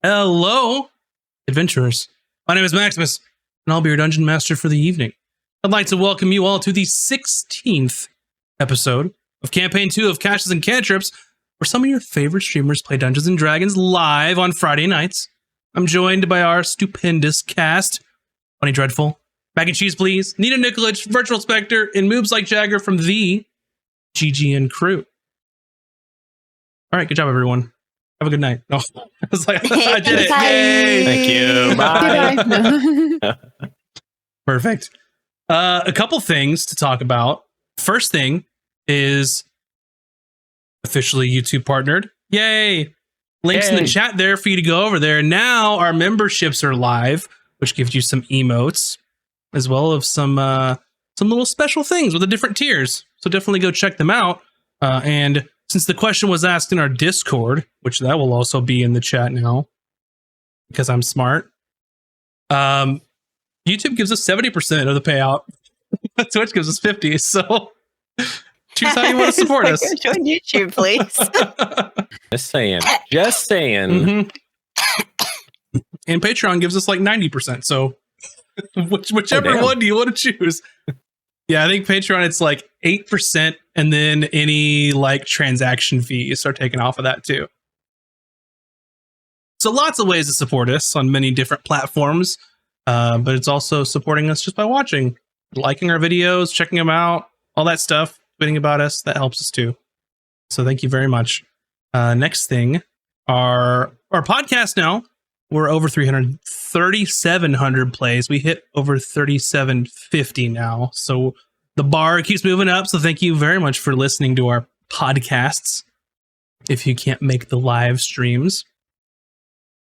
Hello, adventurers. My name is Maximus, and I'll be your dungeon master for the evening. I'd like to welcome you all to the 16th episode of Campaign 2 of Caches and Cantrips, where some of your favorite streamers play Dungeons & Dragons live on Friday nights. I'm joined by our stupendous cast. Funny Dreadful, Mac and Cheese Please, Nina Nikolic, Virtual Spectre, and Moves Like Jagger from the GGN crew. All right, good job, everyone. Have a good night. No, I was like, I did it. Yay! Thank you. Bye. Perfect. A couple things to talk about. First thing is officially YouTube partnered. Yay! Links in the chat there for you to go over there. Now our memberships are live, which gives you some emotes as well as some little special things with the different tiers. So definitely go check them out. And since the question was asked in our Discord, which that will also be in the chat now, because I'm smart, YouTube gives us 70% of the payout. Twitch gives us 50%. So choose how you want to support us. Join YouTube, please. Just saying. Just saying. Mm-hmm. And Patreon gives us like 90%. So whichever one do you want to choose? Yeah, I think Patreon, it's like 8%, and then any like transaction fees are taken off of that too. So lots of ways to support us on many different platforms, but it's also supporting us just by watching, liking our videos, checking them out, all that stuff, tweeting about us. That helps us too. So thank you very much. Next thing, our podcast now. We're over 3,700 plays. We hit over 3,750 now. So the bar keeps moving up. So thank you very much for listening to our podcasts. If you can't make the live streams.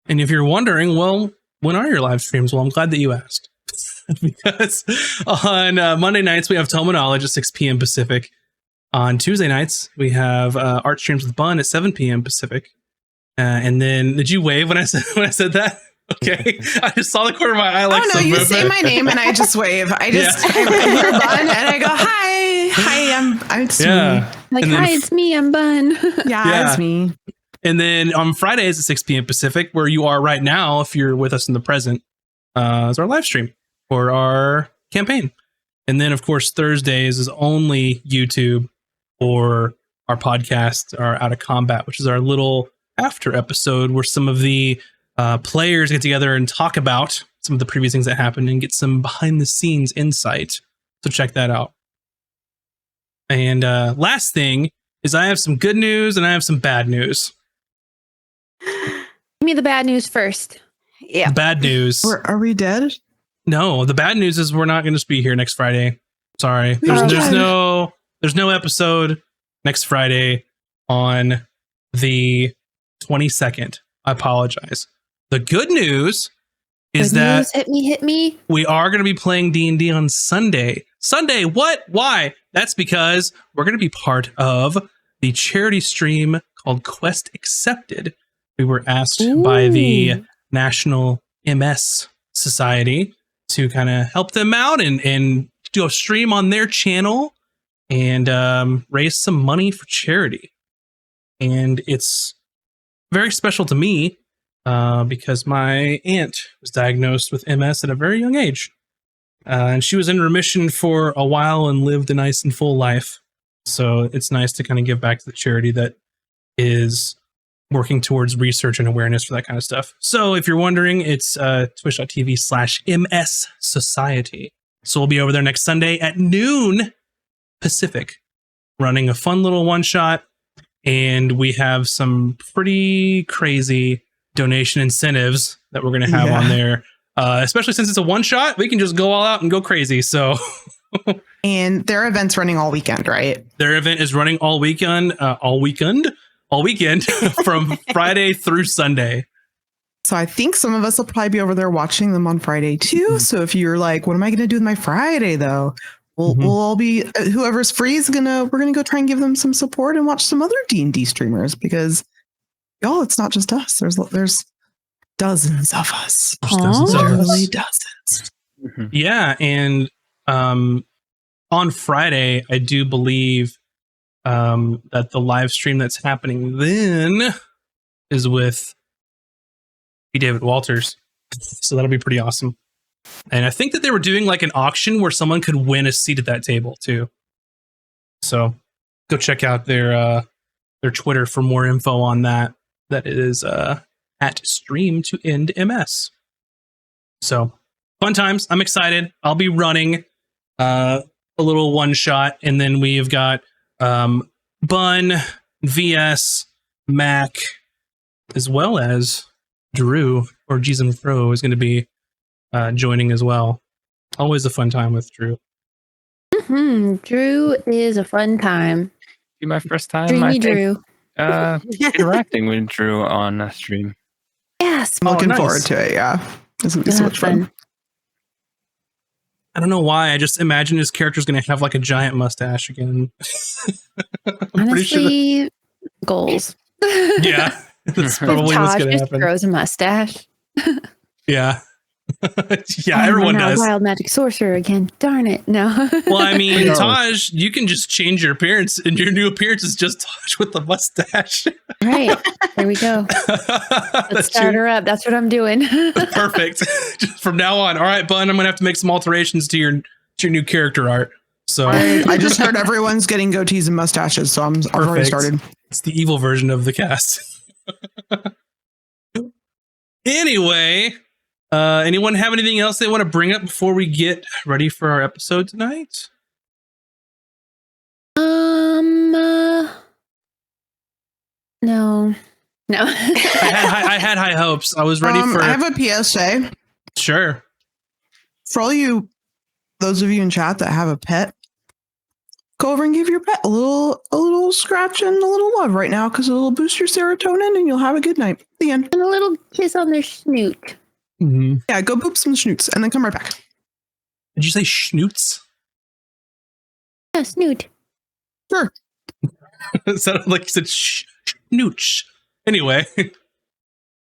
And if you're wondering, well, when are your live streams? Well, I'm glad that you asked. Because on Monday nights, we have Tome of Knowledge at 6 p.m. Pacific. On Tuesday nights, we have Art Streams with Bun at 7 p.m. Pacific. And then, did you wave when I said that? Okay, I just saw the corner of my eye. Like, oh no, you say my name and I just wave. I hear Bun and I go, hi, I'm yeah. like, hi, it's me, I'm Bun. Yeah, it's me. And then on Fridays at 6 p.m. Pacific, where you are right now, if you're with us in the present, is our live stream for our campaign. And then, of course, Thursdays is only YouTube or our podcast, our Out of Combat, which is our little after episode where some of the players get together and talk about some of the previous things that happened and get some behind the scenes insight. So check that out. And last thing is I have some good news and I have some bad news. Give me the bad news first. Yeah. Bad news. Are we dead? No, the bad news is we're not going to be here next Friday. Sorry. There's no episode next Friday on the 22nd. I apologize. The good news is that hit me. We are going to be playing D&D on Sunday. Sunday, what? Why? That's because we're going to be part of the charity stream called Quest Accepted. We were asked by the National MS Society to kind of help them out and do a stream on their channel and raise some money for charity. And it's very special to me because my aunt was diagnosed with MS at a very young age. And she was in remission for a while and lived a nice and full life. So it's nice to kind of give back to the charity that is working towards research and awareness for that kind of stuff. So if you're wondering, it's twitch.tv/MS Society. So we'll be over there next Sunday at noon Pacific, running a fun little one-shot. And we have some pretty crazy donation incentives that we're going to have on there. Especially since it's a one shot, we can just go all out and go crazy. So, and their event's running all weekend, right? Their event is running all weekend from Friday through Sunday. So I think some of us will probably be over there watching them on Friday too. Mm-hmm. So if you're like, what am I going to do with my Friday though? We'll all be, whoever's free is we're going to go try and give them some support and watch some other D&D streamers because y'all, it's not just us. There's dozens of us. Literally dozens. Mm-hmm. Yeah. And on Friday, I do believe that the live stream that's happening then is with be David Walters. So that'll be pretty awesome. And I think that they were doing like an auction where someone could win a seat at that table too. So go check out their Twitter for more info on that. That is at Stream to End MS. So fun times. I'm excited. I'll be running a little one shot, and then we've got Bun, VS, Mac, as well as Drew or Jeez Fro is going to be joining as well. Always a fun time with Drew. Drew is a fun time. Be my first time. Dreamy Drew. Interacting with Drew on stream. Yes. Looking nice. forward to it. Yeah, it's gonna be so much fun. I don't know why. I just imagine his character's going to have like a giant mustache again. I'm pretty sure Honestly, goals. yeah, that's probably what's Taj going to just happen. grows a mustache. Yeah. Yeah, I'm everyone not a does. wild magic sorcerer again. Darn it. No. Well, I mean, No. Taj, you can just change your appearance, and your new appearance is just Taj with the mustache. Right. There we go. Let's That's start her up. That's what I'm doing. perfect. Just from now on. All right, Bun, I'm gonna have to make some alterations to your new character art. So I just heard everyone's getting goatees and mustaches, so I've already Perfect. started. it's the evil version of the cast. Anyway, anyone have anything else they want to bring up before we get ready for our episode tonight? No. I had high hopes. I was ready for. I have a PSA Sure. for all you, those of you in chat that have a pet. Go over and give your pet a little scratch and a little love right now, because it'll boost your serotonin and you'll have a good night. The end. And a little kiss on their snoot. Mm-hmm. Yeah, go boop some schnoots and then come right back. Did you say schnoots? Yeah, snoot. Sure. It sounded like you said schnooch. Anyway,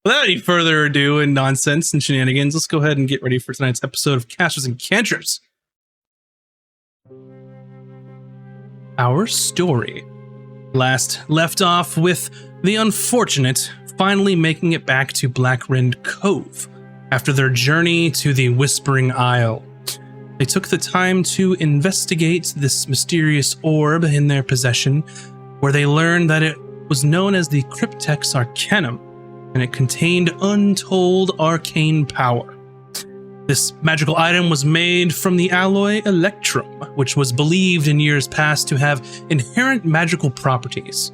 without any further ado and nonsense and shenanigans, let's go ahead and get ready for tonight's episode of Casters and Cantrips. Our story last left off with the unfortunate finally making it back to Blackrend Cove after their journey to the Whispering Isle. They took the time to investigate this mysterious orb in their possession, where they learned that it was known as the Cryptex Arcanum, and it contained untold arcane power. This magical item was made from the alloy Electrum, which was believed in years past to have inherent magical properties.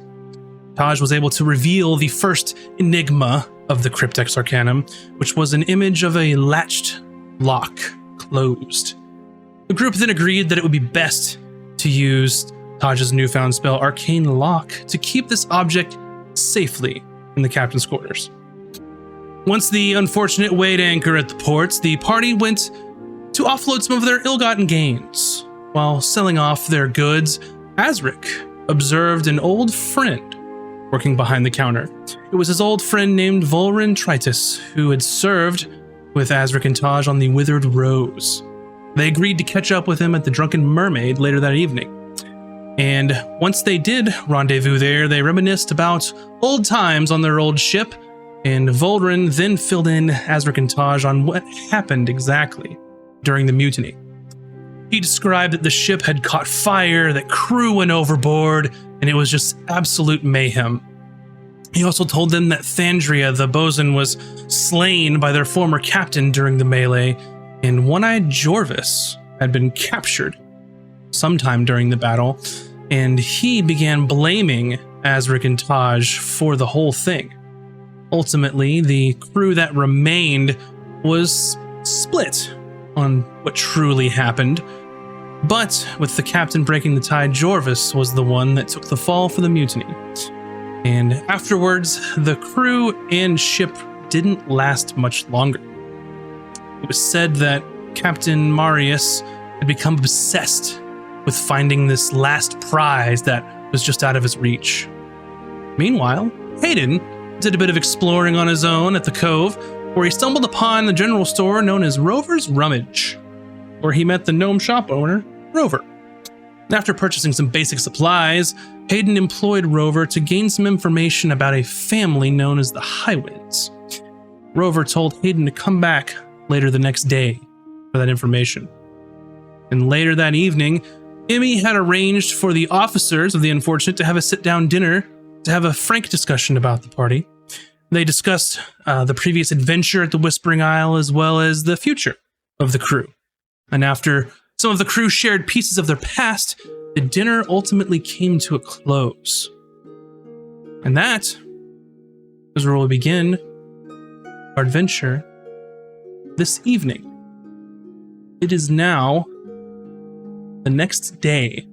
Taj was able to reveal the first enigma of the Cryptex Arcanum, which was an image of a latched lock closed. The group then agreed that it would be best to use Taj's newfound spell Arcane Lock to keep this object safely in the captain's quarters. Once the unfortunate weighed anchor at the ports, the party went to offload some of their ill-gotten gains. While selling off their goods, Azric observed an old friend working behind the counter. It was his old friend named Volrin Tritus, who had served with Azric and Taj on the Withered Rose. They agreed to catch up with him at the Drunken Mermaid later that evening. And once they did rendezvous there, they reminisced about old times on their old ship, and Volrin then filled in Azric and Taj on what happened exactly during the mutiny. He described that the ship had caught fire, that crew went overboard, and it was just absolute mayhem. He also told them that Thandria, the bosun, was slain by their former captain during the melee, and One-Eyed Jorvis had been captured sometime during the battle, and he began blaming Azric and Taj for the whole thing. Ultimately, the crew that remained was split on what truly happened, but with the captain breaking the tie, Jorvis was the one that took the fall for the mutiny. And afterwards, the crew and ship didn't last much longer. It was said that Captain Marius had become obsessed with finding this last prize that was just out of his reach. Meanwhile, Hayden did a bit of exploring on his own at the cove, where he stumbled upon the general store known as Rover's Rummage, where he met the gnome shop owner, Rover. After purchasing some basic supplies, Hayden employed Rover to gain some information about a family known as the Highwinds. Rover told Hayden to come back later the next day for that information. And later that evening, Emmy had arranged for the officers of the Unfortunate to have a sit-down dinner to have a frank discussion about the party. They discussed the previous adventure at the Whispering Isle as well as the future of the crew. And after some of the crew shared pieces of their past, the dinner ultimately came to a close. And that is where we'll begin our adventure this evening. It is now the next day.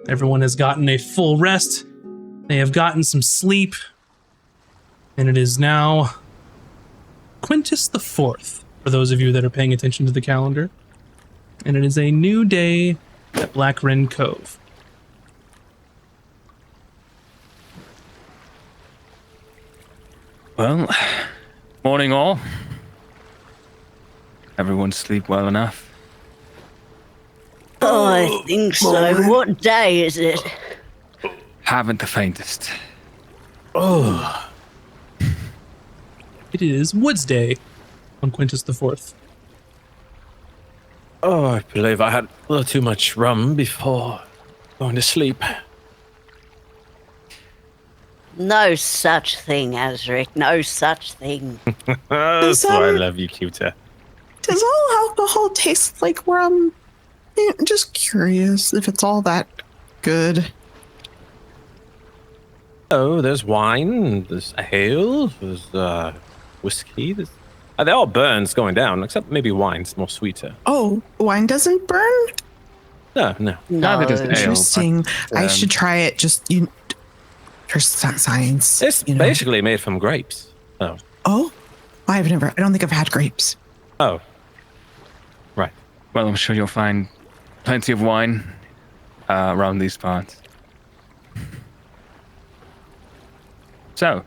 Everyone has gotten a full rest. They have gotten some sleep. And it is now Quintus the 4th, for those of you that are paying attention to the calendar. And it is a new day at Black Wren Cove. Well, morning all. Everyone sleep well enough? Oh, I think so. What day is it? Haven't the faintest. Oh, It is Woods Day on Quintus the 4th. oh, I believe I had a little too much rum before going to sleep. No such thing, Azric. No such thing. That's why I love you, Cuter. Does all alcohol taste like rum? I'm just curious if it's all that good. Oh, there's wine, there's ale, there's whiskey. They're all burns going down, except maybe wine's more sweeter. Oh, wine doesn't burn? No. No. Neither does ale. Interesting. I um, should try it just for science. It's basically made from grapes. Oh, I don't think I've had grapes. Oh. Right. Well, I'm sure you'll find plenty of wine around these parts. So,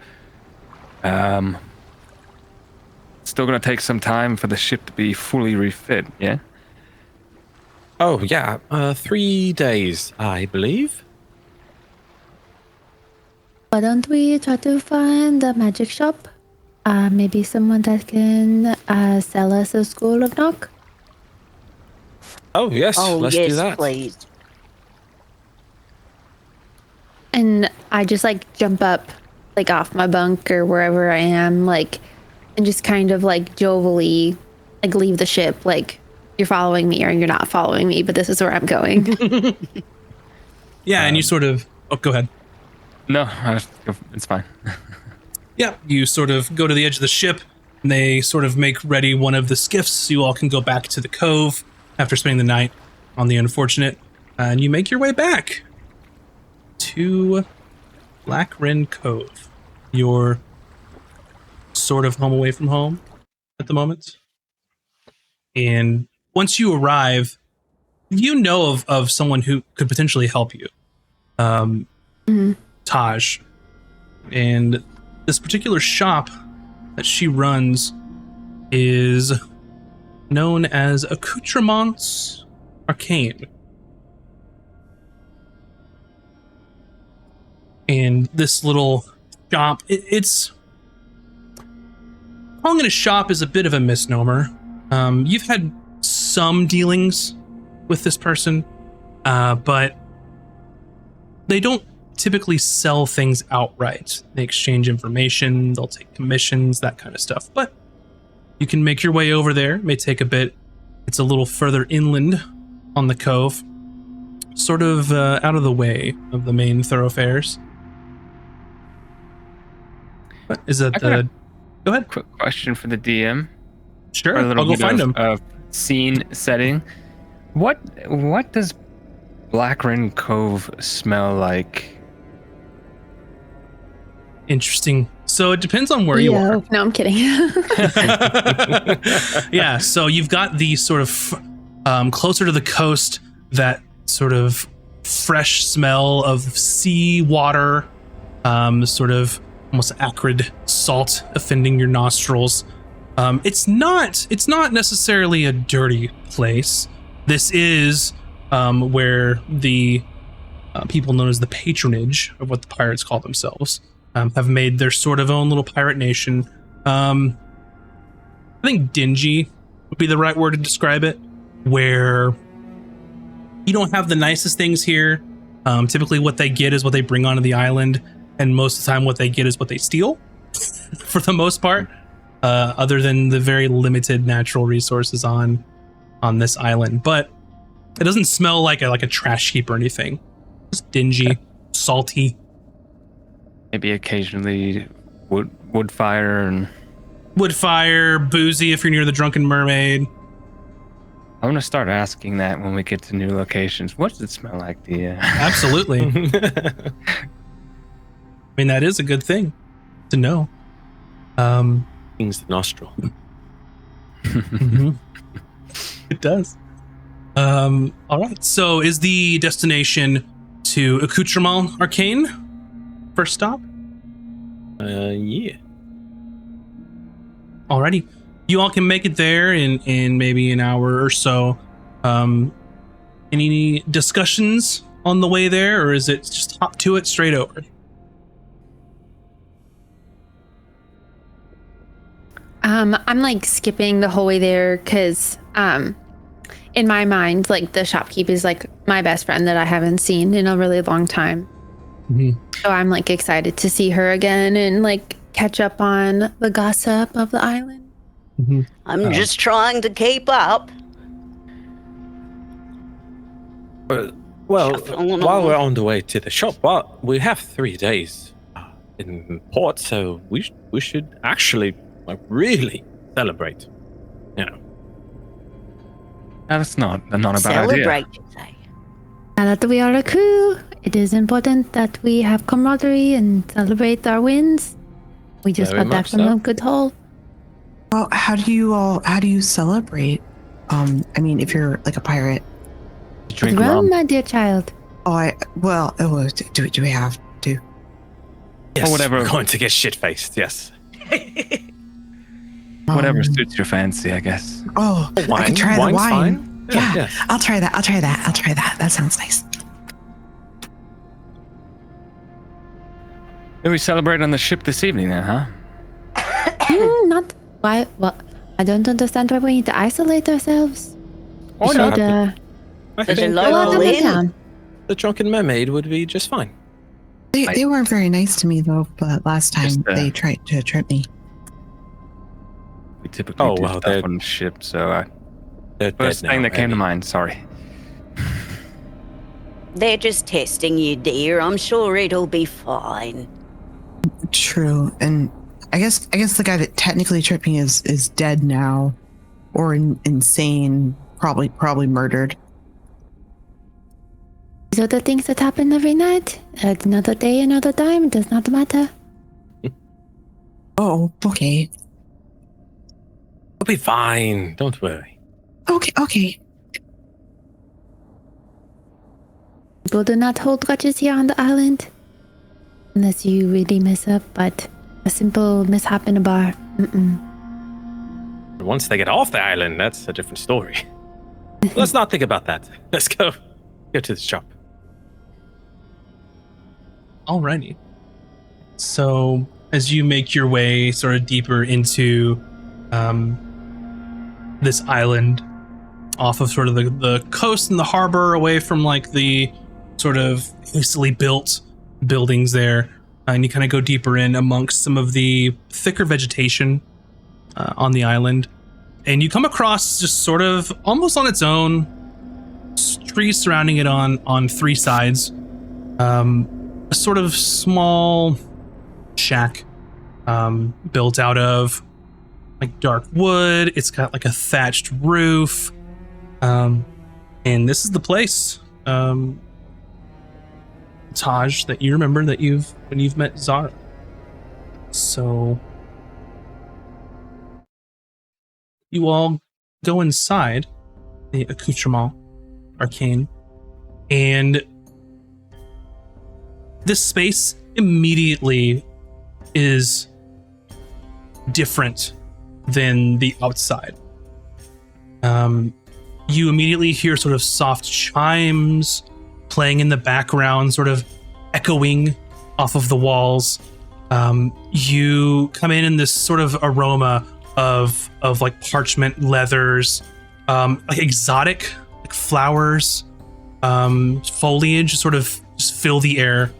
still gonna take some time for the ship to be fully refit, yeah? Oh, yeah. 3 days, I believe. Why don't we try to find the magic shop? Maybe someone that can sell us a School of Knock? Oh, yes. Oh, let's yes, do that. please. And I just like jump up like off my bunk or wherever I am, like, and just kind of like jovially like leave the ship, like you're following me or you're not following me, but this is where I'm going. Yeah, and you sort of... Oh, go ahead. No, it's fine. Yeah, you sort of go to the edge of the ship, and they sort of make ready one of the skiffs so you all can go back to the cove after spending the night on the Unfortunate, and you make your way back to Black Wren Cove. You're sort of home away from home at the moment. And once you arrive, you know of someone who could potentially help you. Taj. And this particular shop that she runs is known as Accoutrements Arcane. And this little shop, it's calling it a shop is a bit of a misnomer. You've had some dealings with this person, but they don't typically sell things outright. They exchange information, they'll take commissions, that kind of stuff. But you can make your way over there. It may take a bit. It's a little further inland on the cove, sort of out of the way of the main thoroughfares. What is it? Go ahead. Quick question for the DM. Sure, A little I'll go bit find him. of scene setting. What does Black Wren Cove smell like? Interesting. So it depends on where you are. No, I'm kidding. Yeah, so you've got the sort of closer to the coast, that sort of fresh smell of sea water, sort of almost acrid salt offending your nostrils. It's not necessarily a dirty place. This is where the people known as the patronage of what the pirates call themselves have made their sort of own little pirate nation. think dingy would be the right word to describe it, where you don't have the nicest things here. Typically what they get is what they bring onto the island, and most of the time what they get is what they steal for the most part, other than the very limited natural resources on this island. But it doesn't smell like a trash heap or anything. It's dingy, salty. Maybe occasionally wood fire and Wood fire, boozy if you're near the Drunken Mermaid. I'm gonna start asking that when we get to new locations. What does it smell like to you? Absolutely. I mean, that is a good thing to know. Stings the nostril. Mm-hmm. It does. All right. So is the destination to Accoutrements Arcane? First stop? Yeah. Alrighty. You all can make it there in maybe an hour or so. Any discussions on the way there, or is it just hop to it straight over? I'm like skipping the whole way there because in my mind, like the shopkeep is like my best friend that I haven't seen in a really long time. Mm-hmm. So I'm like excited to see her again and like catch up on the gossip of the island. Mm-hmm. I'm just trying to keep up. Well, Shuffling while on. we're on the way to the shop, we have 3 days in port, so we should actually really celebrate. You know. That's not a bad Celebrate, idea. you say. Now that we are a crew, it is important that we have camaraderie and celebrate our wins. We just Very got back much from so. a good haul. Well, how do you celebrate? I mean, if you're like a pirate. Drink Rum, rum. my dear child. Do we have to? Yes, Or whatever. we're going to get shit-faced, yes. Whatever suits your fancy, I guess. Oh, I Wine? could try the Wine's wine. fine. Yeah, Yes. I'll try that. That sounds nice. Maybe we celebrate on the ship this evening then, huh? Not why. What? I don't understand why we need to isolate ourselves. Or We not. should, I There's a think lot go out of in the Lynn. town. the Drunken Mermaid would be just fine. They weren't very nice to me though, but last time Just, they tried to trip me. We typically Oh, do well, stuff they're- on the ship, so They're first dead thing now, that came to maybe. mind, sorry. They're just testing you, dear. I'm sure it'll be fine. True, and I guess the guy that technically tripped me is dead now, or insane, probably murdered. These are the things that happen every night. Another day, another time. It does not matter. Oh, okay, It'll be fine. Don't worry. okay. People do not hold grudges here on the island. Unless you really mess up, but a simple mishap in a bar. Mm-mm. Once they get off the island, that's a different story. Let's not think about that. Let's go to the shop. Alrighty. So as you make your way sort of deeper into this island, off of sort of the coast and the harbor, away from like the sort of hastily built buildings there, and you kind of go deeper in amongst some of the thicker vegetation on the island, and you come across just sort of almost on its own trees surrounding it on 3 sides, a sort of small shack built out of like dark wood. It's got like a thatched roof, and this is the place, Taj, that you remember that when you've met Zara. So you all go inside the Accoutrements Arcane, and this space immediately is different than the outside. You immediately hear sort of soft chimes playing in the background, sort of echoing off of the walls. You come in this sort of aroma of like parchment leathers, like exotic like flowers, foliage sort of just fill the air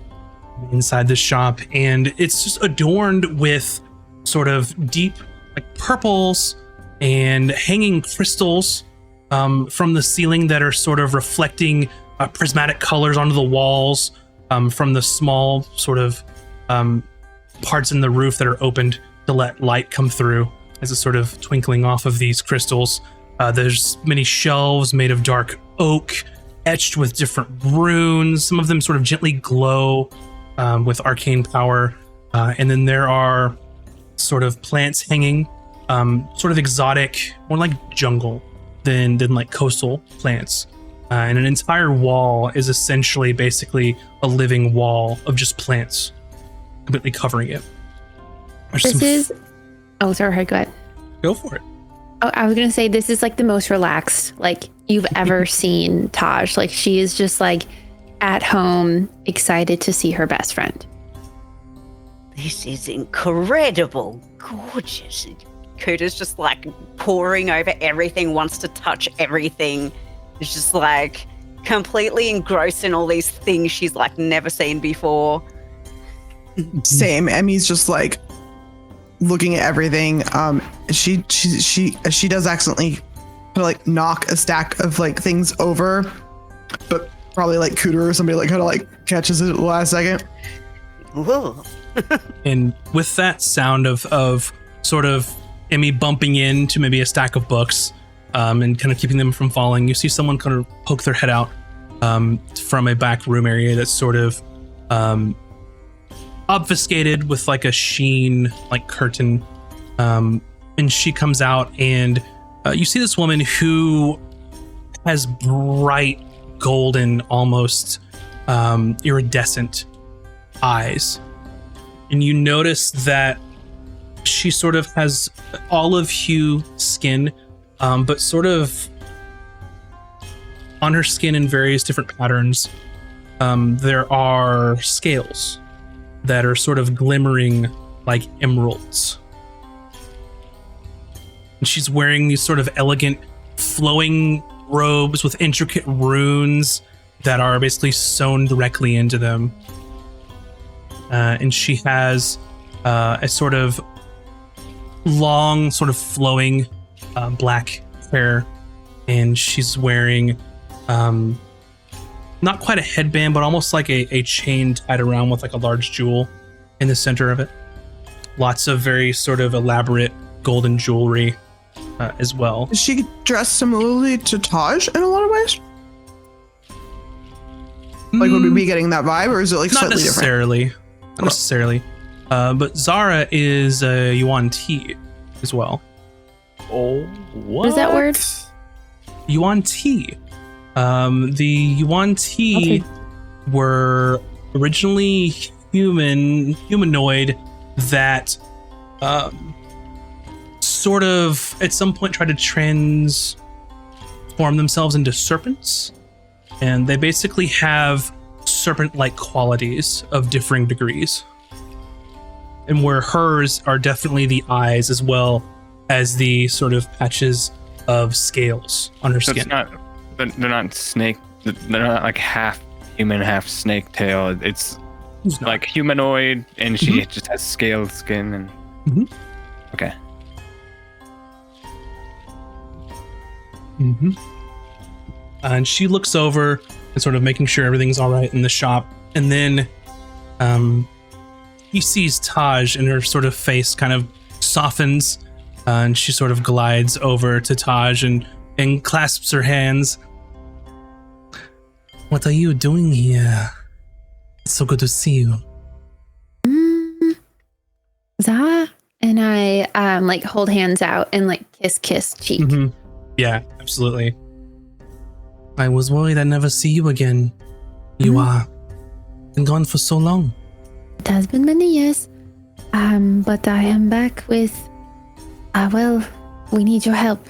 inside the shop, and it's just adorned with sort of deep like purples and hanging crystals from the ceiling that are sort of reflecting prismatic colors onto the walls from the small sort of parts in the roof that are opened to let light come through as it's sort of twinkling off of these crystals. There's many shelves made of dark oak, etched with different runes. Some of them sort of gently glow with arcane power. And then there are sort of plants hanging, sort of exotic, more like jungle than like coastal plants. And an entire wall is essentially basically a living wall of just plants completely covering it. Oh, sorry, go ahead. Go for it. Oh, I was gonna say this is like the most relaxed like you've ever seen Taj. Like she is just like at home, excited to see her best friend. This is incredible. Gorgeous. Kuda's just like poring over everything, wants to touch everything. It's just like completely engrossed in all these things she's like never seen before. Same. Emmy's just like looking at everything. She does accidentally kind of like knock a stack of like things over, but probably like Cooter or somebody like kind of like catches it at the last second. Ooh. And with that sound of sort of Emmy bumping into maybe a stack of books and kind of keeping them from falling, you see someone kind of poke their head out from a back room area that's sort of obfuscated with like a sheen like curtain, and she comes out, and you see this woman who has bright golden, almost iridescent eyes, and you notice that she sort of has olive hue skin, but sort of on her skin in various different patterns there are scales that are sort of glimmering like emeralds. And she's wearing these sort of elegant flowing robes with intricate runes that are basically sewn directly into them. And she has a sort of long, sort of flowing black hair, and she's wearing not quite a headband, but almost like a chain tied around with like a large jewel in the center of it. Lots of very sort of elaborate golden jewelry as well. Is she dressed similarly to Taj in a lot of ways? Like, would we be getting that vibe, or is it like Not slightly necessarily. different? Not necessarily. But Zara is a Yuan Ti as well. Oh, what? What is that word? Yuan Ti. The Yuan Ti were originally humanoid that sort of at some point tried to transform themselves into serpents, and they basically have serpent-like qualities of differing degrees, and where hers are definitely the eyes as well as the sort of patches of scales on her So skin. it's not, they're not snake, they're not like half human, half snake tail. It's Who's not? like humanoid, and she just has scaled skin. And Mhm. okay, And she looks over and sort of making sure everything's all right in the shop, and then he sees Taj, and her sort of face kind of softens, and she sort of glides over to Taj and clasps her hands. What are you doing here? It's so good to see you. Zara and I like hold hands out and like kiss cheek. Mm-hmm. Yeah, absolutely. I was worried I'd never see you again. You are been gone for so long. It has been many years, but I am back with. Well, we need your help,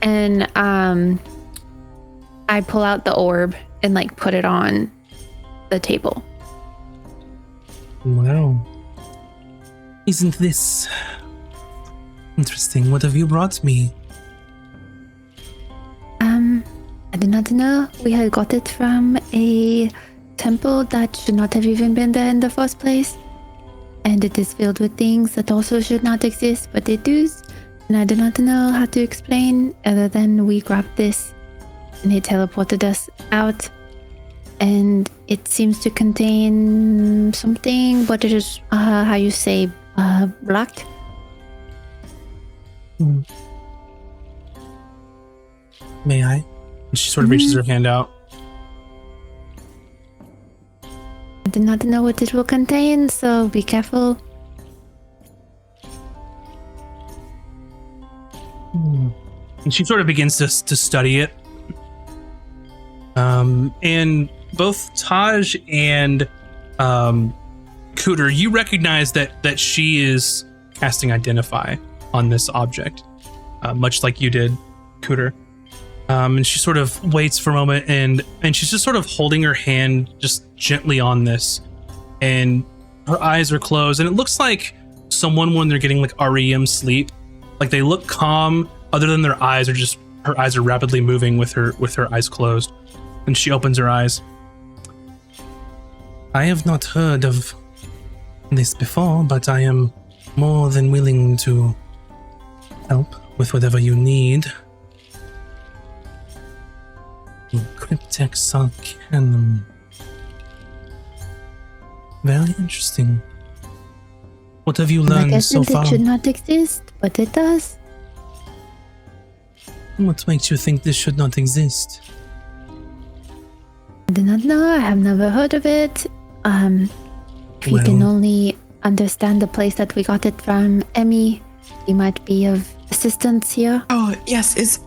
and I pull out the orb and like put it on the table. Wow. Isn't this Interesting. What have you brought me? I do not know. We had got it from a temple that should not have even been there in the first place. And it is filled with things that also should not exist, but they do. And I do not know how to explain other than we grabbed this and he teleported us out. And it seems to contain something, but it is, how you say, blocked. May I? And she sort of reaches her hand out. I do not know what it will contain, so be careful. And she sort of begins to study it. And both Taj and Cooter, you recognize that she is casting Identify on this object, much like you did, Cooter. And she sort of waits for a moment, and she's just sort of holding her hand just gently on this, and her eyes are closed, and it looks like someone when they're getting like REM sleep, like they look calm, other than her eyes are rapidly moving with her eyes closed, and she opens her eyes. I have not heard of this before, but I am more than willing to help with whatever you need. Cryptex Arcanum. Very interesting. What have you learned so far? It should not exist, but it does. What makes you think this should not exist? I do not know. I have never heard of it. If you can only understand the place that we got it from, Emmy, you might be of assistance here. Oh, yes.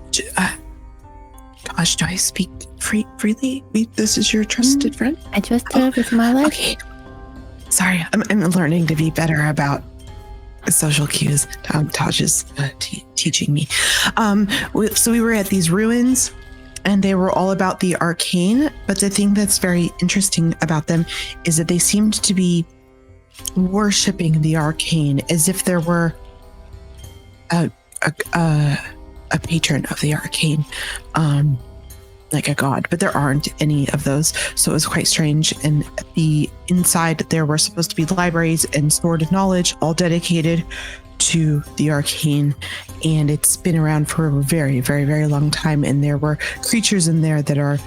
Gosh, do I speak freely? This is your trusted friend? I trust her with my life. Okay. Sorry, I'm learning to be better about social cues. Taj is teaching me. So we were at these ruins, and they were all about the arcane. But the thing that's very interesting about them is that they seemed to be worshipping the arcane as if there were a patron of the arcane, like a god, but there aren't any of those, so it was quite strange. And the inside there were supposed to be libraries and sword of knowledge, all dedicated to the arcane, and it's been around for a very, very, very long time. And there were creatures in there that are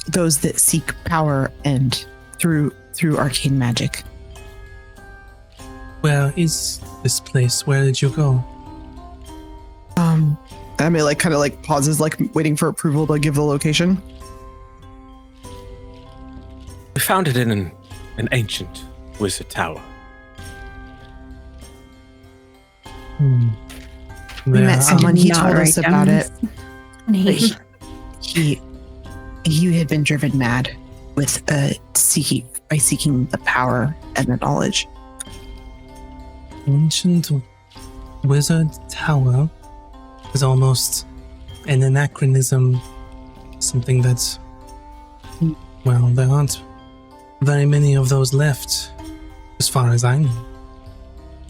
those that seek power and through arcane magic. Where is this place? Where did you go? I may kind of pauses, waiting for approval to give the location. We found it in an ancient wizard tower. We met someone, he Not told write us about down it. He had been driven mad with seeking the power and the knowledge. Ancient wizard tower is almost an anachronism, something that's, well, there aren't very many of those left, as far as I know.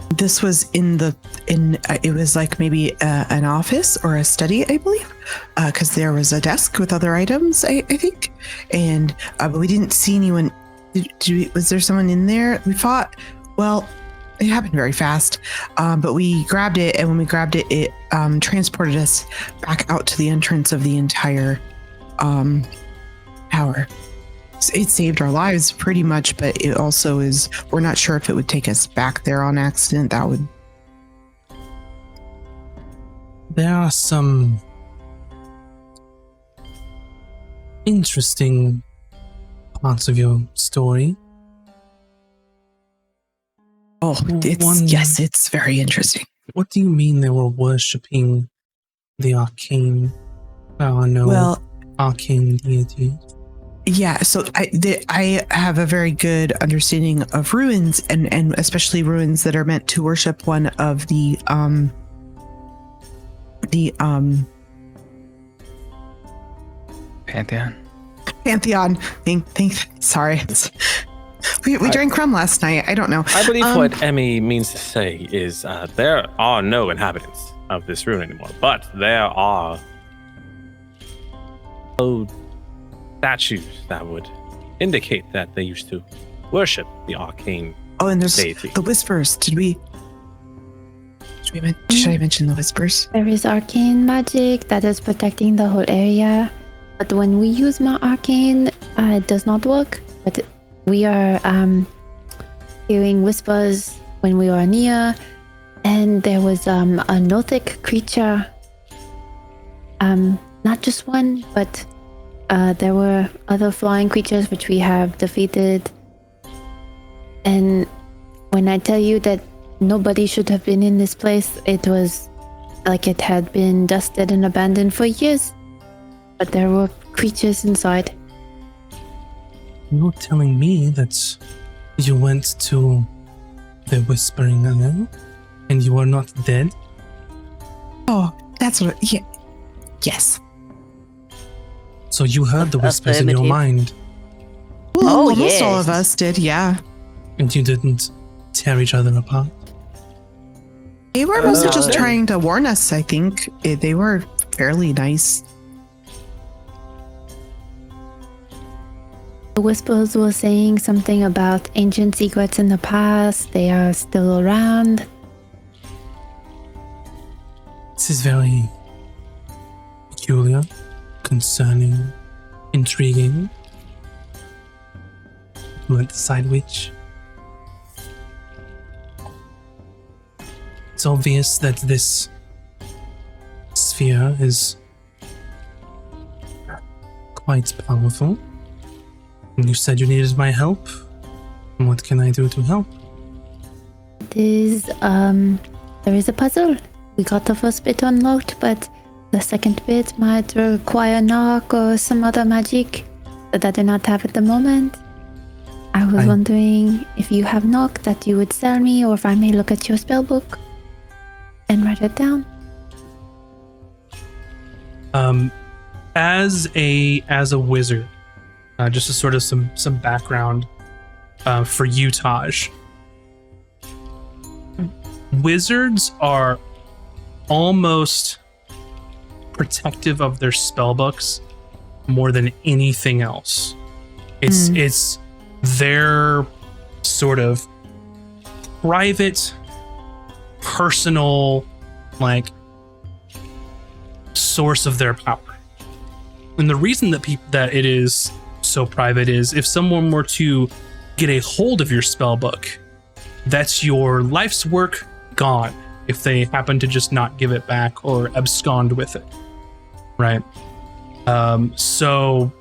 This was it was maybe an office or a study, I believe, because there was a desk with other items, I think, and but we didn't see anyone. Was there someone in there? We thought, well, it happened very fast, but we grabbed it, and when we grabbed it, it transported us back out to the entrance of the entire tower. It saved our lives pretty much, but it also is, we're not sure if it would take us back there on accident. That would. There are some interesting parts of your story. Oh, it's very interesting. What do you mean they were worshipping the arcane? Arcane deity. Yeah, so I have a very good understanding of ruins, and especially ruins that are meant to worship one of the Pantheon. Pantheon. Sorry. We drank rum last night. I don't know. I believe what Emmy means to say is there are no inhabitants of this rune anymore, but there are statues that would indicate that they used to worship the arcane And there's deity. the whispers. Should I mention the whispers? There is arcane magic that is protecting the whole area, but when we use my arcane, it does not work. But we are hearing whispers when we are near, and there was a Nothic creature. Not just one, but there were other flying creatures which we have defeated. And when I tell you that nobody should have been in this place, it was like it had been dusted and abandoned for years. But there were creatures inside. You're telling me that you went to the Whispering Isle and you are not dead? Oh, that's what. Yeah. Yes. So you heard the whispers in your Affirmative. mind Well, Oh, almost all of yes. us did. Yeah. and you didn't tear each other apart? They were mostly No. just trying to warn us. I think they were fairly nice. The whispers were saying something about ancient secrets in the past. They are still around. This is very peculiar, concerning, intriguing. You won't decide which. It's obvious that this sphere is quite powerful. And you said you needed my help. What can I do to help? It is, there is a puzzle. We got the first bit unlocked, but the second bit might require knock or some other magic that I do not have at the moment. I was I- wondering if you have knock that you would sell me, or if I may look at your spell book and write it down. As a wizard, just as sort of some background for you, Taj. Wizards are almost protective of their spell books more than anything else. It's their sort of private, personal, like, source of their power. And the reason that it is so private is if someone were to get a hold of your spell book, that's your life's work gone if they happen to just not give it back or abscond with it, right? So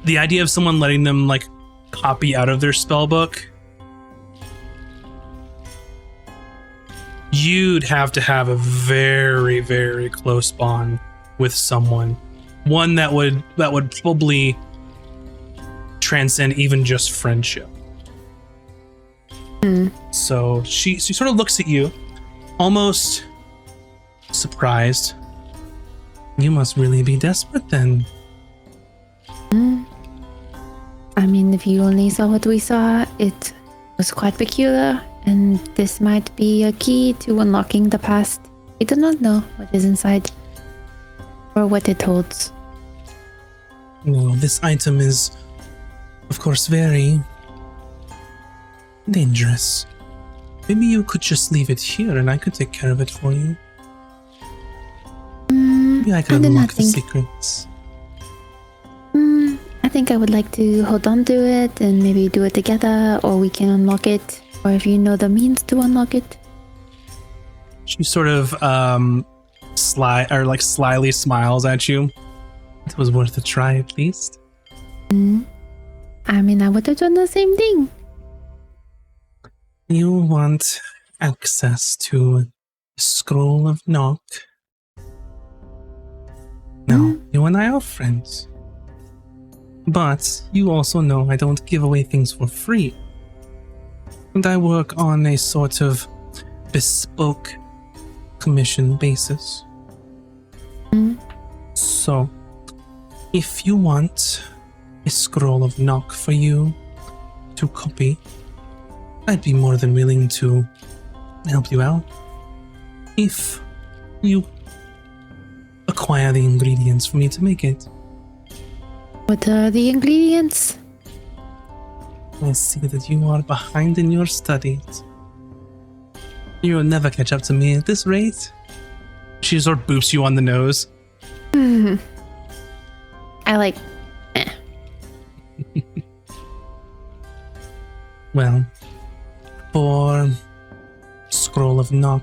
the idea of someone letting them like copy out of their spell book, you'd have to have a very, very close bond with someone, one that would probably transcend even just friendship. So she sort of looks at you, almost surprised. You must really be desperate then. I mean, if you only saw what we saw, it was quite peculiar, and this might be a key to unlocking the past. We do not know what is inside or what it holds. No, this item is, of course, very dangerous. Maybe you could just leave it here and I could take care of it for you. Maybe I could I do unlock not the think. secrets. I think I would like to hold on to it and maybe do it together, or we can unlock it, or if you know the means to unlock it. She sort of slyly smiles at you. It was worth a try at least. I mean, I would have done the same thing. You want access to a scroll of knock? No, you and I are friends. But you also know I don't give away things for free. And I work on a sort of bespoke commission basis. So, if you want a scroll of knock for you to copy, I'd be more than willing to help you out if you acquire the ingredients for me to make it. What are the ingredients? I see that you are behind in your studies. You will never catch up to me at this rate. She sort of boops you on the nose. I like. Well, for Scroll of Knock,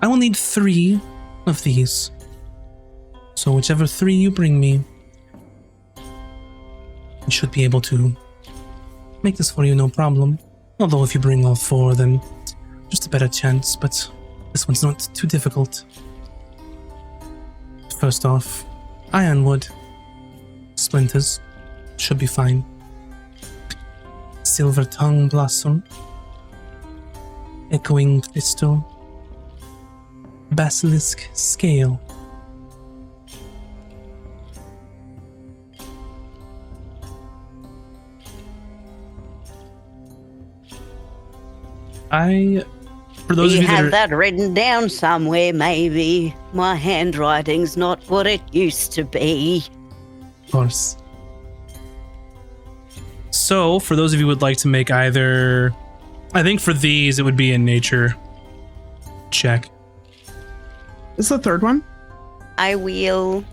I will need 3 of these. So whichever 3 you bring me, I should be able to make this for you, no problem. Although if you bring all 4, then just a better chance, but this one's not too difficult. First off, ironwood. Splinters should be fine. Silver tongue blossom. Echoing crystal. Basilisk scale. For those You of you have that that written down somewhere, maybe. My handwriting's not what it used to be. of course. So, for those of you who would like to make either, I think for these it would be a nature check. Is the third one? I will.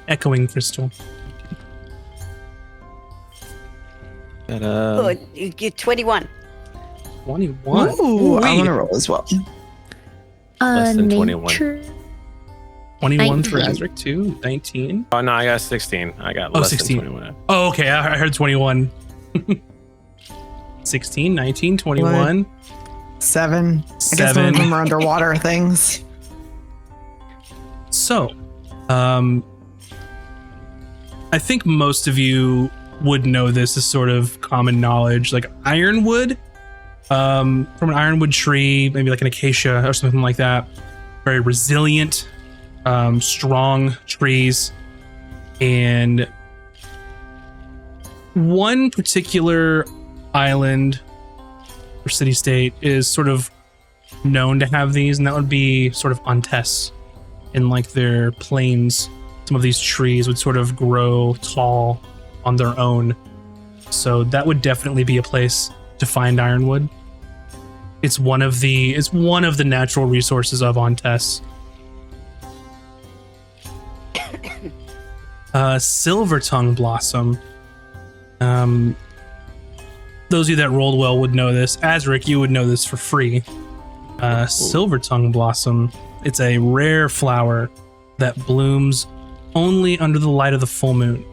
Echoing crystal. Good. You get 21. 21. Ooh, I Wait. want to roll as well. Less than 21. Nature. 21 for 19. Azric too. 19. Oh no, I got 16. I got Oh, less 16. than 21. Oh, okay. I heard 21. 16, 19, 21. 7. I guess some of 7. them are underwater things. So, I think most of you would know this as sort of common knowledge, like ironwood, from an ironwood tree, maybe like an acacia or something like that. Very resilient, strong trees. And one particular island or city-state is sort of known to have these, and that would be sort of Ontes. In like their plains, some of these trees would sort of grow tall on their own. So that would definitely be a place to find ironwood. It's one of the natural resources of Ontes. Silver tongue blossom. Those of you that rolled well would know this. Azric, you would know this for free. Silver tongue blossom. It's a rare flower that blooms only under the light of the full moon.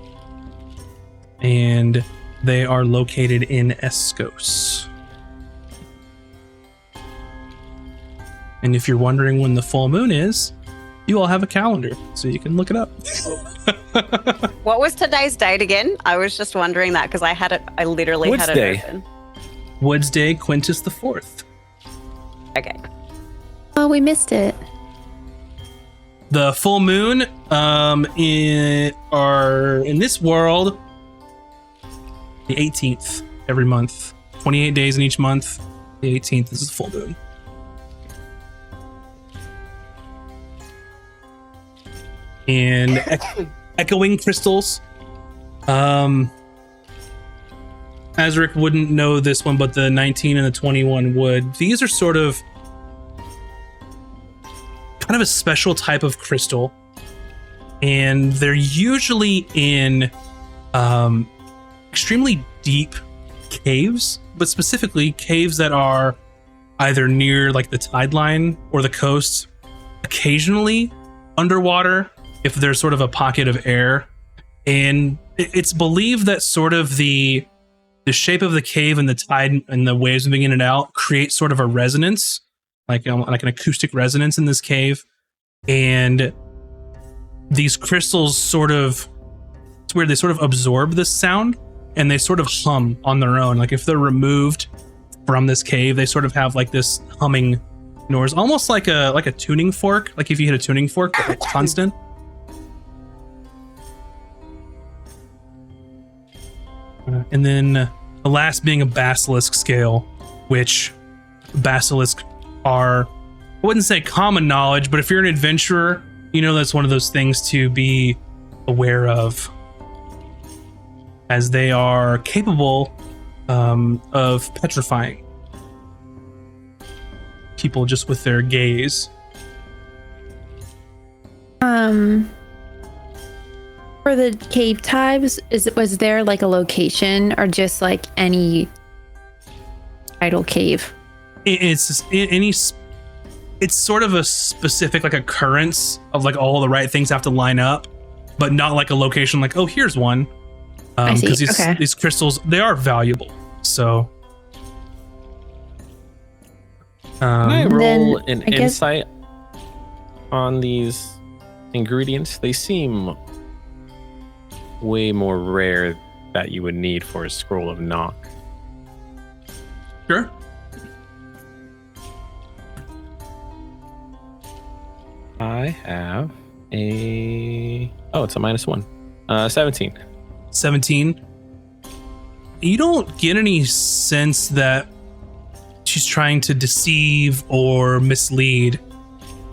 And they are located in Escos. And if you're wondering when the full moon is, you all have a calendar, so you can look it up. What was today's date again? I was just wondering that because I literally What's had day? it open. Woods Day, Quintus the 4th. Okay. Oh, we missed it. The full moon in this world, the 18th every month. 28 days in each month. The 18th is the full moon. And echoing crystals. Azric wouldn't know this one, but the 19 and the 21 would. These are sort of kind of a special type of crystal, and they're usually in extremely deep caves, but specifically caves that are either near like the tide line or the coast, occasionally underwater if there's sort of a pocket of air. And it's believed that sort of the shape of the cave and the tide and the waves moving in and out create sort of a resonance, like an acoustic resonance in this cave. And these crystals sort of, it's weird, they sort of absorb this sound and they sort of hum on their own. Like if they're removed from this cave, they sort of have like this humming noise, almost like a tuning fork. Like if you hit a tuning fork, but it's constant. And then the last being a basilisk scale, which basilisks are, I wouldn't say common knowledge, but if you're an adventurer, you know that's one of those things to be aware of, as they are capable of petrifying people just with their gaze. For the cave types, was there like a location or just like any idle cave? It's sort of a specific like occurrence of like all the right things have to line up, but not like a location like, oh, here's one. I see. Because these crystals, they are valuable. So Can I And roll then an I guess- insight on these ingredients? They seem way more rare that you would need for a scroll of knock. sure. I have it's a -1. 17. 17. You don't get any sense that she's trying to deceive or mislead.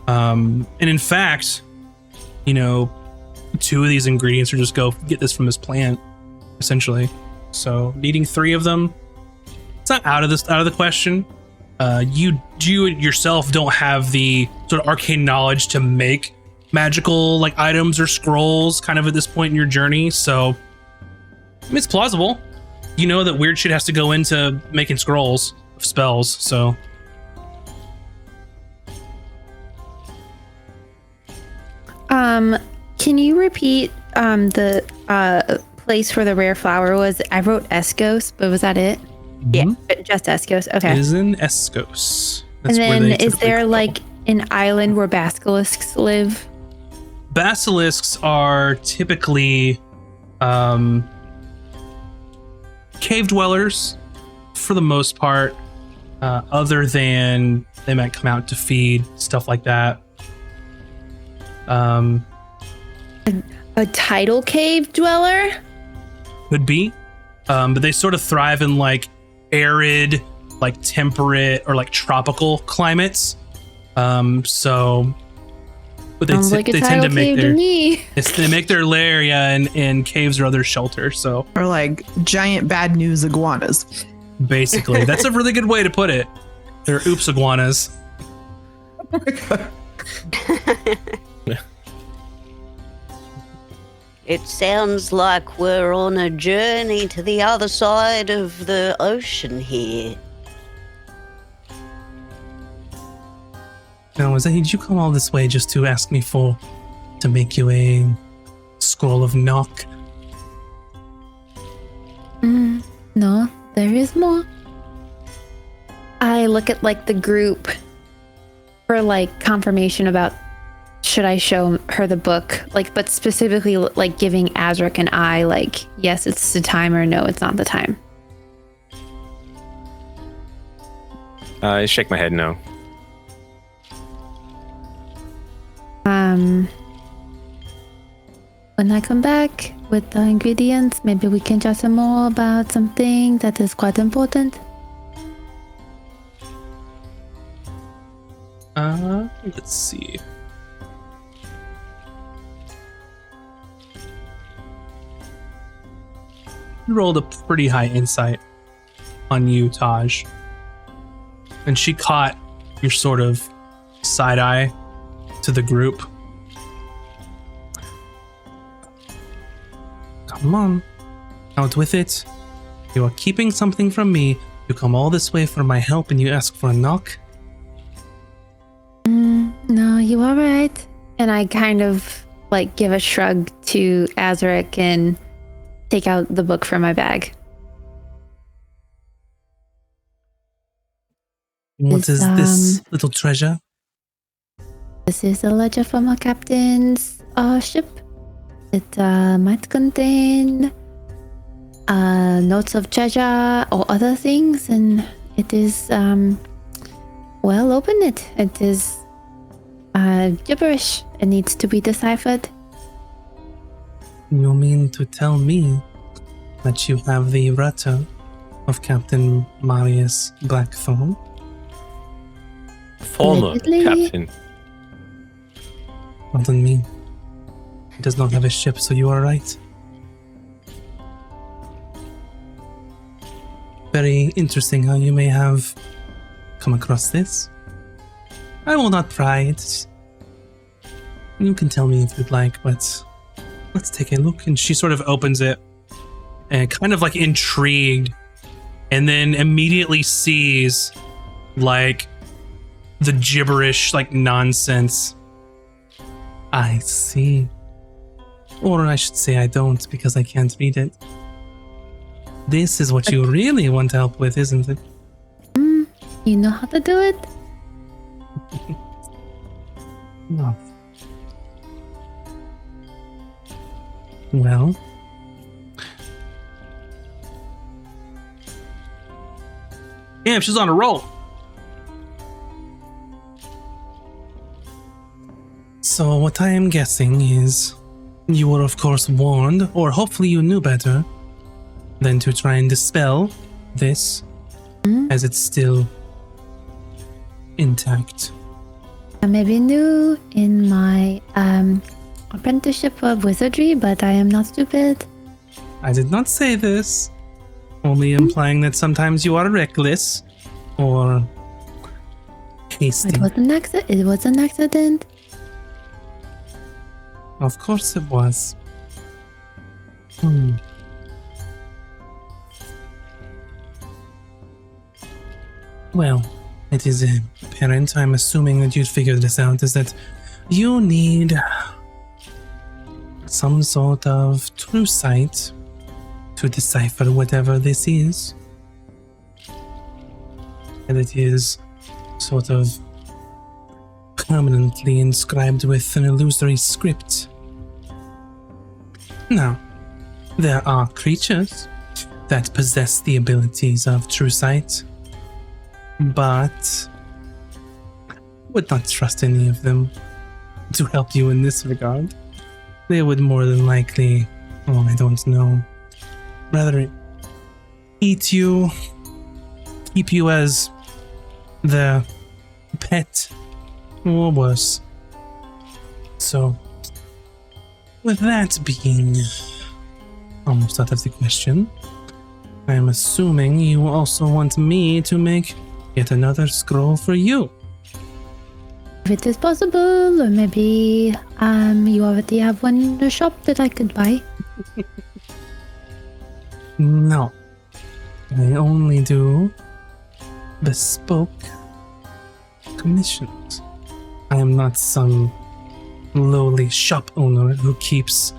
And in fact, you know, 2 of these ingredients are just go get this from this plant, essentially. So needing 3 of them, it's not out of the question. You yourself don't have the sort of arcane knowledge to make magical like items or scrolls kind of at this point in your journey. So I mean, it's plausible. You know that weird shit has to go into making scrolls of spells. So Can you repeat the place where the rare flower was? I wrote Escos, but was that it? Yeah. Just Escos. Okay. is in Escos. And That's where then they is typically there call. like an island where basilisks live? Basilisks are typically cave dwellers for the most part, other than they might come out to feed, stuff like that. A tidal cave dweller? Could be, but they sort of thrive in like arid, like temperate or like tropical climates. So but Sounds like a they tidal tend to make cave to their me. they make their lair in caves or other shelter. So Or like giant bad news iguanas. basically, that's a really good way to put it. They're oops iguanas. It sounds like we're on a journey to the other side of the ocean here. Now, did you come all this way just to ask me to make you a scroll of knock? No, there is more. I look at like the group for like confirmation about should I show her the book, like, but specifically like giving Azric an eye, like, yes, it's the time, or no, it's not the time. I shake my head no. When I come back with the ingredients, maybe we can chat some more about something that is quite important. Let's see. You rolled a pretty high insight on you, Taj. And she caught your sort of side eye to the group. Come on, out with it. You are keeping something from me. You come all this way for my help and you ask for a knock? No, you are right. And I kind of like give a shrug to Azric and take out the book from my bag. What is this little treasure? This is a ledger from a captain's ship. It might contain notes of treasure or other things, and it is, well, open it. It is gibberish. It needs to be deciphered. You mean to tell me that you have the rudder of Captain Marius Blackthorn. Former Allegedly. captain. Pardon me. He does not have a ship, so you are right. Very interesting how you may have come across this. I will not pry it. You can tell me if you'd like, but let's take a look. And she sort of opens it and kind of like intrigued, and then immediately sees like the gibberish, like nonsense. I see. Or I should say I don't, because I can't read it. This is what you really want help with, isn't it? You know how to do it? No. Well. Damn, she's on a roll. So what I am guessing is you were of course warned, or hopefully you knew better, than to try and dispel this as it's still intact. I may be new in my apprenticeship of wizardry, but I am not stupid. I did not say this, only implying that sometimes you are reckless or hasty. It was an accident. Of course it was. Well, it is apparent, I'm assuming that you'd figured this out, is that you need some sort of true sight to decipher whatever this is. And it is sort of permanently inscribed with an illusory script. Now, there are creatures that possess the abilities of true sight, but would not trust any of them to help you in this regard. They would more than likely, I don't know, rather eat you, keep you as their pet, or worse. So, with that being almost out of the question, I am assuming you also want me to make yet another scroll for you. If it is possible, or maybe you already have one in the shop that I could buy. No, I only do bespoke commissions. I am not some lowly shop owner who keeps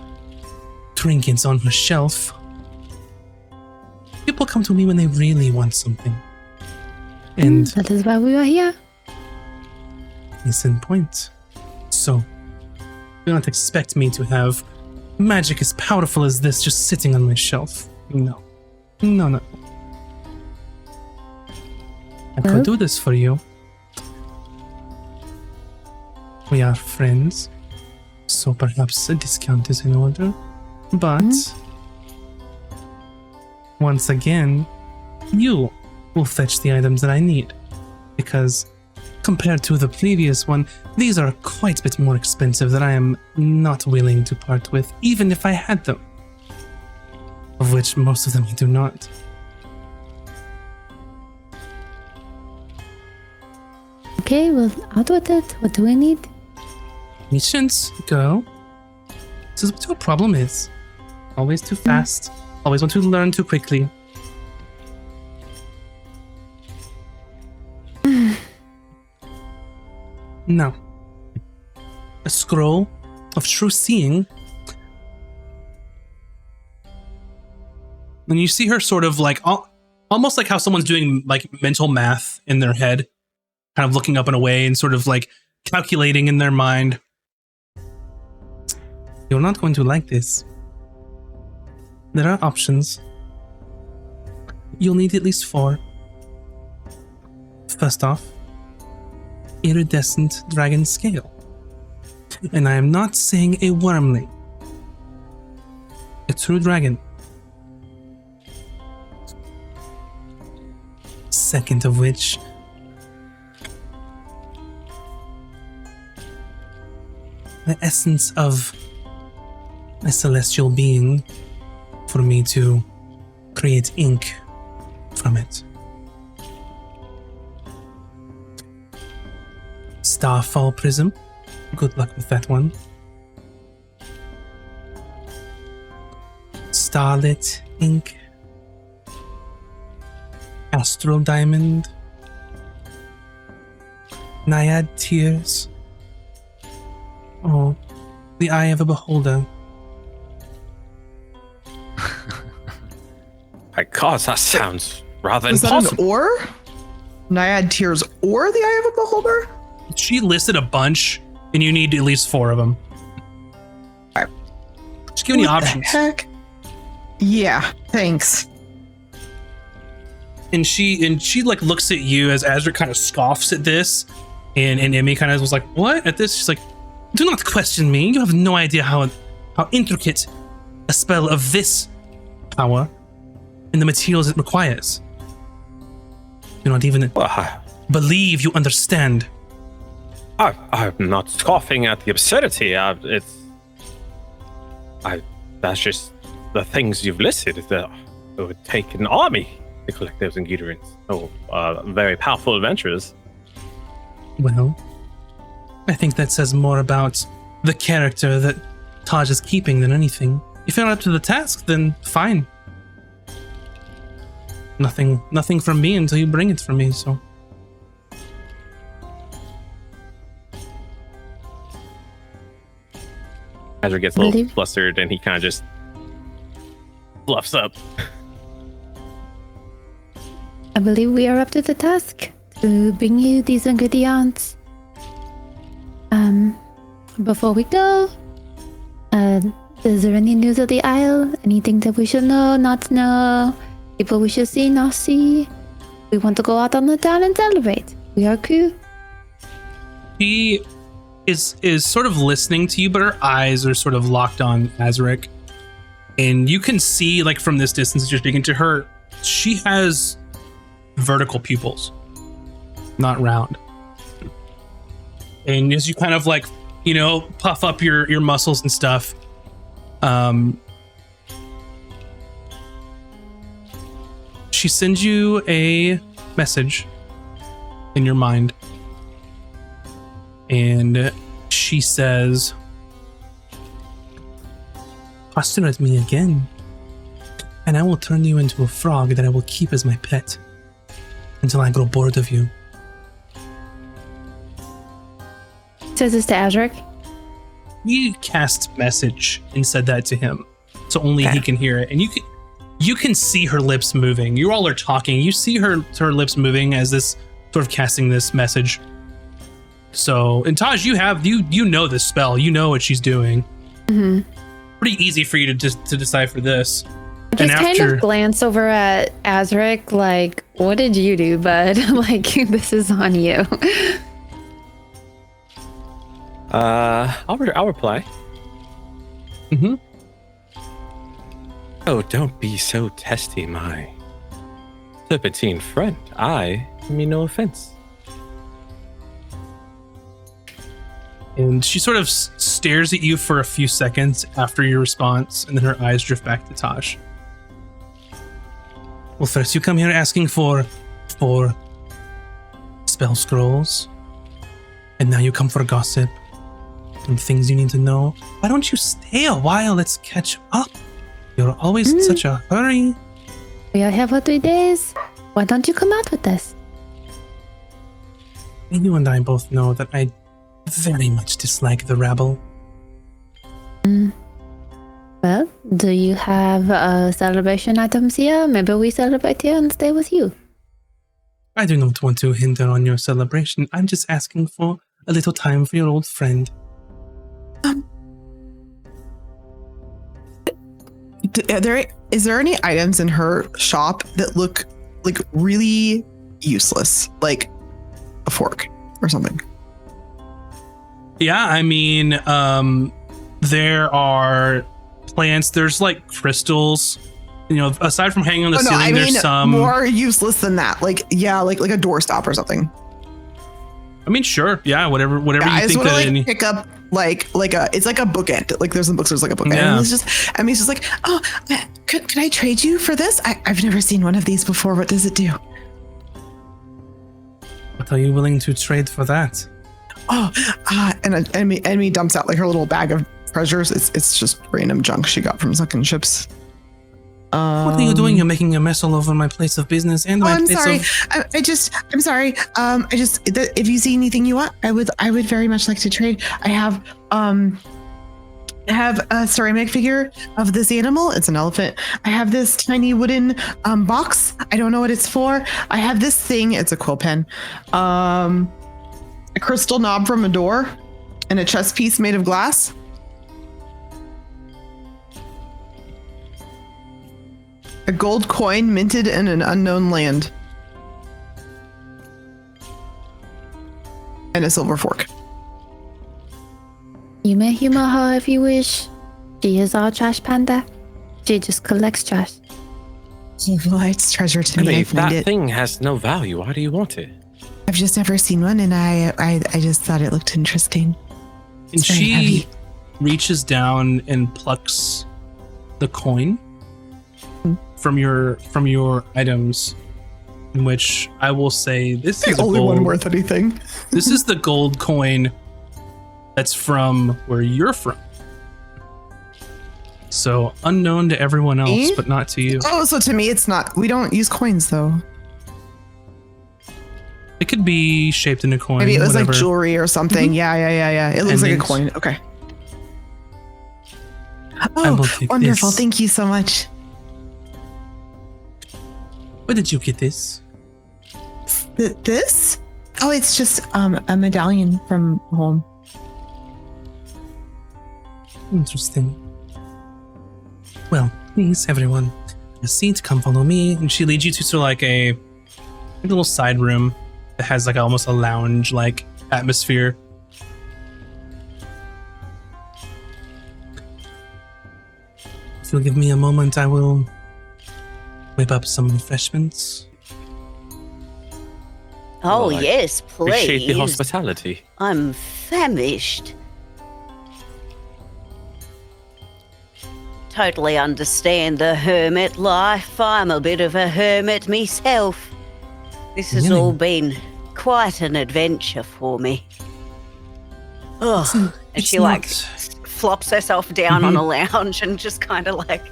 trinkets on her shelf. People come to me when they really want something. And That is why we are here. case in point. So, do not expect me to have magic as powerful as this just sitting on my shelf. No. No. I could do this for you. We are friends, so perhaps a discount is in order. But, once again, you will fetch the items that I need. Because, compared to the previous one, these are quite a bit more expensive that I am not willing to part with, even if I had them. Of which most of them I do not. Okay, well, out with it. What do we need? Patience, girl. This is what your problem is. Always too fast. Always want to learn too quickly. Now, a scroll of true seeing. And you see her sort of like, almost like how someone's doing like mental math in their head, kind of looking up and away and sort of like calculating in their mind. You're not going to like this. There are options. You'll need at least 4. First off, iridescent dragon scale. And I am not saying a wormling. A true dragon. second of which the essence of a celestial being for me to create ink from it. Starfall Prism. Good luck with that one. Starlit ink. Astral Diamond. Naiad Tears. Oh, the Eye of a Beholder. My God, that sounds rather Is that impossible. an or? Naiad Tears or the Eye of a Beholder? She listed a bunch, and you need at least 4 of them. Alright. Just giving you What the options. heck? Yeah, thanks. And she like looks at you as Azra kind of scoffs at this, and Emmy kind of was like, "What?" At this, she's like, "Do not question me. You have no idea how intricate a spell of this power and the materials it requires. Do not even Well, believe you understand." I'm not scoffing at the absurdity. That's just the things you've listed. It would take an army to collect those ingredients. Very powerful adventurers. Well, I think that says more about the character that Taj is keeping than anything. If you're not up to the task, then fine. Nothing from me until you bring it from me, so. Azra gets a little Believe- flustered and he kind of just bluffs up. I believe we are up to the task to bring you these ingredients. Before we go, is there any news of the Isle? Anything that we should know, not know? People we should see, not see? We want to go out on the town and celebrate. We are crew. She is sort of listening to you, but her eyes are sort of locked on Azaric. And you can see, like, from this distance as you're speaking to her, she has vertical pupils, not round. And as you kind of like, you know, puff up your muscles and stuff, she sends you a message in your mind. And she says, "Passionate me again, and I will turn you into a frog that I will keep as my pet until I grow bored of you." Says this to Azric. He cast message and said that to him, so only he can hear it. And you can see her lips moving. You all are talking. You see her lips moving as this sort of casting this message. So, and Taj, you know this spell. You know what she's doing. Mm-hmm. Pretty easy for you to decipher this. I just And kind after- of glance over at Azric, like, what did you do, bud? Like, this is on you. I'll reply. Mm-hmm. Oh, don't be so testy, my serpentine friend. I mean no offense. And she sort of stares at you for a few seconds after your response, and then her eyes drift back to Taj. Well, first you come here asking for spell scrolls, and now you come for gossip and things you need to know. Why don't you stay a while? Let's catch up. You're always in such a hurry. We are here for 3 days. Why don't you come out with us? And you and I both know that I very much dislike the rabble. Well, do you have celebration items here? Maybe we celebrate here and stay with you. I do not want to hinder on your celebration. I'm just asking for a little time for your old friend. Is there any items in her shop that look like really useless, like a fork or something? Yeah, I mean, there are plants. There's like crystals You know, aside from hanging on the Oh, no, ceiling, I mean there's some. more useless than that. Like, yeah, like a doorstop or something. I mean, sure, yeah, whatever Yeah, you I just think want to that like any. pick up like a it's like a bookend. Like there's some books, there's like a bookend. Yeah. And he's just like, oh, could I trade you for this? I've never seen one of these before. What does it do? What are you willing to trade for that? Oh, and Emmy dumps out like her little bag of treasures. It's just random junk she got from sunken ships. What are you doing? You're making a mess all over my place of business and my I'm place sorry. of. I'm sorry. If you see anything you want, I would very much like to trade. I have a ceramic figure of this animal. It's an elephant. I have this tiny wooden box. I don't know what it's for. I have this thing. It's a quill pen. A crystal knob from a door, and a chess piece made of glass. A gold coin minted in an unknown land. And a silver fork. You may humor her if you wish. She is our trash panda. She just collects trash. Well, it's treasure to me. I If find that it. thing has no value, why do you want it? I've just never seen one, and I just thought it looked interesting. And It's very she heavy. reaches down and plucks the coin from your items, in which I will say this is The a only gold. one worth anything. This is the gold coin that's from where you're from. So unknown to everyone else, Me? but not to you. Oh, so to me, it's not. We don't use coins, though. It could be shaped in a coin. Maybe it was whatever. like jewelry or something. Yeah. It looks like a Pendant. coin. Okay. I Oh, will take wonderful. this. Thank you so much. Where did you get this? This? Oh, it's just a medallion from home. Interesting. Well, please, everyone, a seat. Come follow me. And she leads you to sort of like a little side room that has like almost a lounge like atmosphere. If you'll give me a moment, I will whip up some refreshments. Oh, Well, I yes, Appreciate the please. hospitality. I'm famished. Totally understand the hermit life. I'm a bit of a hermit myself. This has Really? all been quite an adventure for me. Ugh. And It's she like not- flops herself down on a lounge and just kind of like,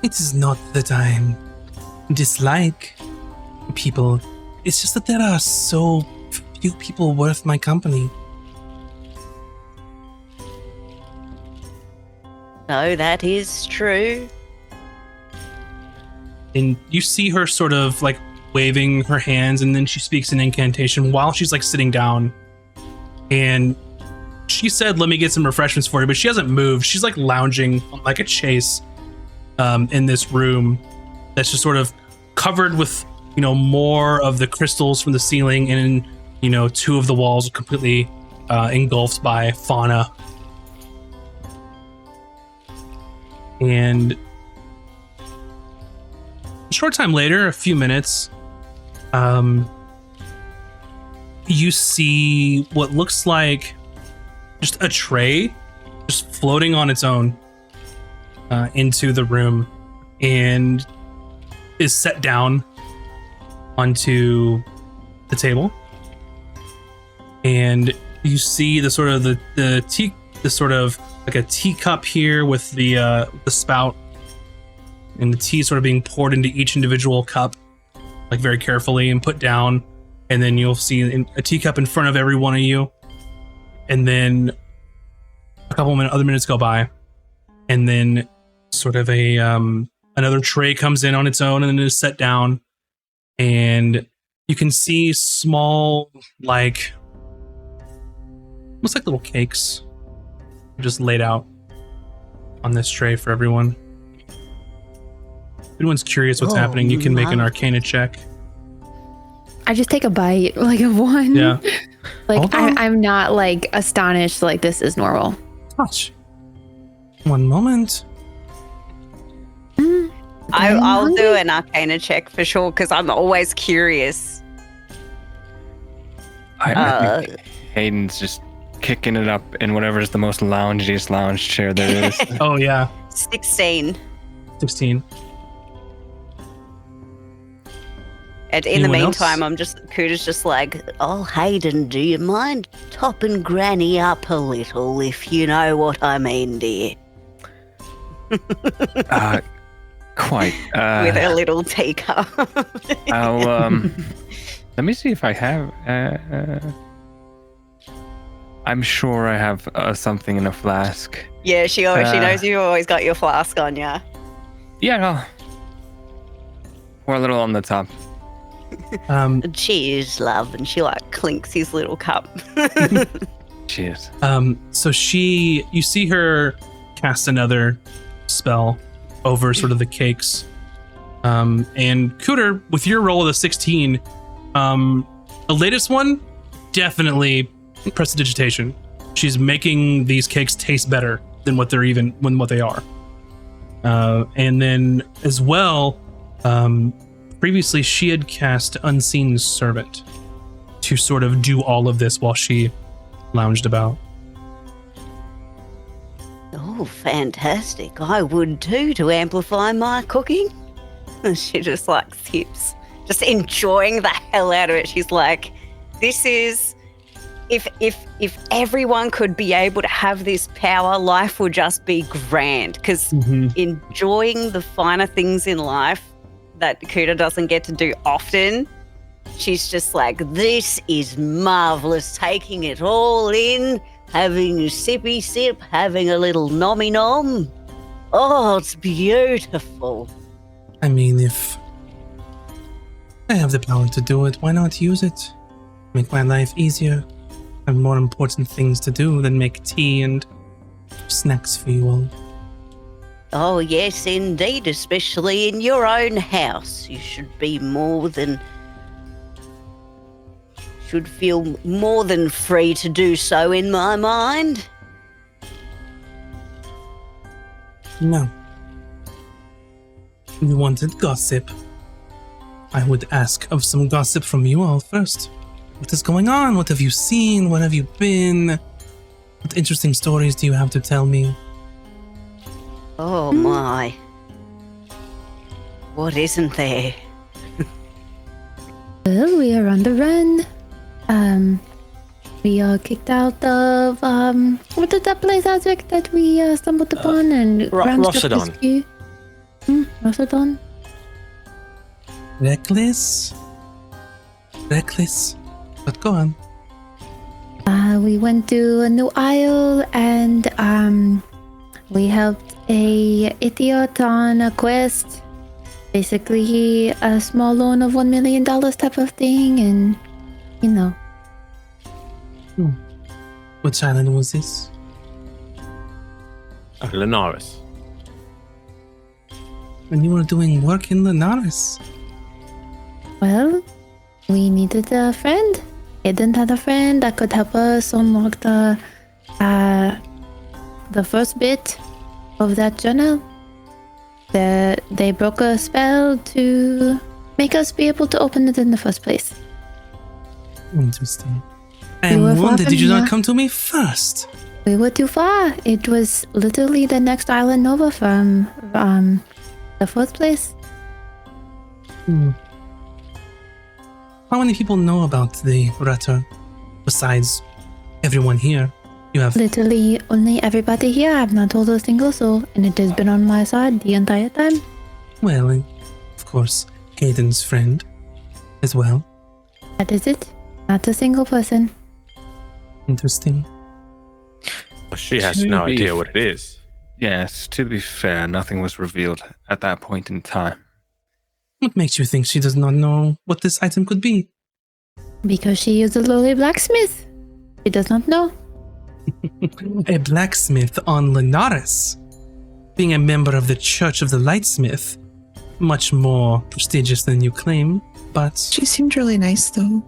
It is not that I dislike people. It's just that there are so few people worth my company. no, that is true. And you see her sort of like waving her hands, and then she speaks an incantation while she's like sitting down. And she said, "Let me get some refreshments for you," but she hasn't moved. She's like lounging like a chase in this room that's just sort of covered with, you know, more of the crystals from the ceiling, and, you know, two of the walls are completely engulfed by fauna. And a short time later, a few minutes, you see what looks like just a tray just floating on its own into the room, and is set down onto the table. And you see the sort of the sort of like a teacup here with the spout, and the tea sort of being poured into each individual cup, like very carefully and put down. And then you'll see a teacup in front of every one of you. And then a couple other minutes go by, and then sort of a another tray comes in on its own, and then it is set down. And you can see small, like, almost like little cakes just laid out on this tray for everyone. If anyone's curious what's Oh, happening, you can make an my. Arcana check. I just take a bite, like of one. Yeah. Like Hold on. I'm not like astonished. Like this is normal. touch. One moment. I'll do an Arcana check for sure because I'm always curious. I think Hayden's just kicking it up in whatever's the most loungiest lounge chair there is. Oh, yeah. 16. 16. And in the Anyone meantime, else? Kuda's just like, oh, Hayden, do you mind topping Granny up a little, if you know what I mean, dear? Quite. With her little teacup. I'll, let me see if I have, I'm sure I have something in a flask. Yeah, she knows you've always got your flask on you. Yeah, no. Pour a little on the top. Cheers, love. And she like clinks his little cup. Cheers. So you see her cast another spell over sort of the cakes. And Cooter, with your roll of the 16, the latest one, definitely prestidigitation. She's making these cakes taste better than what they are. And then as well, previously she had cast Unseen Servant to sort of do all of this while she lounged about. Oh, fantastic. I would too, to amplify my cooking. And she just like sips, just enjoying the hell out of it. She's like, this is, if everyone could be able to have this power, life would just be grand. Because enjoying the finer things in life that Kuda doesn't get to do often, she's just like, this is marvelous, taking it all in, having a sippy sip, having a little nommy nom. Oh, it's beautiful. I mean, if I have the power to do it, why not use it? Make my life easier. I have more important things to do than make tea and snacks for you all. Oh, yes, indeed, especially in your own house. You should feel more than free to do so, in my mind. No. You wanted gossip. I would ask of some gossip from you all first. What is going on? What have you seen? Where have you been? What interesting stories do you have to tell me? Oh, my. What isn't there? Well, we are on the run. We are kicked out of what is that place, Azric, that we stumbled upon and Rossadon. Rossadon. Reckless? But go on. We went to a new isle and we helped a idiot on a quest. Basically a small loan of $1 million type of thing, and you know. Which island was this? Linares. And you were doing work in Linares. Well, we needed a friend. Hayden had a friend that could help us unlock the first bit of that journal. They broke a spell to make us be able to open it in the first place. Interesting. I You were am far wondered, from did you not here. come to me first? We were too far. It was literally the next island over from the first place. How many people know about the Rata besides everyone here? You have Literally only everybody here. I've not told a single soul, and it has been on my side the entire time. well, and of course, Hayden's friend as well. That is it. Not a single person. Interesting. She has To no be- idea what it is. Yes, to be fair, nothing was revealed at that point in time. What makes you think she does not know what this item could be? Because she is a lowly blacksmith. She does not know. A blacksmith on Linares. Being a member of the Church of the Lightsmith. Much more prestigious than you claim, but She seemed really nice, though.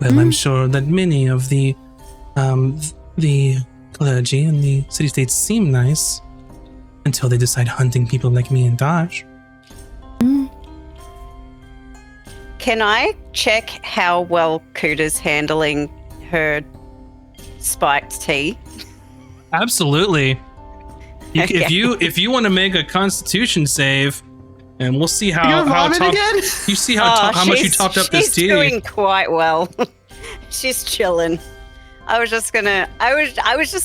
well, I'm sure that many of the clergy and the city-states seem nice until they decide hunting people like me and Dodge. Can I check how well Kuda's handling her spiked tea? Absolutely. Okay. If you want to make a Constitution save, and we'll see how You're vomit again? you see how much you topped up this tea. She's doing quite well. She's chilling. I was just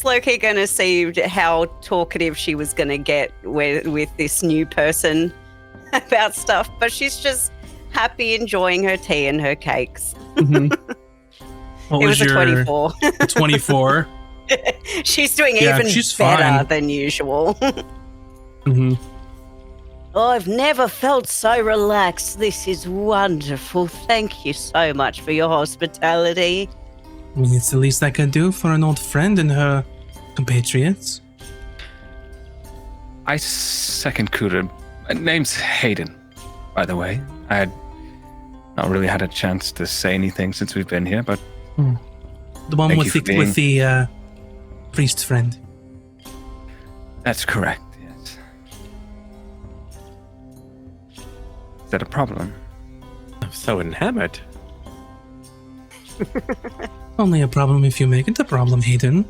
low-key gonna see how talkative she was gonna get with this new person about stuff, but she's just happy enjoying her tea and her cakes. Mm-hmm. What It was a your 24. 24? She's doing she's better fine. than usual. Mm-hmm. I've never felt so relaxed. This is wonderful. Thank you so much for your hospitality. I mean, it's the least I could do for an old friend and her compatriots. I second Kuda. My name's Hayden, by the way. I had not really had a chance to say anything since we've been here, but The one Thank with you for the priest friend. that's correct, yes. Is that a problem? I'm so enamored. Only a problem if you make it a problem, Hayden.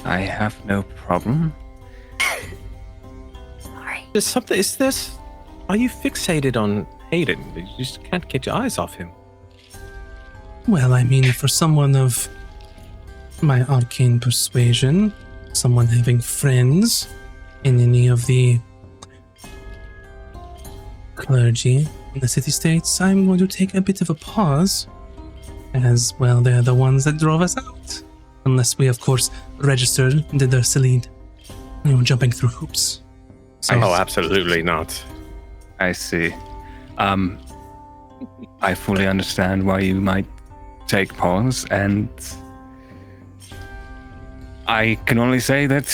I have no problem. Sorry. There's something. Is this? Are you fixated on Hayden? You just can't get your eyes off him. Well, I mean, for someone of my arcane persuasion, someone having friends in any of the clergy in the city-states, I'm going to take a bit of a pause. As well, they're the ones that drove us out. Unless we, of course, registered and did their silly, jumping through hoops. So, Oh, absolutely not. I see. I fully understand why you might take pause, and I can only say that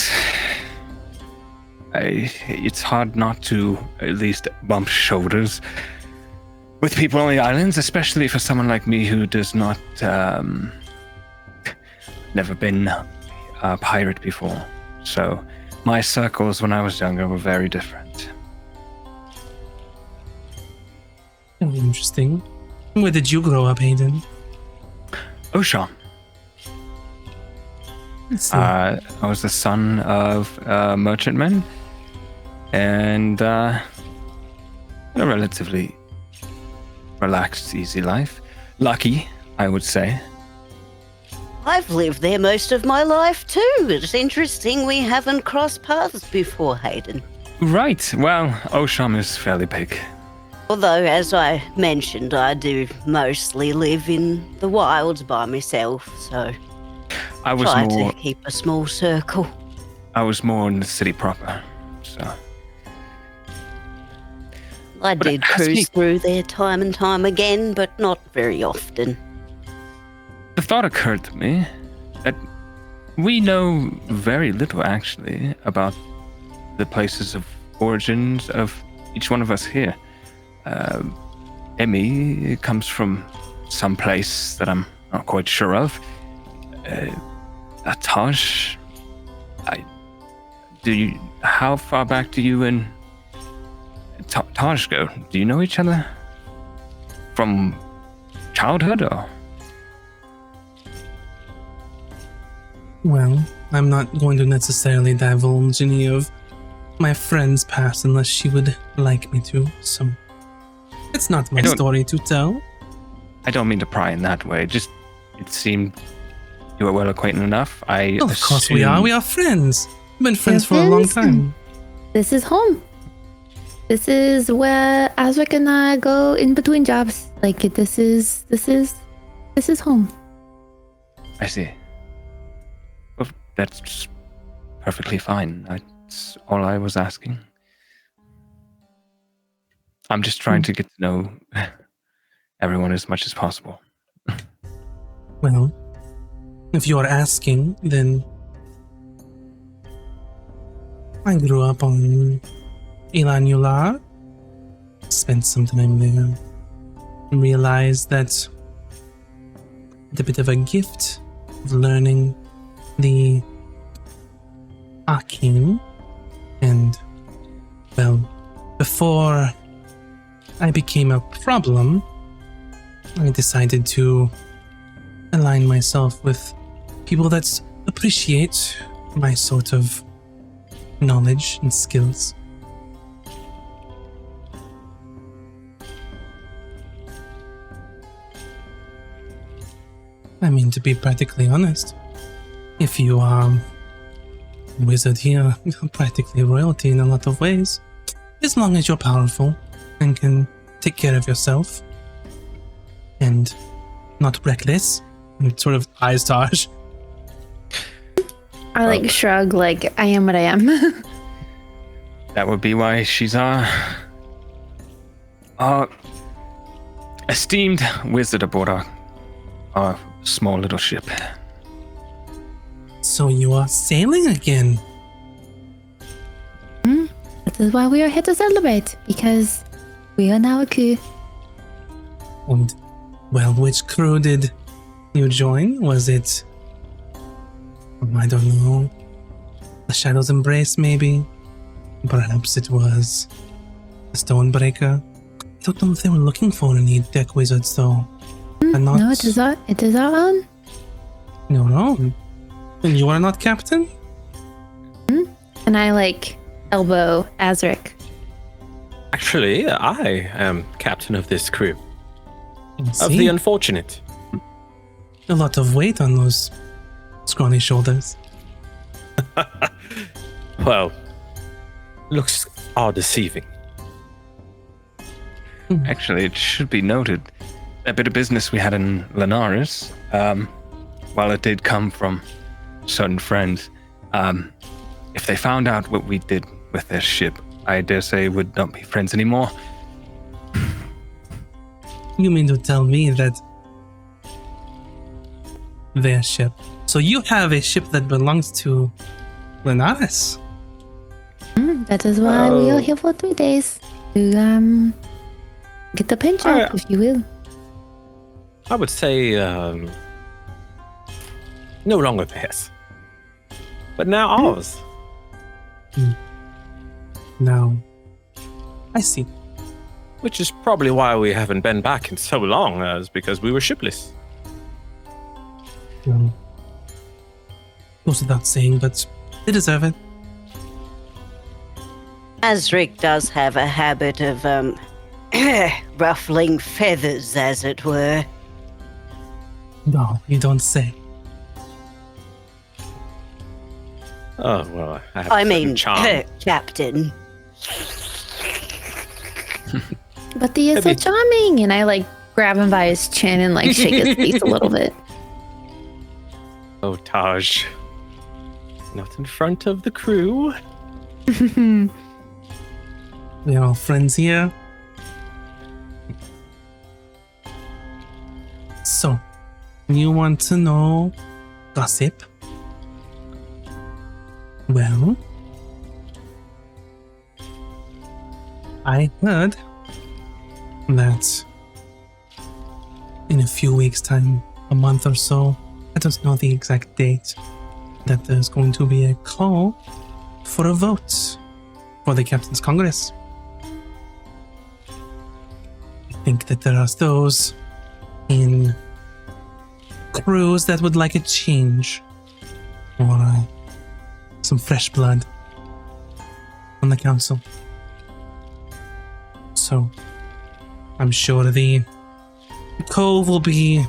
it's hard not to at least bump shoulders with people on the islands, especially for someone like me who does not never been a pirate before. So my circles when I was younger were very different. very interesting. Where did you grow up, Hayden? Osham. Let's see. I was the son of a merchantman and a relatively relaxed, easy life. Lucky, I would say. I've lived there most of my life too. It's interesting we haven't crossed paths before, Hayden. Right, well, Osham is fairly big. Although, as I mentioned, I do mostly live in the wilds by myself, so I was try more to keep a small circle. in the city proper, so I But did ask me- cruise through there time and time again, but not very often. the thought occurred to me that we know very little actually about the places of origins of each one of us here. Emmy comes from some place that I'm not quite sure of. Taj, how far back do you and Taj go? Do you know each other from childhood or? Well, I'm not going to necessarily divulge any of my friend's past unless she would like me to, so it's not my I don't- story to tell. I don't mean to pry in that way. Just it seemed you were well acquainted enough. Well, of course we are. We are friends. We've been friends for a long friends. time. This is home. This is where Azric and I go in between jobs. Like this is home. I see. Well, that's perfectly fine. That's all I was asking. I'm just trying to get to know everyone as much as possible. Well, if you're asking, then I grew up on Ilanula, spent some time there, and realized that it's a bit of a gift of learning the Arcane, and, well, before I became a problem, I decided to align myself with people that appreciate my sort of knowledge and skills. I mean, to be practically honest, if you are a wizard here, you're practically royalty in a lot of ways. As long as you're powerful and can take care of yourself and not reckless. And sort of eyes Taj. I like shrug, like I am what I am. That would be why she's our esteemed wizard aboard our small little ship. So you are sailing again? That is why we are here to celebrate, because we are now a crew. And, well, which crew did you join? Was it, I don't know, the Shadow's Embrace, maybe? Perhaps it was the Stonebreaker. I don't know if they were looking for any deck wizards, though. Not... No, it is our own. Your own? And you are not captain? And I like elbow Azric. Actually, I am captain of this crew. I Of see. the unfortunate. A lot of weight on those scrawny shoulders. Well, looks are deceiving. Actually, it should be noted, a bit of business we had in Linares, while it did come from certain friends, if they found out what we did with their ship, I dare say would not be friends anymore. You mean to tell me that their ship? So you have a ship that belongs to Linares? That is why we are here for 3 days. To get the pinch up, if you will. I would say no longer theirs, but now ours. No. I see. Which is probably why we haven't been back in so long, is because we were shipless. Goes without saying, but they deserve it. Azric does have a habit of ruffling feathers, as it were. No, you don't say. Oh, well, I have I a certain mean, charm. Captain. But he is so Maybe- charming. And I like grab him by his chin and like shake his face a little bit. Oh, Taj. Not in front of the crew. We're all friends here. So, you want to know gossip? Well, I heard that in a few weeks' time, a month or so, I don't know the exact date, that there's going to be a call for a vote for the Captain's Congress. I think that there are those in crews that would like a change, or some fresh blood on the council. So, I'm sure the Cove will be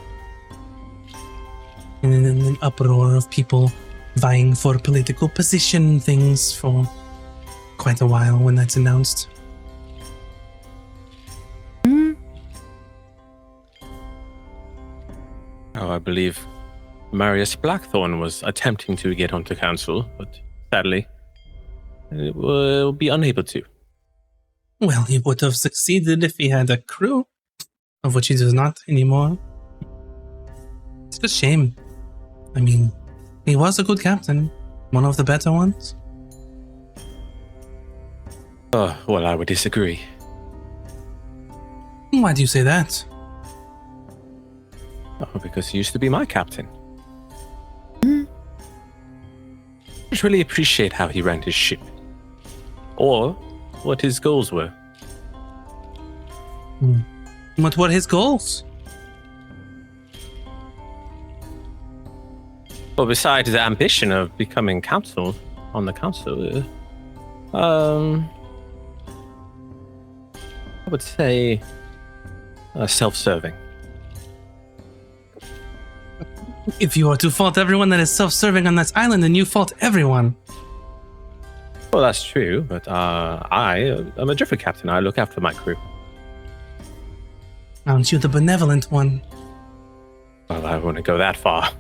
in an uproar of people vying for political position things for quite a while when that's announced. Oh, I believe Marius Blackthorn was attempting to get onto council, but sadly, it will be unable to. Well, he would have succeeded if he had a crew, of which he does not anymore. It's a shame. I mean, he was a good captain, one of the better ones. Well, I would disagree. Why do you say that? Oh, because he used to be my captain. didn't really appreciate how he ran his ship, or what his goals were. What were his goals? Well, besides the ambition of becoming on the council, I would say self-serving. If you are to fault everyone that is self-serving on this island, then you fault everyone. Well, that's true, but I am a different captain. I look after my crew. Aren't you the benevolent one? Well, I wouldn't go that far.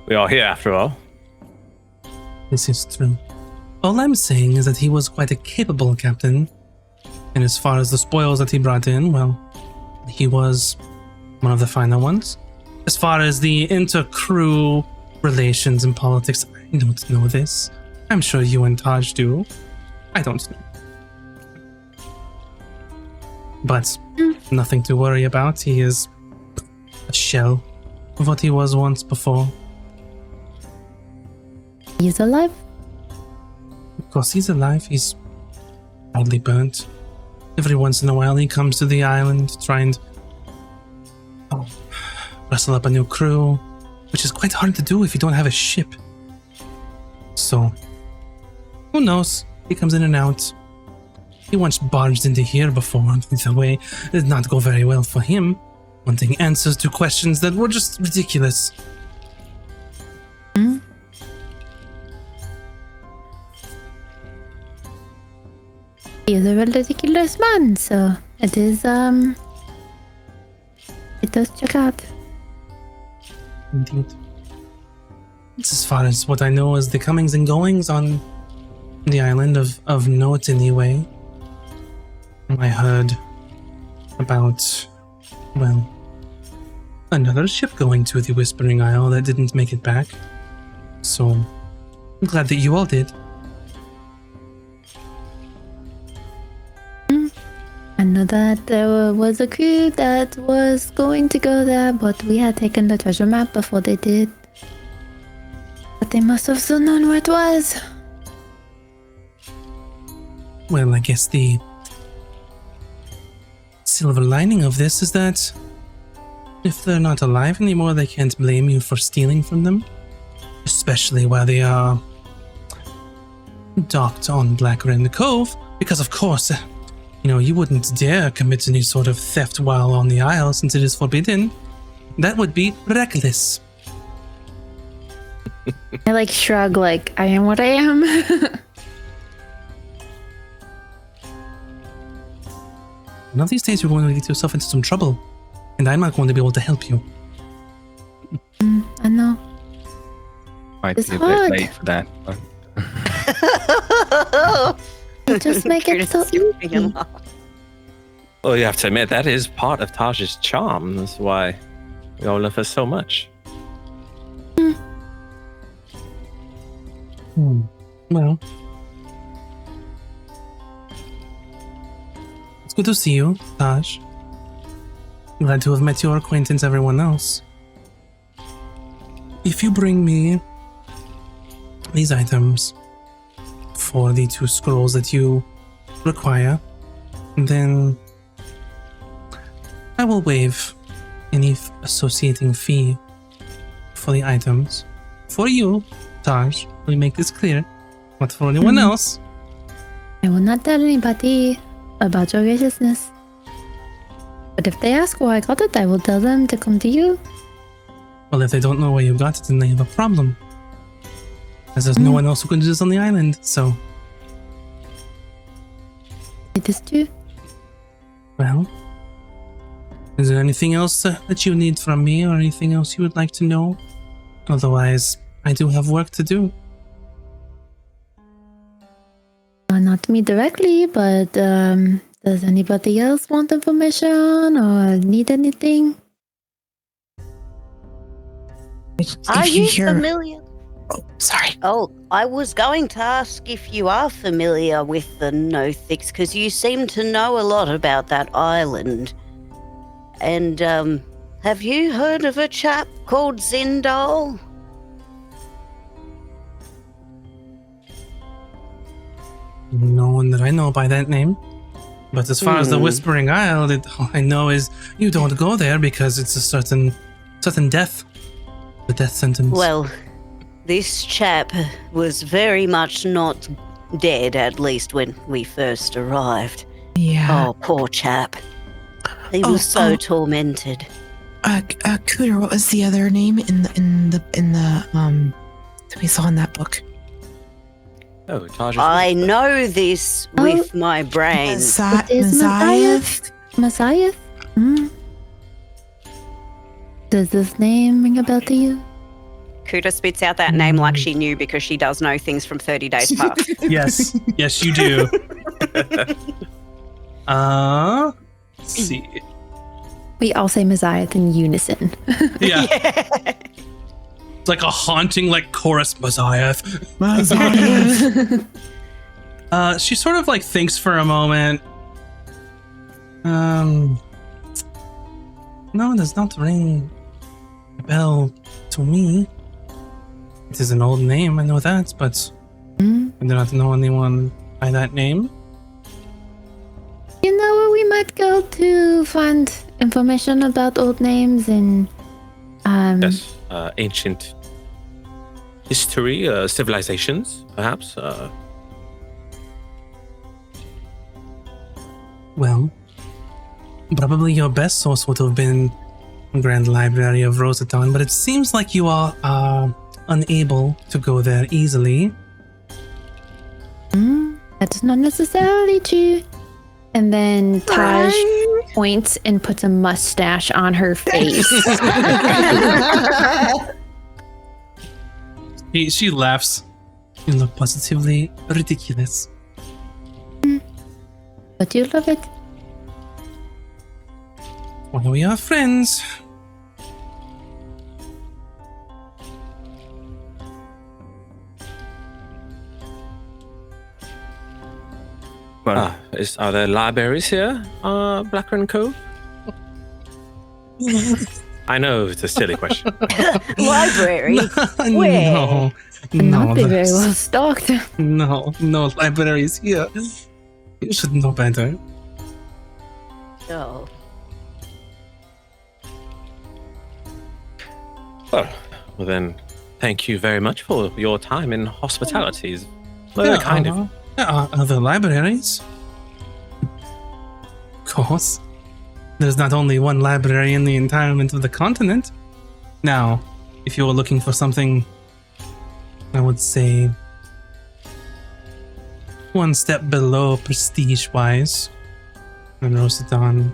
We are here after all. This is true. All I'm saying is that he was quite a capable captain. And as far as the spoils that he brought in, well, he was one of the finer ones. As far as the inter-crew relations and politics, I don't know this. I'm sure you and Taj do. I don't know. But nothing to worry about. He is a shell of what he was once before. He's alive? Of course, he's alive. He's badly burnt. Every once in a while, he comes to the island to try and rustle up a new crew, which is quite hard to do if you don't have a ship. So, who knows? He comes in and out. He once barged into here before, and the way did not go very well for him, wanting answers to questions that were just ridiculous. He's a ridiculous man, so it is, it does check out. Indeed. It's as far as what I know is the comings and goings on the island of note anyway. I heard about, well, another ship going to the Whispering Isle that didn't make it back. So, I'm glad that you all did. I know that there was a crew that was going to go there, but we had taken the treasure map before they did. But they must have still known where it was. Well, I guess the silver lining of this is that if they're not alive anymore, they can't blame you for stealing from them. Especially while they are docked on Black Wren Cove, because of course, you wouldn't dare commit any sort of theft while on the isle since it is forbidden. That would be reckless. I shrug I am what I am. One of these days you're going to get yourself into some trouble, and I'm not going to be able to help you. I know. Might It's be a hard. bit late for that. But You just make it so easy. Well, you have to admit, that is part of Taj's charm. That's why we all love her so much. Well, it's good to see you, Taj. Glad to have met your acquaintance, everyone else. If you bring me these items for the 2 scrolls that you require, then I will waive any associating fee for the items. For you, Taj, let me make this clear. Not for anyone else. I will not tell anybody about your graciousness. But if they ask where I got it, I will tell them to come to you. Well, if they don't know where you got it, then they have a problem. As there's no one else who can do this on the island, so... It is true. Well... Is there anything else that you need from me, or anything else you would like to know? Otherwise, I do have work to do. Not me directly, but does anybody else want information or need anything? Are you familiar? Oh, sorry. Oh, I was going to ask if you are familiar with the Nothix, because you seem to know a lot about that island. And, have you heard of a chap called Zindal? No one that I know by that name. But as far as the Whispering Isle, all I know is you don't go there because it's a certain death. The death sentence. Well, this chap was very much not dead, at least when we first arrived. Yeah. Oh, poor chap. He was so tormented. Cooter, what was the other name in the that we saw in that book? Oh, Taj. I know this with my brain. Messiah. Messiah? Does this name ring a bell to you? Kuta spits out that name like she knew because she does know things from 30 Days Past. Yes. Yes, you do. Let's see. We all say Messiah in unison. Yeah. It's like a haunting, like, chorus, Messiah. She sort of, like, thinks for a moment. No, it does not ring a bell to me. It is an old name, I know that, but I do not know anyone by that name. You know where we might go to find information about old names and Yes, ancient history, civilizations, perhaps. Well, probably your best source would have been Grand Library of Rosaton, but it seems like you are unable to go there easily. That's not necessarily true. And then Taj points and puts a mustache on her face. She laughs. You look positively ridiculous. But you love it. Well, we are friends. Well, Are there libraries here, Blackburn Cove? I know it's a silly question. Library? No. Not be very there's- well stocked. No libraries here. You should know better. Oh. Well then, thank you very much for your time and hospitality. It's very kind of you. There are other libraries. Of course. There's not only one library in the entirement of the continent. Now, if you were looking for something, I would say one step below prestige-wise in Rosaton,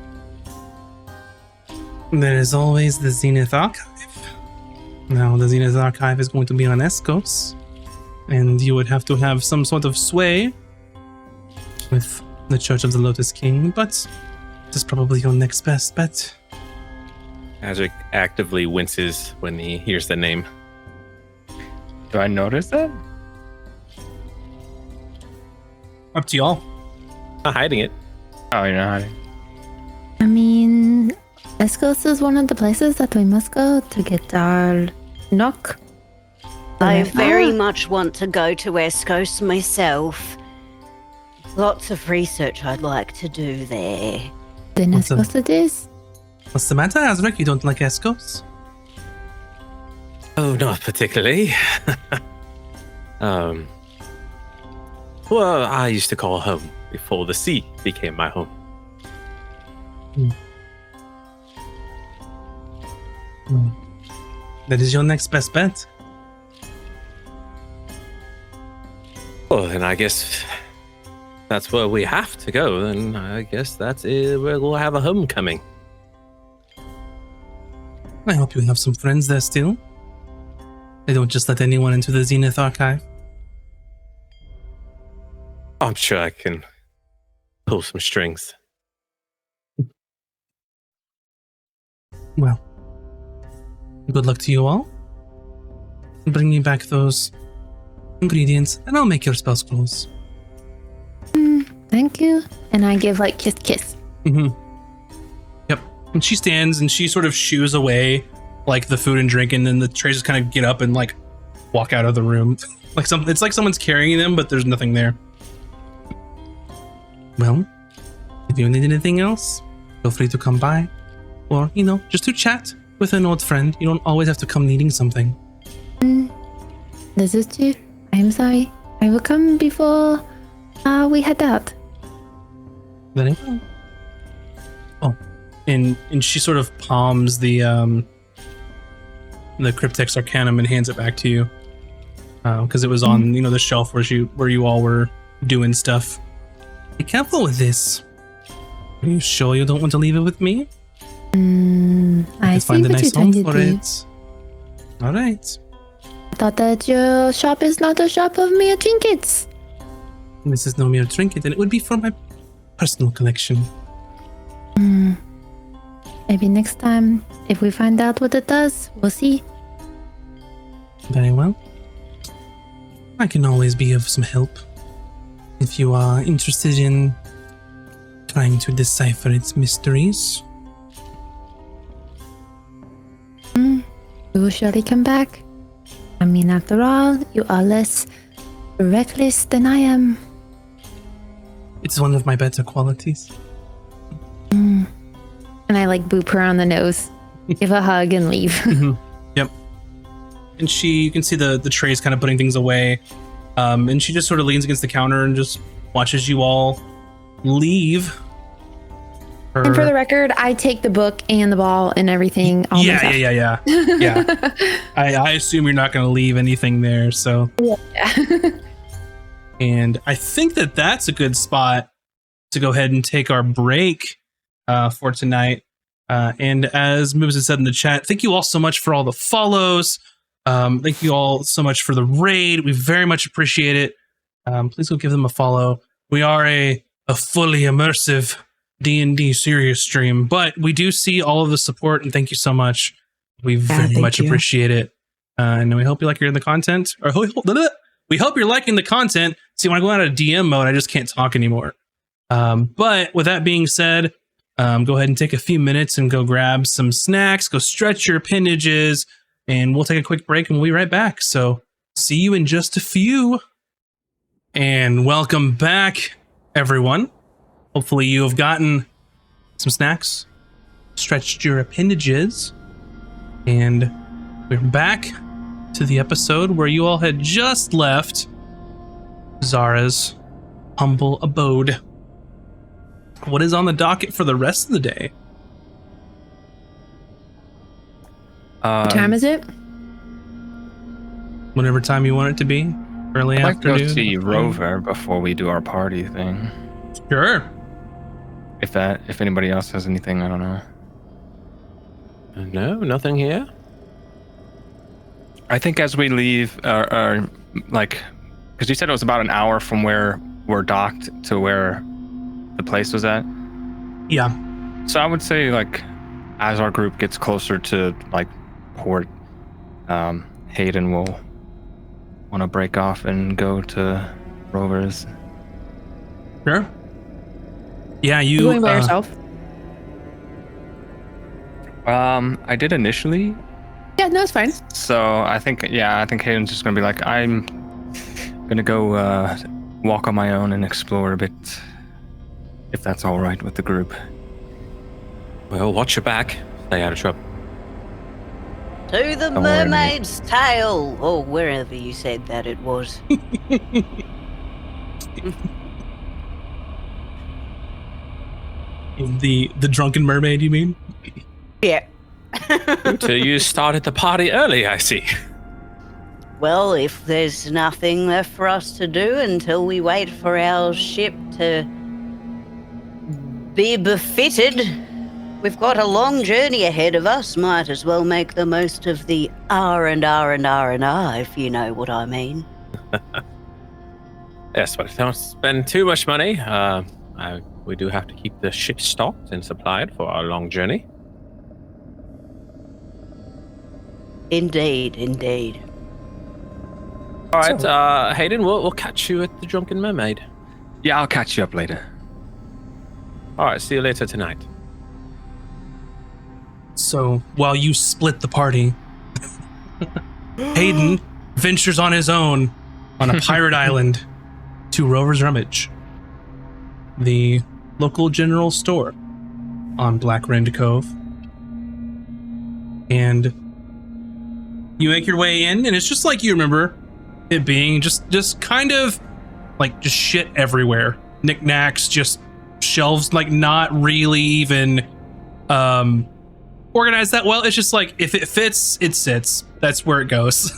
there is always the Zenith Archive. Now, the Zenith Archive is going to be on Escos, and you would have to have some sort of sway with the Church of the Lotus King, but it is probably your next best bet. Magic actively winces when he hears the name. do I notice that? Up to y'all. Not hiding it. Oh, you're not hiding. I mean, Escos is one of the places that we must go to get our knock. I very much want to go to Escos myself. Lots of research I'd like to do there. Then What's Escos it is. What's the matter, Azric? You don't like Escos? Oh, not particularly. Well, I used to call home before the sea became my home. That is your next best bet. Well, then I guess that's where we have to go. Then I guess that's it. We'll have a homecoming. I hope you have some friends there still. They don't just let anyone into the Zenith Archive. I'm sure I can pull some strings. Well, good luck to you all. Bring me back those ingredients, and I'll make your spells close. Thank you. And I give like kiss. Mm-hmm. Yep. And she stands and she sort of shoos away like the food and drink, and then the trays just kind of get up and like walk out of the room. It's like someone's carrying them, but there's nothing there. Well, if you need anything else, feel free to come by. Or, just to chat with an old friend. You don't always have to come needing something. This is true. I'm sorry. I will come before we head out. Very well. Oh, and she sort of palms the Cryptex Arcanum and hands it back to you. Because it was on, the shelf where you all were doing stuff. Be careful with this. Are you sure you don't want to leave it with me? I see what you're trying to do. All right. I thought that your shop is not a shop of mere trinkets. This is no mere trinket, and it would be for my personal collection. Maybe next time, if we find out what it does, we'll see. Very well. I can always be of some help if you are interested in trying to decipher its mysteries. We will surely come back. I mean, after all, you are less reckless than I am. It's one of my better qualities. And I boop her on the nose, give a hug, and leave. Yep. And you can see the trays kind of putting things away. And she just sort of leans against the counter and just watches you all leave. And for the record, I take the book and the ball and everything. Yeah. Yeah. I assume you're not going to leave anything there. So. Yeah. And I think that's a good spot to go ahead and take our break for tonight. And as Moobs had said in the chat, thank you all so much for all the follows. Thank you all so much for the raid. We very much appreciate it. Please go give them a follow. We are a fully immersive D&D serious stream, but we do see all of the support, and thank you so much. We very much appreciate it. And we hope you like the content. Or we hope you're liking the content. See, when I go out of DM mode, I just can't talk anymore. But with that being said, go ahead and take a few minutes and go grab some snacks, go stretch your appendages, and we'll take a quick break and we'll be right back. So see you in just a few. And welcome back, everyone. Hopefully you have gotten some snacks, stretched your appendages, and we're back to the episode where you all had just left Zara's humble abode. What is on the docket for the rest of the day? What time is it? Whatever time you want it to be. Early I'd like to afternoon. go see Rover before we do our party thing. Sure. If anybody else has anything, I don't know. No, nothing here. I think as we leave, because you said it was about an hour from where we're docked to where the place was at. Yeah. So I would say, as our group gets closer to port, Hayden will want to break off and go to Rover's. Sure. Yeah, You going by yourself? I did initially. Yeah, no, it's fine. So I think Hayden's just gonna be like, I'm gonna go walk on my own and explore a bit, if that's all right with the group. Well, watch your back. Stay out of trouble. To the Don't worry, mermaid's tail, or wherever you said that it was. The drunken mermaid, you mean? Yeah. So you started the party early, I see. Well, if there's nothing left for us to do until we wait for our ship to be befitted, we've got a long journey ahead of us. Might as well make the most of the R, if you know what I mean. Yes, but don't spend too much money. We do have to keep the ship stocked and supplied for our long journey. Indeed. All right, Hayden, we'll catch you at the Drunken Mermaid. Yeah, I'll catch you up later. All right, see you later tonight. So while you split the party, Hayden ventures on his own on a pirate island to Rover's Rummage. the local general store on Black Rend Cove. And you make your way in, and it's just like you remember it being, just kind of like just shit everywhere. Knickknacks, just shelves, like not really even organized that well. It's just like if it fits, it sits. That's where it goes.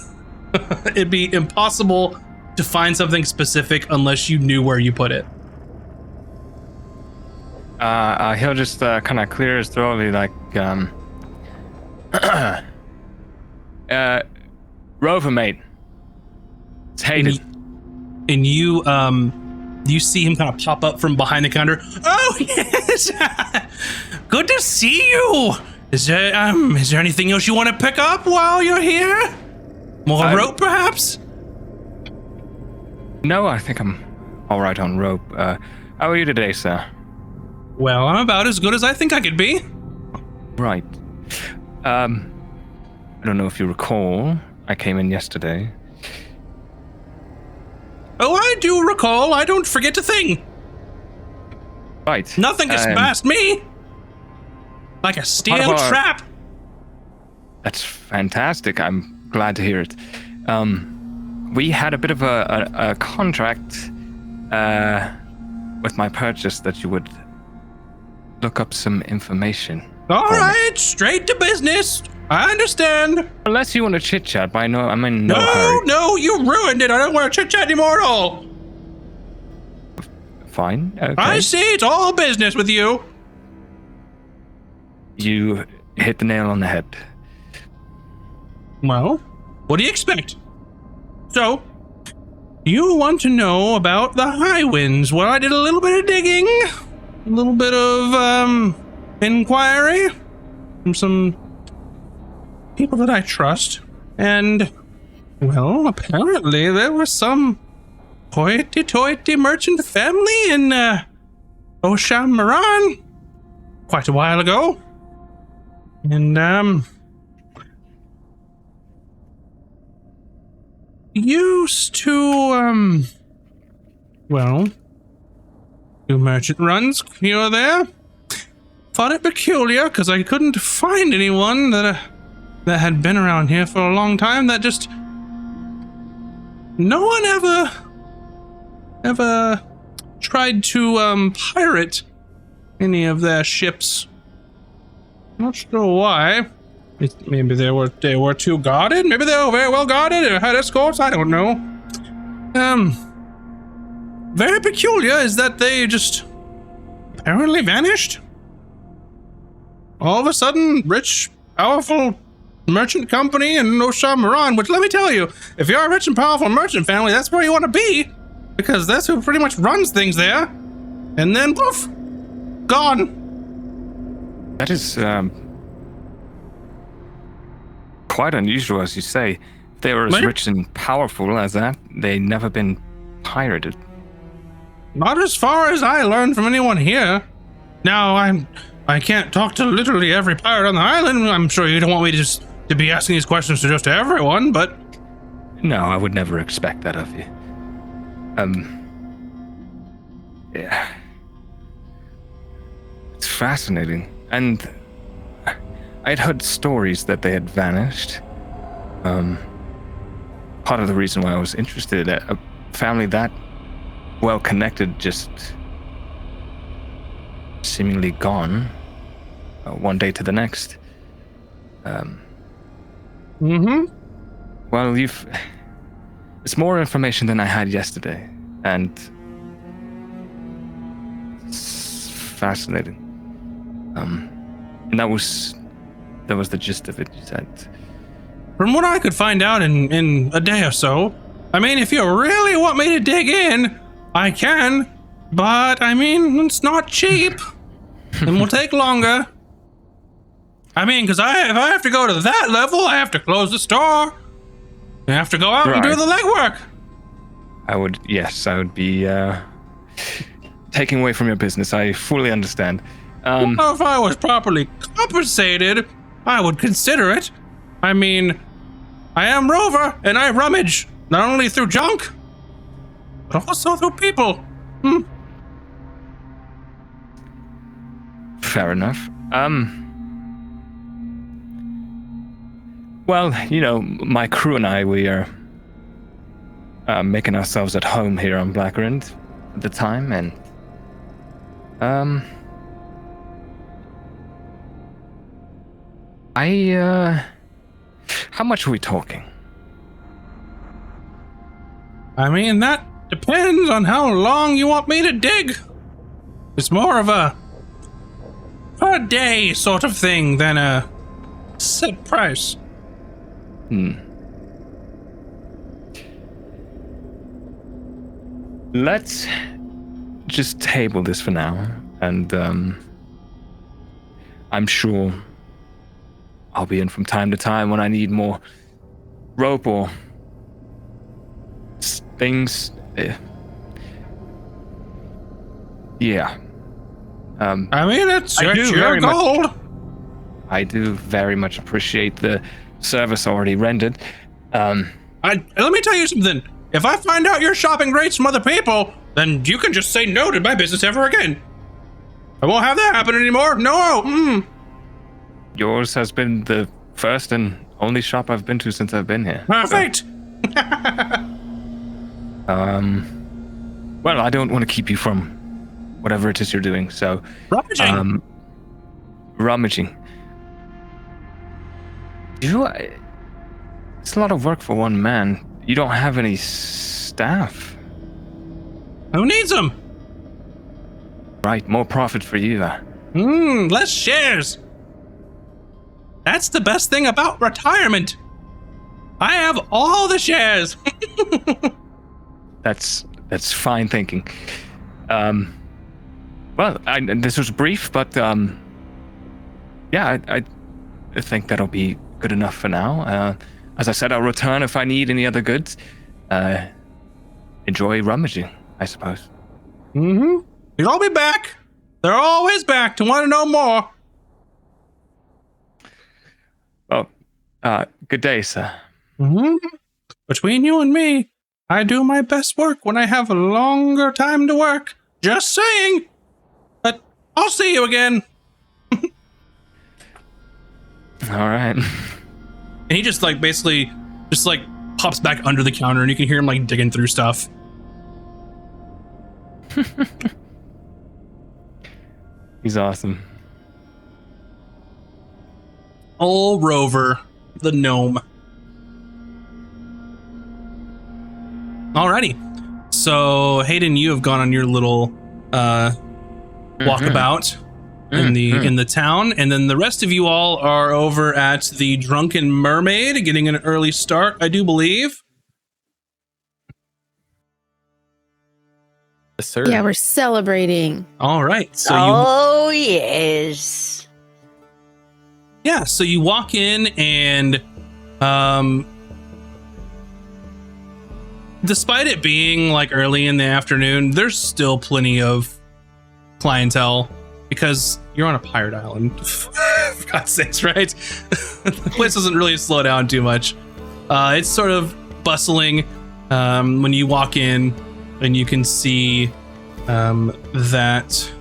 It'd be impossible to find something specific unless you knew where you put it. He'll just kind of clear his throat, and be like, Rover, mate. It's hated. And you see him kind of pop up from behind the counter. Oh yes, good to see you. Is there anything else you want to pick up while you're here? More rope, perhaps? No, I think I'm all right on rope. How are you today, sir? Well, I'm about as good as I think I could be. Right. I don't know if you recall, I came in yesterday. Oh, I do recall. I don't forget a thing. Right. Nothing gets past me. Like a steel trap. That's fantastic. I'm glad to hear it. We had a bit of a contract with my purchase that you would look up some information. All right, straight to business. I understand. Unless you want to chit chat, but I'm in no hurry. No, you ruined it. I don't want to chit chat anymore at all. Fine. Okay. I see. It's all business with you. You hit the nail on the head. Well, what do you expect? So, you want to know about the high winds? Well, I did a little bit of digging, a little bit of inquiry from some people that I trust, and well, apparently there was some hoity-toity merchant family in Oshamaran quite a while ago, and used to well, do merchant runs here or there. Thought it peculiar because I couldn't find anyone that had been around here for a long time. That just no one ever tried to pirate any of their ships. Not sure why. Maybe they were too guarded. Maybe they were very well guarded or had escorts. I don't know. Very peculiar is that they just apparently vanished. All of a sudden, rich, powerful merchant company in Oshamaran, which let me tell you, if you're a rich and powerful merchant family, that's where you want to be, because that's who pretty much runs things there. And then, poof, gone. That is quite unusual, as you say. If they were as rich and powerful as that, they'd never been pirated. Not as far as I learned from anyone here. Now, I can't talk to literally every pirate on the island. I'm sure you don't want me to be asking these questions to just everyone, but... No, I would never expect that of you. Yeah. It's fascinating. And I had heard stories that they had vanished. Part of the reason why I was interested, a family that well connected just seemingly gone one day to the next. Well, it's more information than I had yesterday, and it's fascinating. And that was the gist of it, you said. From what I could find out in a day or so, I mean, if you really want me to dig in, I can, but I mean, it's not cheap, and will take longer. I mean, because if I have to go to that level, I have to close the store. I have to go out and do the legwork. I would be taking away from your business. I fully understand. Well, if I was properly compensated, I would consider it. I mean, I am Rover, and I rummage, not only through junk, but also through people. Fair enough. Well, my crew and I, we are making ourselves at home here on Blackrind at the time, and how much are we talking? I mean, that depends on how long you want me to dig. It's more of a per day sort of thing than a set price. Let's just table this for now, and I'm sure I'll be in from time to time when I need more rope or things. Yeah. I mean, it's your gold. I do very much appreciate the service already rendered. Let me tell you something. If I find out you're shopping rates from other people, then you can just say no to my business ever again. I won't have that happen anymore. No. Yours has been the first and only shop I've been to since I've been here. Perfect. Well, I don't want to keep you from whatever it is you're doing, so... Rummaging. Rummaging. It's a lot of work for one man. You don't have any staff. Who needs them? Right, more profit for you. Less shares. That's the best thing about retirement. I have all the shares. That's fine thinking. Well, this was brief, but yeah, I think that'll be good enough for now. As I said, I'll return if I need any other goods. Enjoy rummaging, I suppose. You'll all be back. They're always back to want to know more. Well, good day, sir. Between you and me, I do my best work when I have a longer time to work. Just saying. But I'll see you again. All right. And he just basically pops back under the counter, and you can hear him digging through stuff. He's awesome. Old Rover, the gnome. Alrighty. So Hayden, you have gone on your little walkabout in the town, and then the rest of you all are over at the Drunken Mermaid, getting an early start, I do believe. Yes, sir. Yeah, we're celebrating. All right. So yes. Yeah, so you walk in, and despite it being early in the afternoon, there's still plenty of clientele because you're on a pirate island. For God's sakes, right? The place doesn't really slow down too much. It's sort of bustling when you walk in, and you can see that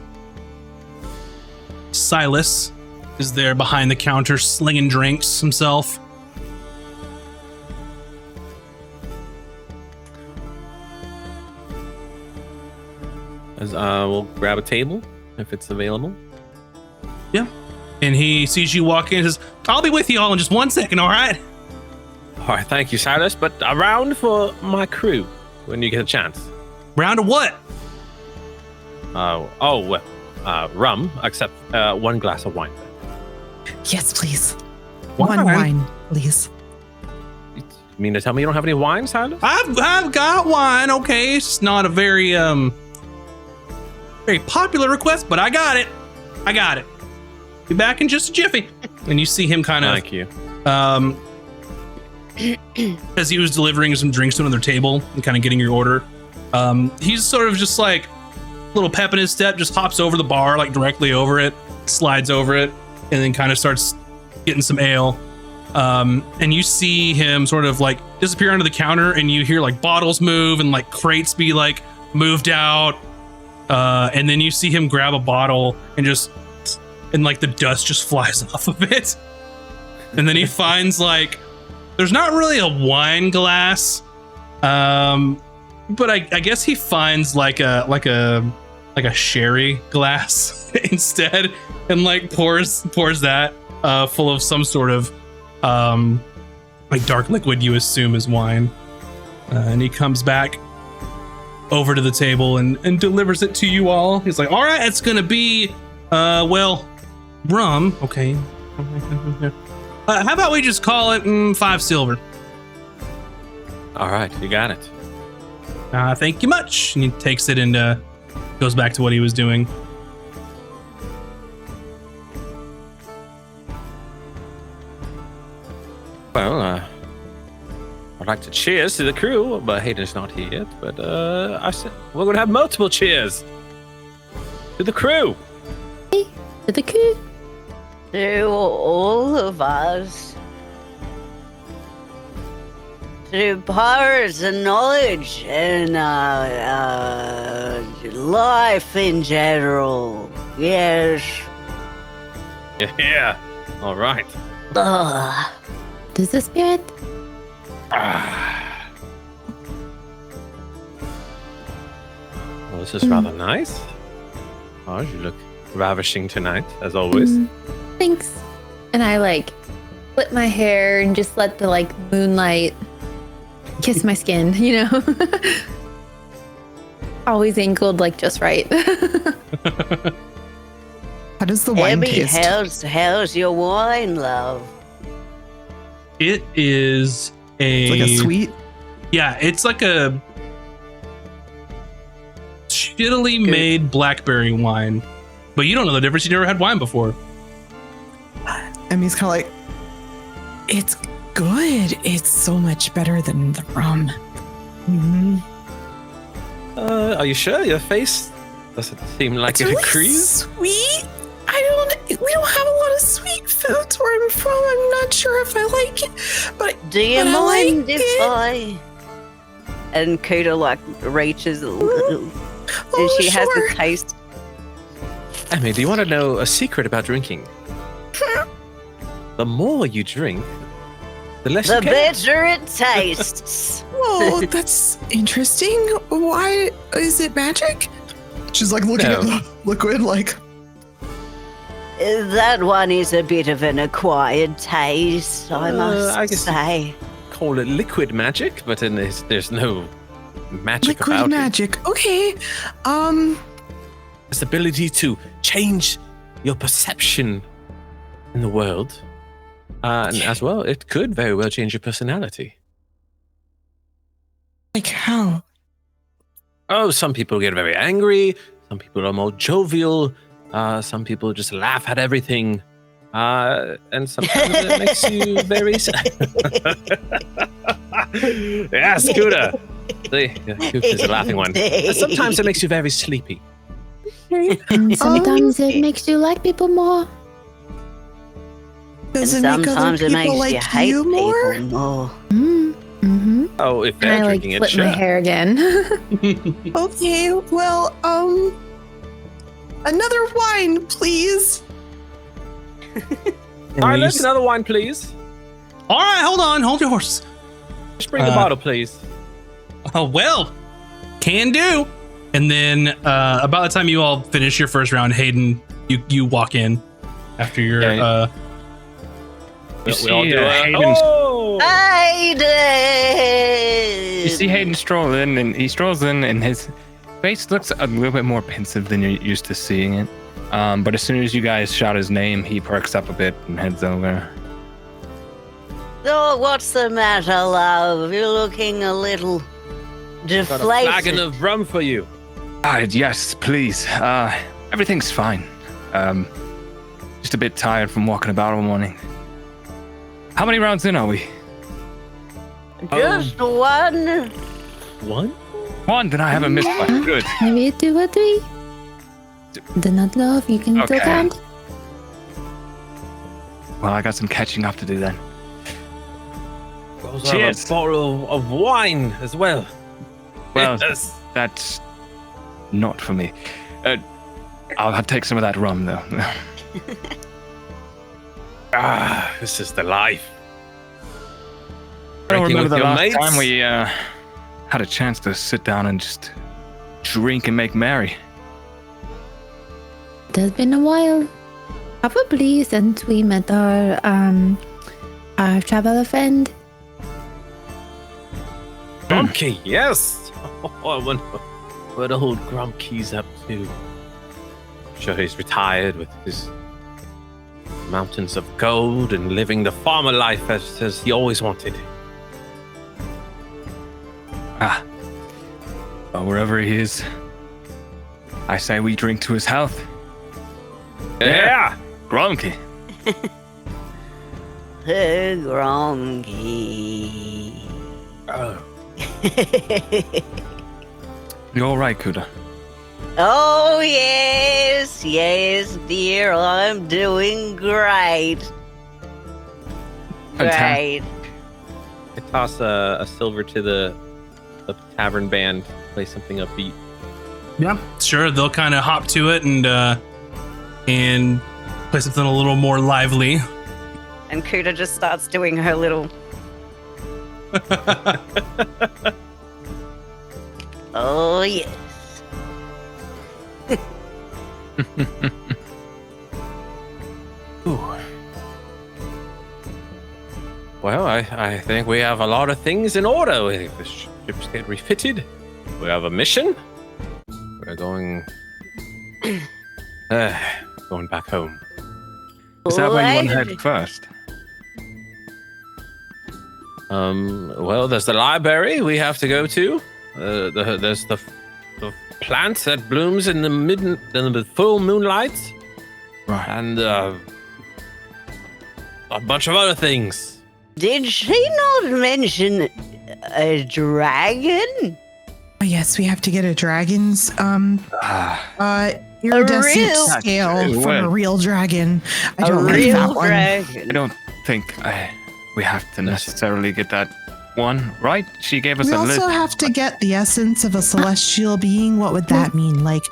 Silas is there behind the counter slinging drinks himself. We'll grab a table if it's available. Yeah. And he sees you walk in and says, I'll be with you all in just 1 second, all right? All right, thank you, Silas. But a round for my crew when you get a chance. Round of what? Rum, except 1 glass of wine. Yes, please. Wine? One wine, please. You mean to tell me you don't have any wine, Silas? I've got wine, okay? It's not a very popular request, but I got it. Be back in just a jiffy. And you see him kind of... Thank you. As he was delivering some drinks to another table and kind of getting your order, he's sort of just a little pep in his step, just hops over the bar, directly over it, slides over it, and then kind of starts getting some ale. And you see him sort of disappear under the counter, and you hear bottles move and crates be moved out. And then you see him grab a bottle and just and like the dust just flies off of it. And then he finds like there's not really a wine glass, but I guess he finds like a sherry glass instead, and like pours that full of some sort of like dark liquid you assume is wine, and he comes back over to the table and delivers it to you all. He's like, all right, it's gonna be rum. Okay. How about we just call it 5 silver? All right, you got it. Thank you much. And he takes it and goes back to what he was doing. Well, I'd like to cheers to the crew, but Hayden's not here yet. But I said we're gonna have multiple cheers to the crew. To the crew. To all of us. To powers and knowledge and life in general. Yes. Yeah. All right. Ugh. Does the spirit? Well, this is rather nice. Oh, you look ravishing tonight, as always. Thanks. And I like flip my hair and just let the like moonlight kiss my skin, you know? Always angled like just right. How does the wine Abby, taste? how's your wine, love? It is It's like a sweet. Yeah, it's like a shittily made blackberry wine. But you don't know the difference. You never had wine before. And he's kind of like, it's good. It's so much better than the rum. Mm-hmm. Are you sure? Your face doesn't seem like It's it really agrees. sweet. We don't have a lot of sweet foods where I'm from. I'm not sure if I like it, but Do you but I mind like if it. I? And Kuda like reaches and she has sure. the taste. Emmy, do you want to know a secret about drinking? The more you drink, the less The you care. better it tastes. Oh, that's interesting. Why is it magic? She's like looking at the liquid, like. That one is a bit of an acquired taste, I must I guess- say. Call it liquid magic, but then there's no magic Liquid about magic. Okay. it. This ability to change your perception in the world. And as well, it could very well change your personality. Like how? Oh, some people get very angry. Some people are more jovial. Some people just laugh at everything. And sometimes it makes you very sad. Yeah, Scooter. See, Scooter's a laughing one. And sometimes it makes you very sleepy. And sometimes it makes you like people more. Does And it make other sometimes it people makes like you hate you more? people more. Mm-hmm. Oh, if And they're I like drinking it, flip sure. my hair again. Okay, well, another wine, please. All right, let's another wine, please. All right, hold your horses. Just bring the bottle, please. Oh, well, can do. And then about the time you all finish your first round, Hayden, you walk in after your You see, all do a- Hayden's, Oh! Hayden! you see Hayden stroll in, and he strolls in, and his face looks a little bit more pensive than you're used to seeing it. But as soon as you guys shout his name, he perks up a bit and heads over. Oh, what's the matter, love? You're looking a little Got a deflated. flagon of rum for you. Yes, please. Everything's fine. Just a bit tired from walking about all morning. How many rounds in are we? Just one. One? One, then I haven't missed one. Good. Maybe 2 or 3. Do not know if you can still Okay. count. Well, I got some catching up to do then. Also Cheers. have a bottle of wine as well. Well, Yes. that's not for me. I'll take some of that rum, though. This is the life. I don't Drinking remember with the your last mates? time we had a chance to sit down and just drink and make merry. It has been a while. Probably since we met our traveler friend. Grumpy, yes. Oh, I wonder what old Grumpy's up to. I'm sure he's retired with his mountains of gold and living the farmer life as he always wanted. Well, wherever he is, I say we drink to his health. Yeah. Gronky. Gronky. Oh. You all right, Kuda? Oh, yes, dear, I'm doing great. Great. I toss a silver to the tavern band, play something upbeat. Yeah, sure. They'll kind of hop to it and play something a little more lively. And Kuda just starts doing her little. Oh, yes. Ooh. Well, I think we have a lot of things in order. We think the ships get refitted. We have a mission. We're going going back home. Is that where you want to Right. head first? Well, there's the library we have to go to. There's the plant that blooms in the full moonlight, Right. and a bunch of other things. Did she not mention a dragon? Oh, yes, we have to get a dragon's iridescent real- scale That's true, from a what? real dragon. I A don't like real that one. I dragon. don't think we have to necessarily get that one, right? She gave us We a list. also have to get the essence of a celestial being. What would that mean? Like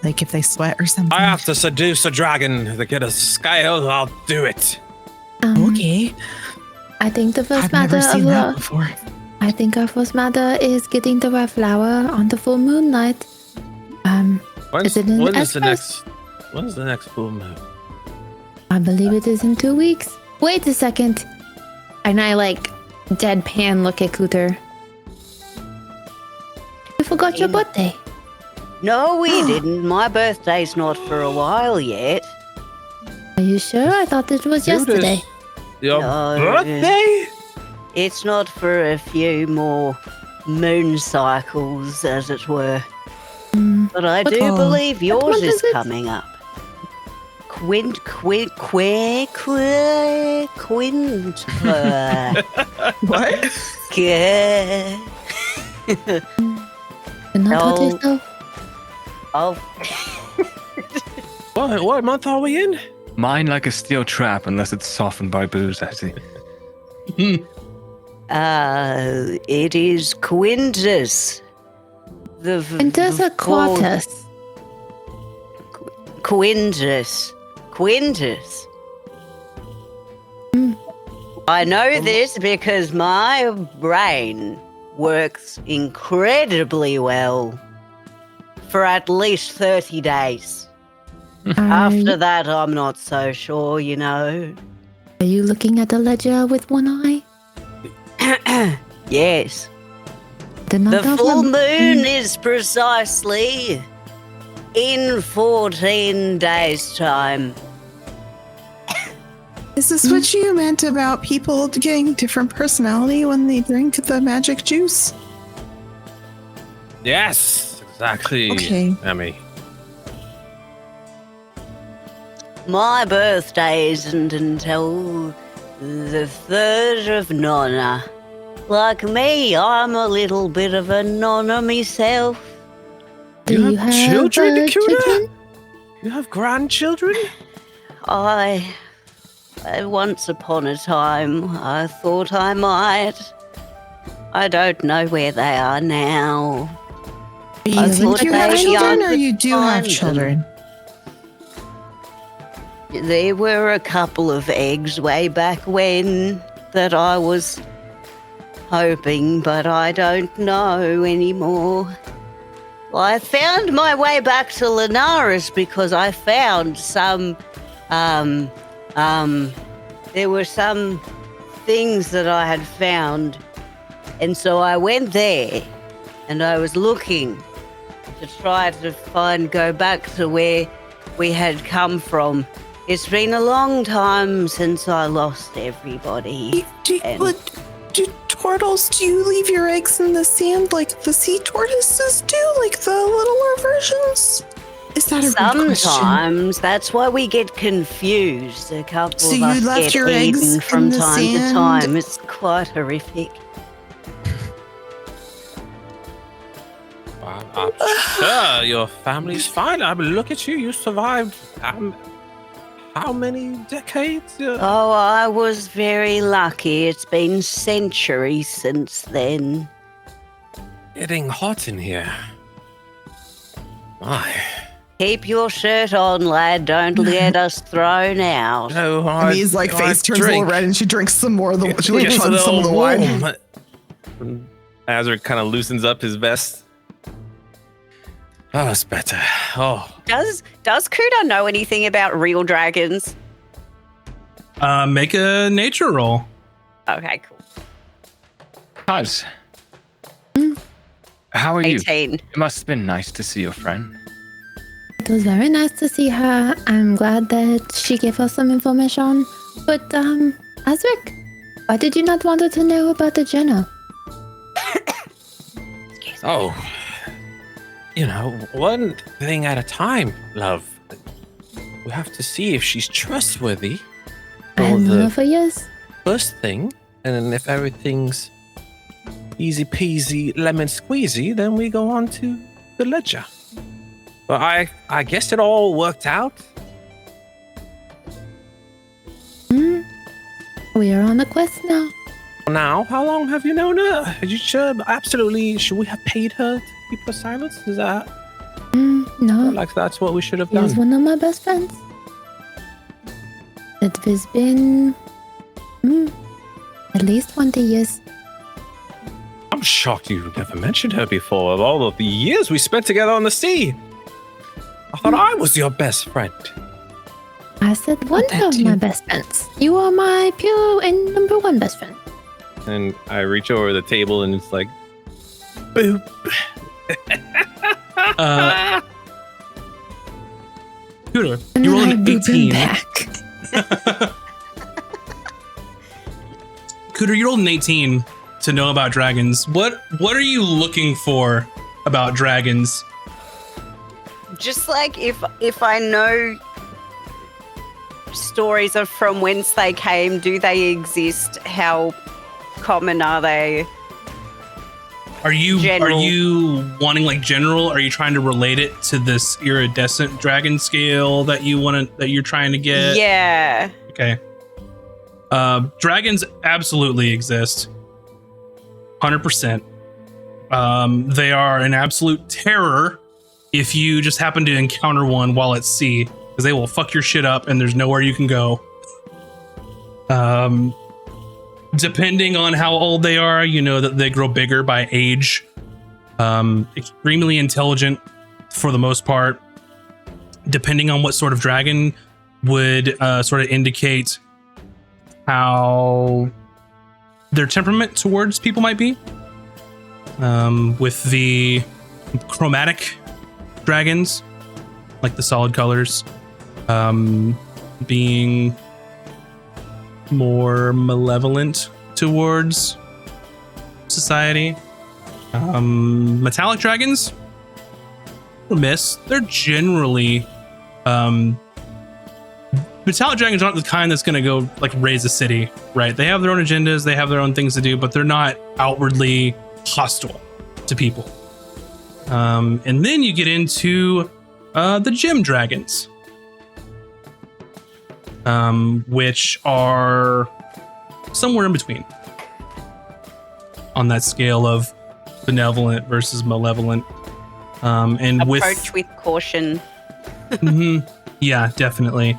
if they sweat or something? I have to seduce a dragon to get a scale. I'll do it. Okay. I think the first I've never matter seen of that before. I think our first matter is getting the red flower on the full moonlight. When's, Is it in when is the Estes? When's the next full moon? I believe it is in 2 weeks. Wait a second. And I deadpan look at Cooter. You forgot your birthday. No, we didn't. My birthday's not for a while yet. Are you sure? I thought it was Judas. yesterday. Your No. birthday? It's not for a few more moon cycles, as it were. But I do Oh. believe yours month is is it? coming up. Quint. What? Do not hurt No. yourself. Oh, What month are we in? Mine like a steel trap unless it's softened by booze, I see. it is Quintus. Quintus or Quartus? Quintus. I know this because my brain works incredibly well for at least 30 days. After that, I'm not so sure, you know. Are you looking at the ledger with one eye? Yes. Did not The have full one- moon is precisely in 14 days' time. Is this what you meant about people getting different personality when they drink the magic juice? Yes, exactly. Okay. Emmy. My birthday isn't until the 3rd of Nonna. Like me, I'm a little bit of a Nonna myself. Do You you have have children, Dakota? children? You have grandchildren? I once upon a time, I thought I might. I don't know where they are now. Do you I think thought you have they children or young you do have to children? there were a couple of eggs way back when that I was hoping, but I don't know anymore. Well, I found my way back to Linares because I found some, there were some things that I had found, and so I went there, and I was looking to try to go back to where we had come from. It's been a long time since I lost everybody. Do turtles, do you leave your eggs in the sand like the sea tortoises do, like the littler versions? Is that a rude question? Sometimes. That's why we get confused. A couple So of you us left get your eggs eaten in from the time to sand? time. It's quite horrific. I'm sure your family's fine. I mean, look at you. You survived how many decades? Oh, I was very lucky. It's been centuries since then. Getting hot in here. My. Keep your shirt on, lad. Don't let us thrown out. No, And he's like, face turns a little red, and she drinks some more of the. She like chugs some of the wine. Azure kind of loosens up his vest. Oh, that's better. Oh. Does Kuda know anything about real dragons? Make a nature roll. Okay, cool. Guys, how are you? 18. It must have been nice to see your friend. It was very nice to see her. I'm glad that she gave us some information. But, Azric, why did you not want her to know about the journal? Oh. You know, one thing at a time, love. We have to see if she's trustworthy. I have known her for years. First thing, and then if everything's easy peasy lemon squeezy, then we go on to the ledger. But I guess it all worked out. We are on a quest now. Now, how long have you known her? Are you sure? Absolutely. Should we have paid her to keep her silent? Is that No, like that's what we should have he was done? one of my best friends. It has been at least 20 years. I'm shocked you never mentioned her before. Of all of the years we spent together on the sea, I thought I was your best friend. I said one that of too. my best friends. You are my pure and number one best friend. And I reach over the table and it's like, boop. Kuda, And you then roll I an boop him 18. back. Cooter, you rolled an 18 to know about dragons. What are you looking for about dragons? Just like if I know stories of from whence they came, do they exist? How common are they? Are you General. wanting like general? Are you trying to relate it to this iridescent dragon scale that you're trying to get? Yeah. Okay. Dragons absolutely exist. 100%. They are an absolute terror if you just happen to encounter one while at sea, because they will fuck your shit up and there's nowhere you can go. Depending on how old they are, you know that they grow bigger by age. Extremely intelligent for the most part. Depending on what sort of dragon would sort of indicate how their temperament towards people might be. With the chromatic dragons, like the solid colors, being more malevolent towards society. Metallic dragons, they're generally metallic dragons aren't the kind that's going to go like raise a city, right? They have their own agendas, they have their own things to do, but they're not outwardly hostile to people. And then you get into the gem dragons, which are somewhere in between on that scale of benevolent versus malevolent. And Approach with caution. Mhm. Yeah, definitely.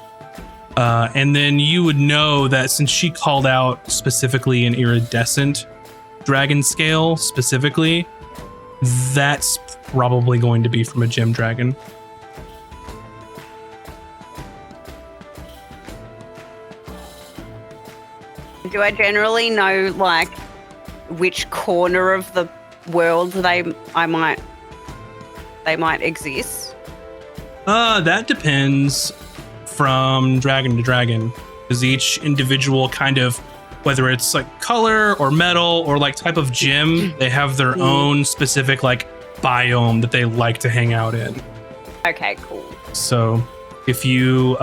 And then you would know that since she called out specifically an iridescent dragon scale specifically, that's probably going to be from a gem dragon. Do I generally know like which corner of the world they might exist? That depends from dragon to dragon, because each individual kind of, whether it's like color or metal or like type of gem, they have their own specific like biome that they like to hang out in. Okay, cool. So if you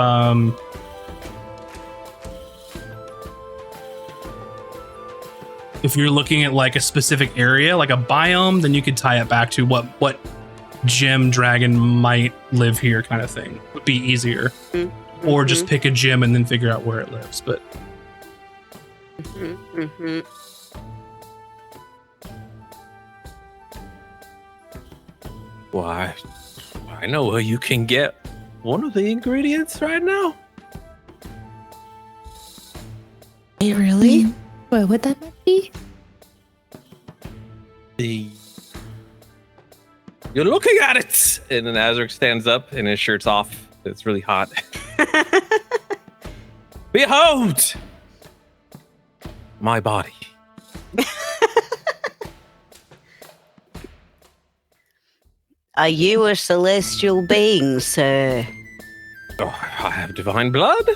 if you're looking at like a specific area, like a biome, then you could tie it back to what gem dragon might live here, kind of thing. Would be easier. Or just pick a gem and then figure out where it lives. But Why, I know where you can get one of the ingredients right now. Hey, really? What would that be? You're looking at it! And then Azric stands up and his shirt's off. It's really hot. Behold! My body. Are you a celestial being, sir? Oh, I have divine blood.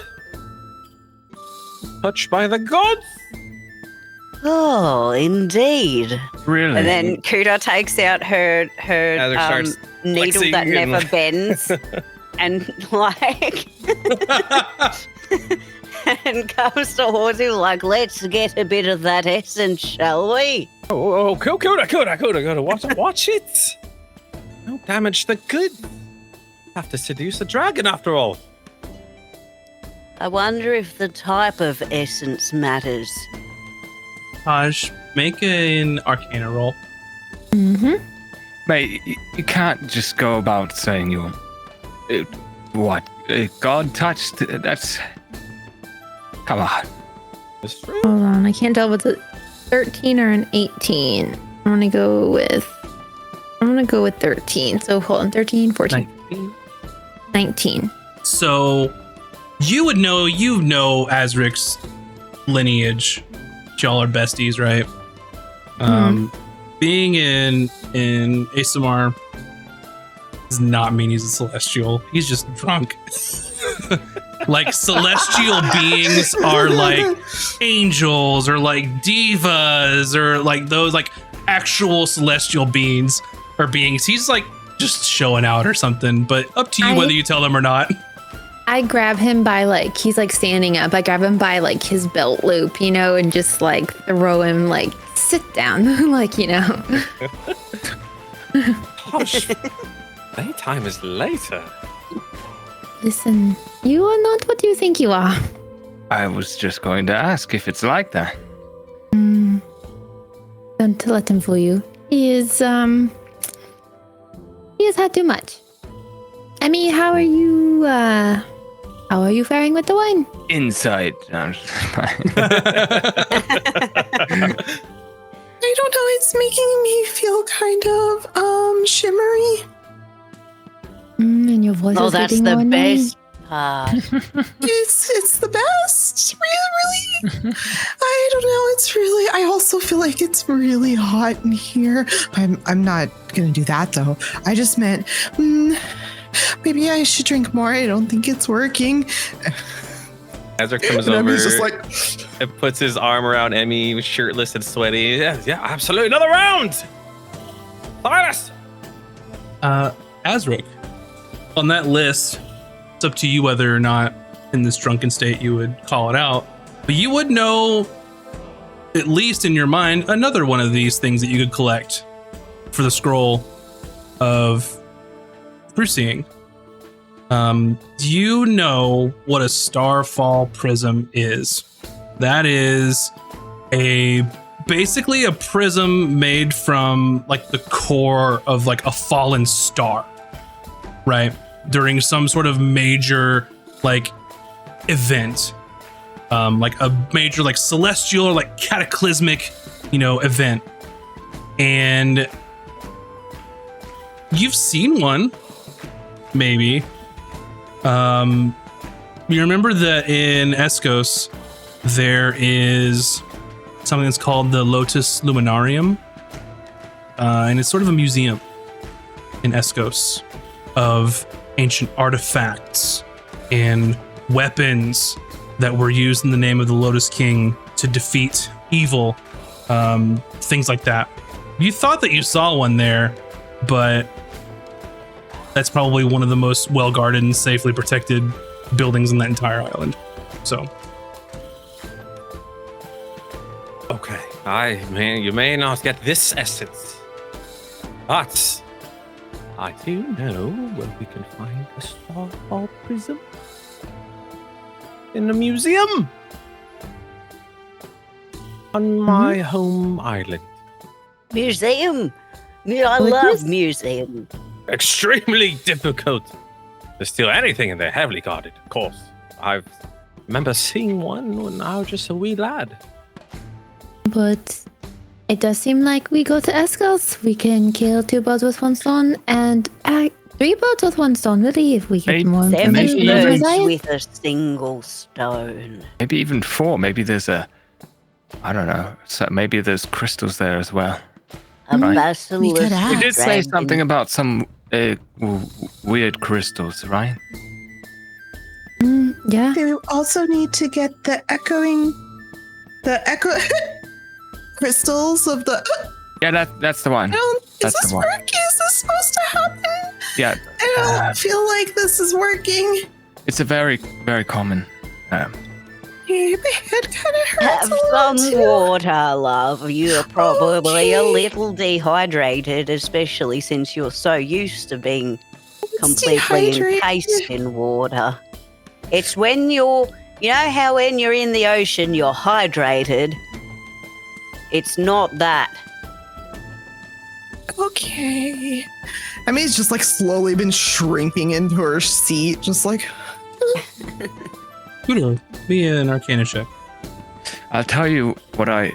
Touched by the gods. Oh, indeed. Really? And then Kuda takes out her starts needle flexing that and never bends, and like, and comes towards you like, let's get a bit of that essence, shall we? Kuda, watch it. Don't damage the good. Have to seduce a dragon after all. I wonder if the type of essence matters. Taj, make an Arcana roll. Mate, you can't just go about saying you're... God touched? That's... Come on. It's true. Hold on, I can't tell if it's a 13 or an 18. I'm gonna go with 13. So hold on, 13, 14, 19. So you would know, Azric's lineage. Y'all are besties, right? Being in ASMR does not mean he's a celestial. He's just drunk. Like celestial beings are like angels or like divas or like those like actual celestial beings or beings. He's like just showing out or something, but up to you whether you tell them or not. I grab him by like, he's like standing up. I grab him by like his belt loop, you know, and just like throw him like, sit down, like, you know. Gosh, playtime is later. Listen, you are not what you think you are. I was just going to ask if it's like that. Don't let him fool you. He has had too much. I mean, how are you faring with the wine? Inside. No, I don't know. It's making me feel kind of shimmery. And your voice is That's getting the more best part. It's the best. Really. I don't know. It's really. I also feel like it's really hot in here. I'm not gonna do that though. I just meant maybe I should drink more. I don't think it's working. Azric comes And over Emmy's just like, and puts his arm around Emmy, shirtless and sweaty. Yeah, absolutely. Another round. Cyrus. Azric, on that list, it's up to you whether or not in this drunken state you would call it out, but you would know, at least in your mind, another one of these things that you could collect for the scroll of through seeing. Do you know what a starfall prism is? That is basically a prism made from like the core of like a fallen star, right? During some sort of major like event, like a major like celestial or like cataclysmic, event. And you've seen one, maybe. You remember that in Escos there is something that's called the Lotus Luminarium, and it's sort of a museum in Escos of ancient artifacts and weapons that were used in the name of the Lotus King to defeat evil, things like that. You thought that you saw one there, but that's probably one of the most well-guarded and safely protected buildings on that entire island. So, okay, you may not get this essence, but I do know where we can find a Starfall prism in the museum on my home island. Museum. I love museum. Extremely difficult to steal anything, and they're heavily guarded, of course. I remember seeing one when I was just a wee lad. But it does seem like we go to Escos, we can kill 2 birds with 1 stone, and 3 birds with 1 stone, really, if we get more 7 information. birds Right? with a single stone. Maybe even 4. Maybe there's I don't know. So maybe there's crystals there as well. A Right. basilisk. We could ask. We did say dragon. something about some weird crystals, right? Yeah. They also need to get the echo crystals of the. Yeah, that's the one. Is That's this the one. working? Is this supposed to happen? Yeah, I don't feel like this is working. it's a very, very common. My head kind of hurts Have a lot some too. water, love. You're probably a little dehydrated, especially since you're so used to being completely dehydrated. encased in water. It's when you know how when you're in the ocean, you're hydrated. It's not that. Okay. I mean, it's just like slowly been shrinking into her seat, just like. Kudo, be an Arcana check. I'll tell you what I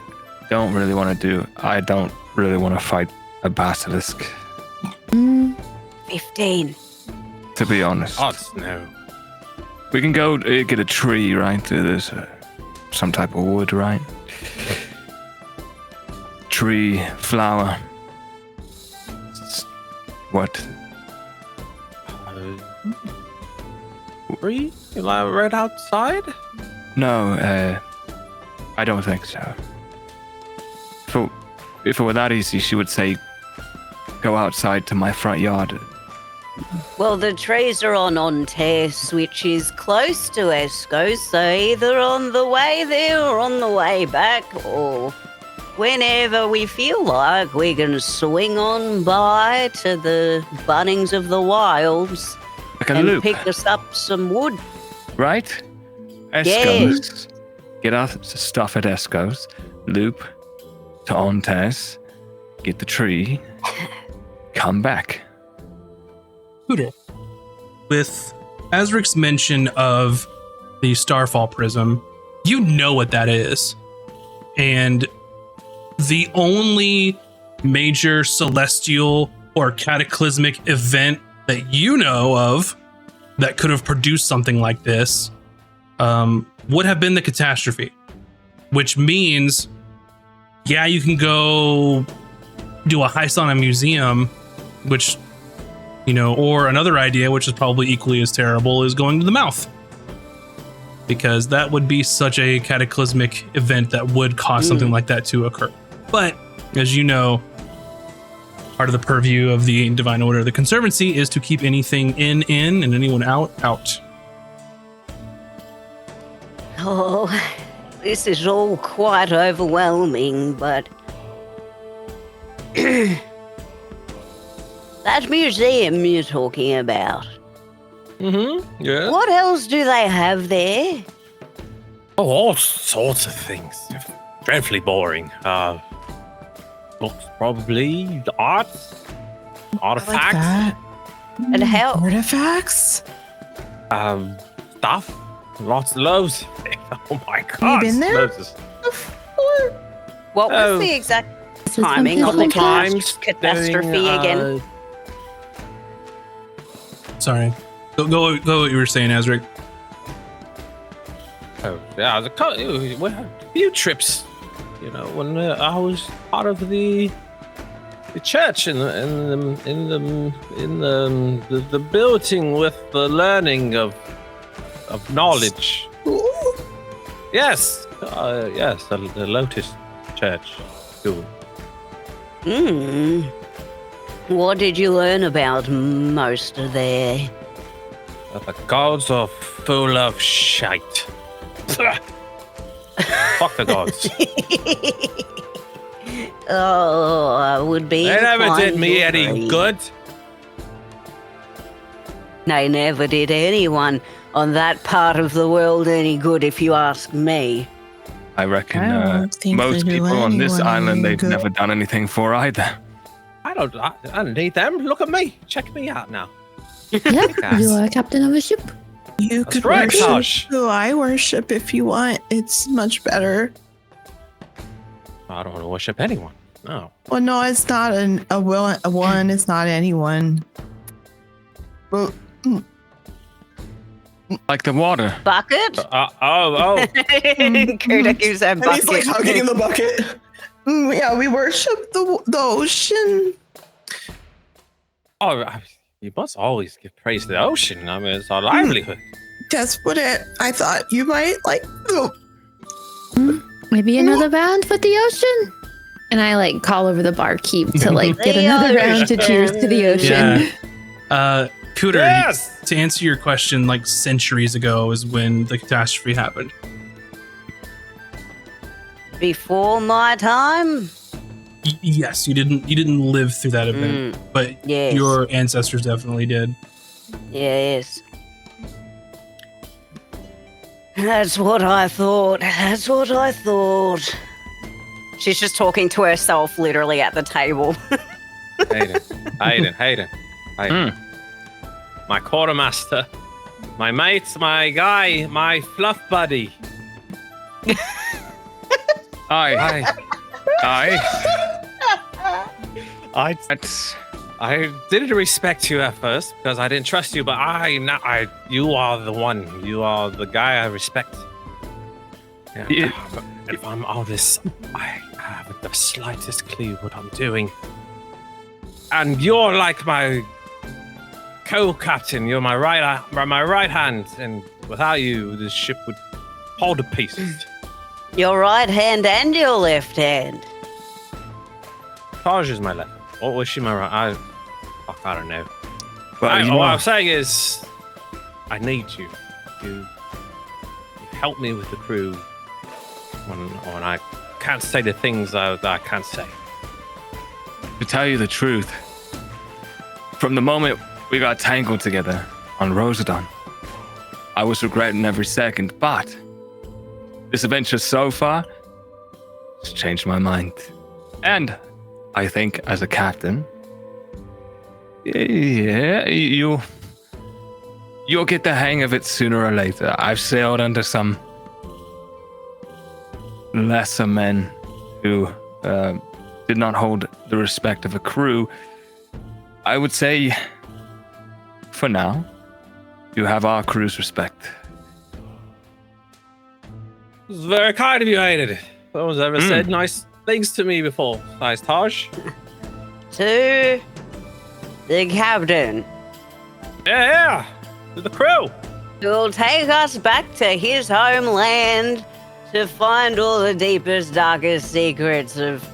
don't really want to do. I don't really want to fight a basilisk, 15. to be honest. Odds no. We can go get a tree, right? There's some type of wood, right? Tree, flower. What? Free? You like right outside? No, I don't think so. If it were that easy, she would say, go outside to my front yard. Well, the trees are on Ontes, which is close to Esco, so either on the way there or on the way back, or whenever we feel like, we can swing on by to the Bunnings of the Wilds Like a and loop, pick us up some wood. right? Escos. Get our stuff at Escos. Loop to Ontes. Get the tree. Come back. Kudo. With Azric's mention of the Starfall Prism, you know what that is. And the only major celestial or cataclysmic event that you know of that could have produced something like this would have been the catastrophe, which means, yeah, you can go do a heist on a museum, which, or another idea, which is probably equally as terrible, is going to the mouth, because that would be such a cataclysmic event that would cause something like that to occur. But as you know, part of the purview of the Divine Order of the Conservancy is to keep anything in, and anyone out. Oh, this is all quite overwhelming, but that museum you're talking about, Yeah. what else do they have there? Oh, all sorts of things. Dreadfully boring. Books, probably. Art. Like Artifacts. that. And how Artifacts? Stuff. loads. Oh my god! been there? Loads. What was Oh. the exact This is timing something on the times catastrophe doing, again? Sorry. Go what you were saying, Azric. Oh, yeah, we had a few trips. You know, when I was part of the church in the building with the learning of knowledge. Yes, yes, the Lotus Church school. What did you learn about most of there? The gods are full of shite. Fuck the gods. Oh, I would be. They never did inclined me to any agree. good. They never did anyone on that part of the world any good, if you ask me. I reckon I don't think most they do people on this anyone island any they've good. never done anything for either. I don't need them. Look at me. Check me out now. Yep, you are captain of a ship. You That's could right, worship Tosh. who I worship if you want. It's much better. I don't want to worship anyone. No. Well, no, it's not a one. It's not anyone. Well, Like the water. Bucket? Oh. Kuda gives a and he's like bucket. hugging in the bucket. Yeah, we worship the ocean. Oh, you must always give praise to the ocean. I mean, it's our livelihood. That's what I thought you might like. Oh, Maybe another round for the ocean? And I like call over the barkeep to like get The another round to ocean. cheers to the ocean. Yeah. Cooter, Yes! to answer your question, like centuries ago is when the catastrophe happened. Before my time? Yes, you didn't live through that event, but Yes. your ancestors definitely did. Yes. That's what I thought. That's what I thought. She's just talking to herself literally at the table. Hayden. My quartermaster. My mate, my guy, my fluff buddy. Aye. Aye. I didn't respect you at first because I didn't trust you, but you are the one. You are the guy I respect. Yeah. If I'm all this, I haven't the slightest clue what I'm doing. And you're like my co-captain. You're my right hand, and without you, this ship would fall to pieces. Your right hand and your left hand. Taj is my left. Or was she my right? I don't know. Well, you know, What I'm saying is, I need you. You help me with the crew when I can't say the things that I can't say. to tell you the truth, from the moment we got tangled together on Rosadon, I was regretting every second, but this adventure so far has changed my mind. And I think as a captain, yeah, you'll get the hang of it sooner or later. I've sailed under some lesser men who did not hold the respect of a crew. I would say, for now, you have our crew's respect. It was very kind of you, Hayden. No one's ever said nice things to me before. Nice, Taj. To the captain, Yeah. To the crew. who'll take us back to his homeland to find all the deepest, darkest secrets of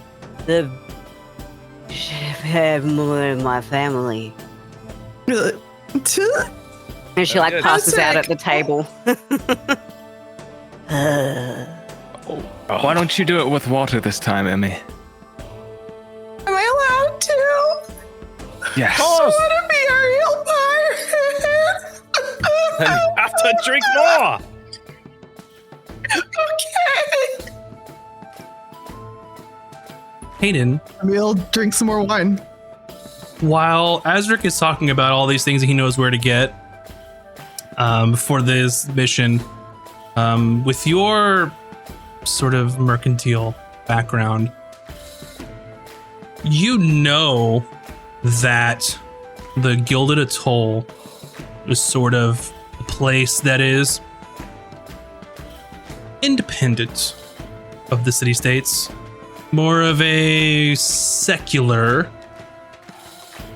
my family. And she like Good. passes out at the table. Why don't you do it with water this time, Emmy? Am I allowed to? Yes. I want to be a real pirate. Then you have to drink more. Okay. Hayden, We'll drink some more wine. while Azric is talking about all these things that he knows where to get for this mission, With your sort of mercantile background, you know that the Gilded Atoll is sort of a place that is independent of the city-states, more of a secular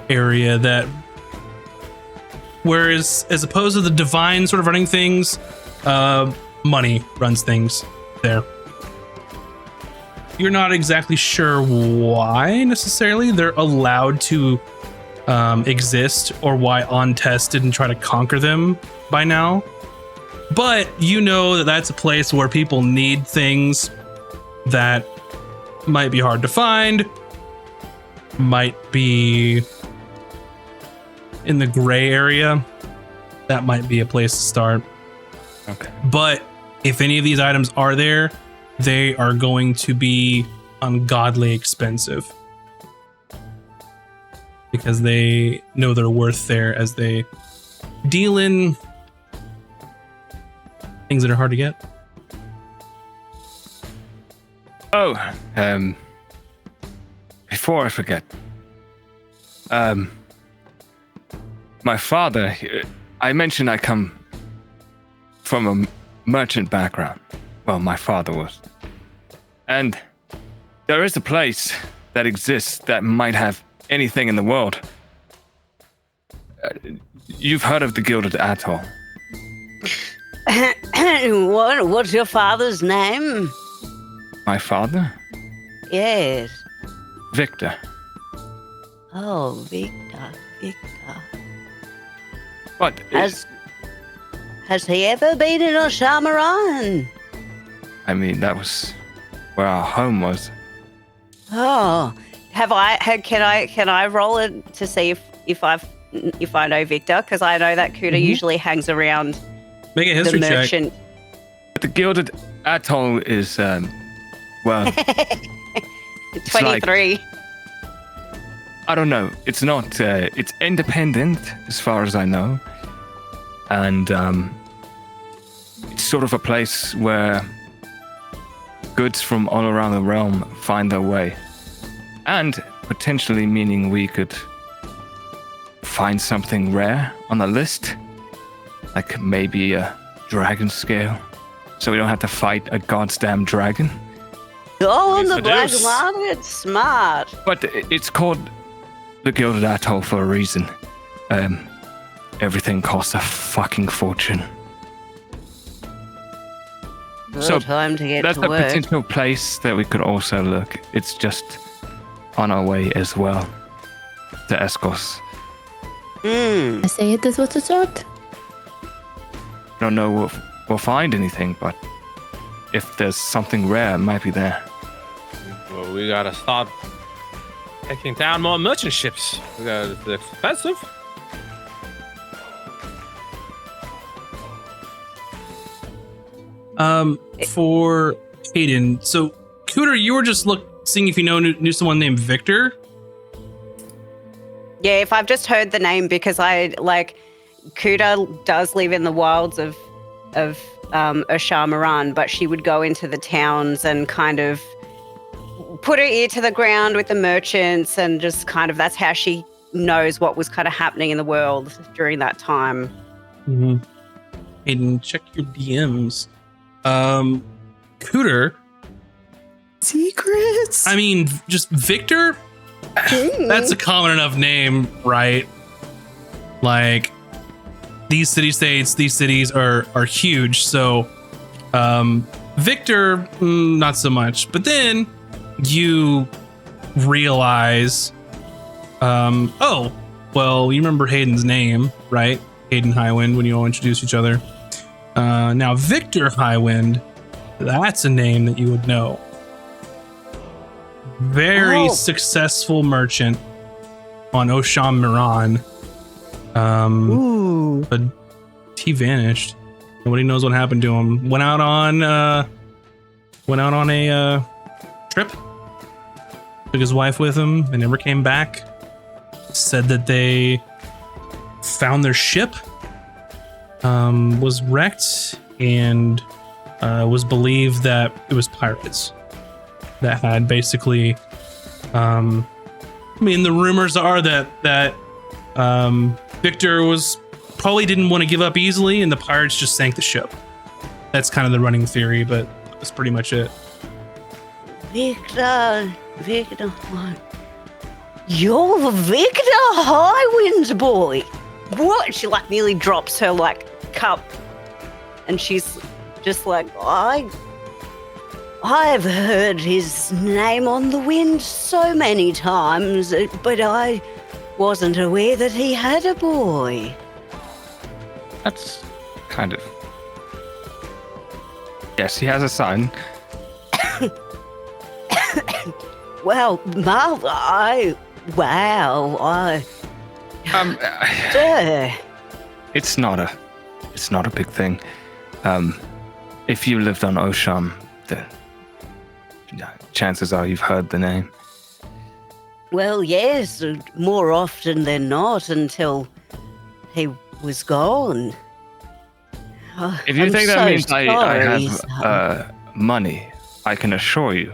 area that, whereas as opposed to the divine sort of running things, money runs things there. You're not exactly sure why necessarily they're allowed to exist, or why Ontest didn't try to conquer them by now. But you know that that's a place where people need things that might be hard to find, might be in the gray area. That might be a place to start. Okay. But if any of these items are there, they are going to be ungodly expensive, because they know their worth there as they deal in things that are hard to get. Oh, before I forget, my father, I mentioned I come from a merchant background. Well, my father was. And there is a place that exists that might have anything in the world. You've heard of the Gilded Atoll. What's your father's name? My father? Yes. Victor. Oh, Victor. But Has he ever been in Oshamaran? I mean, that was where our home was. Oh, can I roll it to see if I know Victor? Because I know that Kuda usually hangs around Make a the history check. merchant. The Gilded Atoll is, well, It's 23. I don't know. It's not, it's independent as far as I know. And, it's sort of a place where goods from all around the realm find their way. And potentially meaning we could find something rare on the list. Like maybe a dragon scale. So we don't have to fight a goddamn dragon. Oh, on the black Seduce. market, smart. But it's called the Gilded Atoll for a reason. Everything costs a fucking fortune. No So, time to get That's to a work. potential place that we could also look. It's just on our way as well to Escos. I say it is what it's at. Don't know if we'll find anything, but if there's something rare, it might be there. Well, we gotta start taking down more merchant ships. It's expensive. For Hayden, so Cooter, you were just seeing if you knew someone named Victor. Yeah, if I've just heard the name, because Kuda does live in the wilds of Oshamaran, but she would go into the towns and kind of put her ear to the ground with the merchants, and just kind of, that's how she knows what was kind of happening in the world during that time. Mm-hmm. Hayden, check your DMs. Cooter, Secrets. I mean, just Victor. That's a common enough name, right? Like, these cities are huge. So, Victor, not so much. But then you realize, oh, well, you remember Hayden's name, right? Hayden Highwind, when you all introduce each other. Now, Victor Highwind, that's a name that you would know. Very successful merchant on Oshamaran. Ooh. But he vanished. Nobody knows what happened to him. Went out on a trip. Took his wife with him and never came back. Said that they found their ship was wrecked, and was believed that it was pirates that had basically. I mean, the rumors are that Victor was probably didn't want to give up easily, and the pirates just sank the ship. That's kind of the running theory, but that's pretty much it. Victor, you're Victor Highwind's boy. What? She like nearly drops her like cup, and she's just like, I've heard his name on the wind so many times, but I wasn't aware that he had a boy. That's kind of... Yes, he has a son. Well, It's not a big thing. If you lived on Osham, the chances are you've heard the name. Well, yes, more often than not until he was gone. If you I'm think that so means I sorry, have money, I can assure you,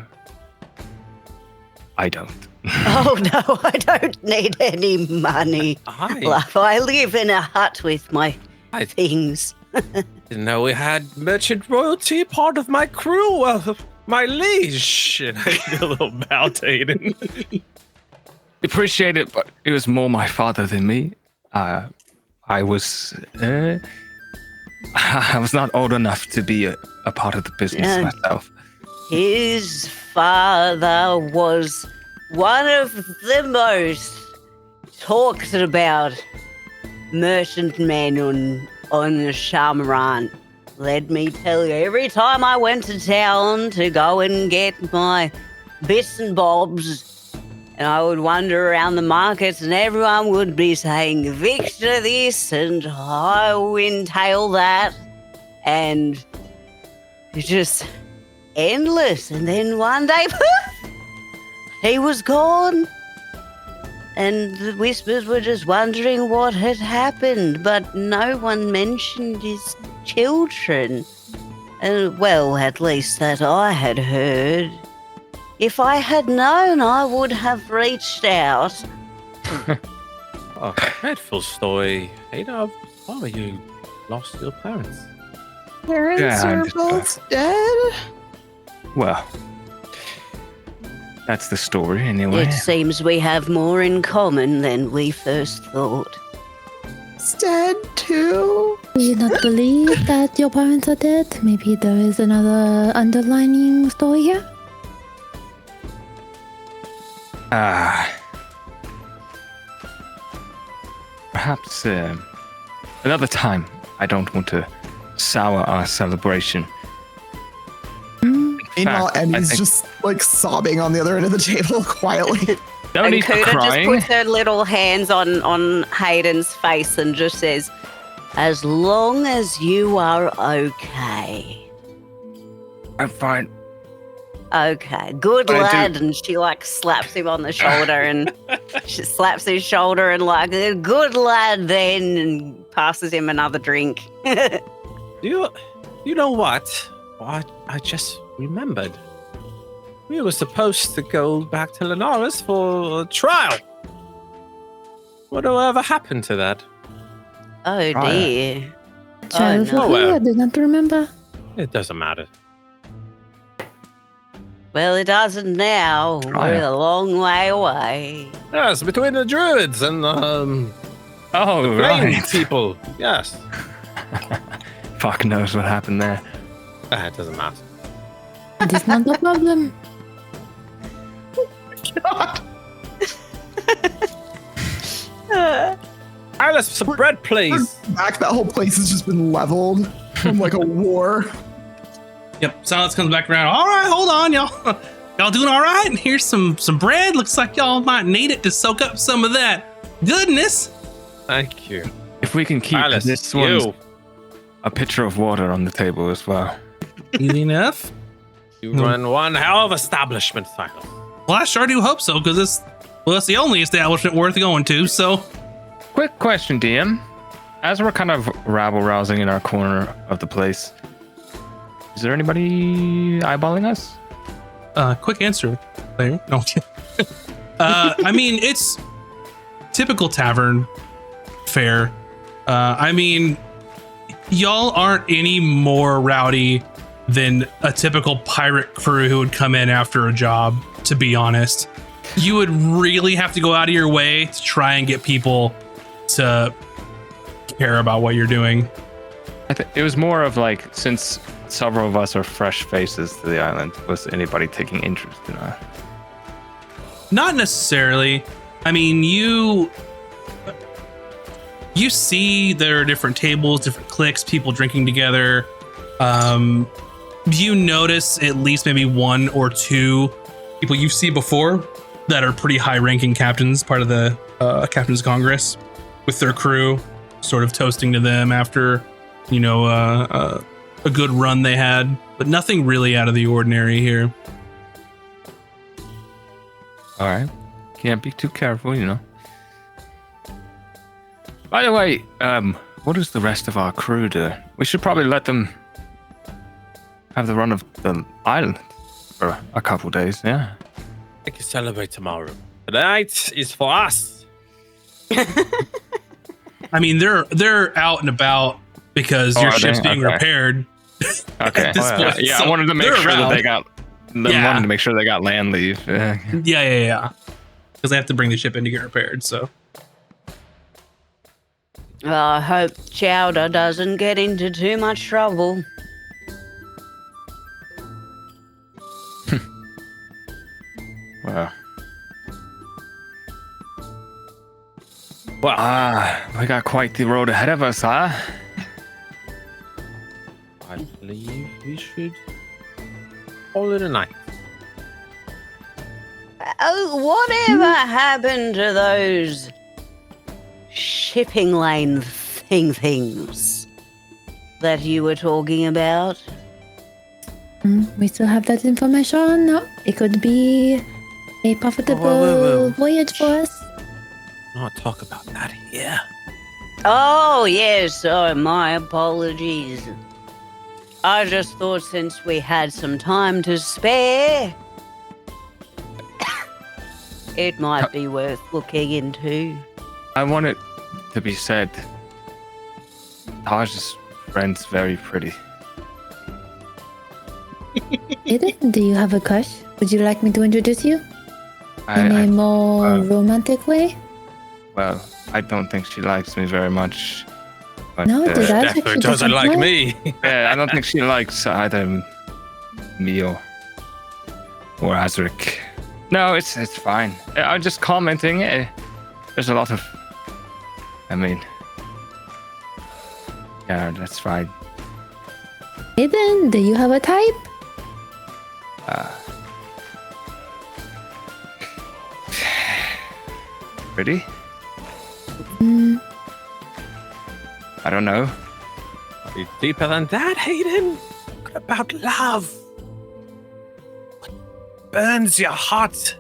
I don't. Oh no, I don't need any money. Love, I live in a hut with my things. Didn't know we had merchant royalty, part of my crew, my liege. And I feel a little bow to Aiden. Appreciate it, but it was more my father than me. I was not old enough to be a part of the business myself. His father was one of the most talked about merchantmen on the Shamaran. Let me tell you, every time I went to town to go and get my bits and bobs, and I would wander around the markets and everyone would be saying, Victor this and Highwind Tail that, and it's just endless. And then one day, poof, he was gone. And the Whispers were just wondering what had happened, but no one mentioned his children. Well, at least that I had heard. If I had known, I would have reached out. Oh, dreadful story. Ada, how you lost your parents? Parents are both dead? Well, that's the story anyway. It seems we have more in common than we first thought. It's dead too? Do you not believe that your parents are dead? Maybe there is another underlining story here? Perhaps another time. I don't want to sour our celebration. Meanwhile, Emmy's just like sobbing on the other end of the table quietly. Don't And need for Kuda just crying. puts her little hands on Hayden's face and just says, as long as you are okay. I'm fine. Okay, good But I lad. And she like slaps him on the shoulder and she slaps his shoulder and like, good lad then, and passes him another drink. You know what? I just remembered. We were supposed to go back to Linares for a trial. Whatever happened to that? Oh dear. Child, no. well. I did not remember. It doesn't matter. Well, it doesn't now. Trial. We're a long way away. Yes, between the druids and Oh, flame right. people. Yes. Fuck knows what happened there. It doesn't matter. It is not the problem. Alice, some bread, please. Back, that whole place has just been leveled from like a war. Yep. Silence comes back around. All right, hold on, y'all. Y'all doing all right? And here's some bread. Looks like y'all might need it to soak up some of that goodness. Thank you. If we can keep Alice, this one, you. a pitcher of water on the table as well. Easy enough. You run one hell of establishment, Silas. Well, I sure do hope so, because it's the only establishment worth going to. So, Quick question, DM. As we're kind of rabble-rousing in our corner of the place, Is there anybody eyeballing us? Quick answer there. No. I mean, it's typical tavern fare. I mean, y'all aren't any more rowdy than a typical pirate crew who would come in after a job, to be honest. You would really have to go out of your way to try and get people to care about what you're doing. It was more of like, since several of us are fresh faces to the island, was anybody taking interest in us? Not necessarily. I mean, you see there are different tables, different cliques, people drinking together. You notice at least maybe one or two people you've seen before that are pretty high-ranking captains, part of the Captain's Congress, with their crew, sort of toasting to them after, a good run they had. But nothing really out of the ordinary here. All right. Can't be too careful, By the way, what does the rest of our crew do? We should probably let them have the run of the island for a couple days, yeah? I can celebrate tomorrow. Tonight is for us. I mean, they're out and about because your ship's being repaired. Okay. At this point. Yeah, So I wanted to make they're sure that around. they got. Wanted to make sure they got land leave. Yeah. Because they have to bring the ship in to get repaired. So I hope Chowder doesn't get into too much trouble. Well, we got quite the road ahead of us, huh? I believe we should call it a night. Oh, whatever happened to those shipping lane things that you were talking about? We still have that information. No, it could be a profitable whoa. voyage for us. Not talk about that here. Oh, yes. Oh, my apologies. I just thought since we had some time to spare, it might be worth looking into. I want it to be said, Taj's friend's very pretty. Aiden, do you have a crush? Would you like me to introduce you in a more romantic way? Well, I don't think she likes me very much. But, No, did I? Definitely doesn't like me. I don't think she likes either me or Azric. No, it's fine. I'm just commenting. There's a lot of... yeah, that's fine. Aiden, do you have a type? Pretty? I don't know. Be deeper than that, Hayden. What about love? What burns your heart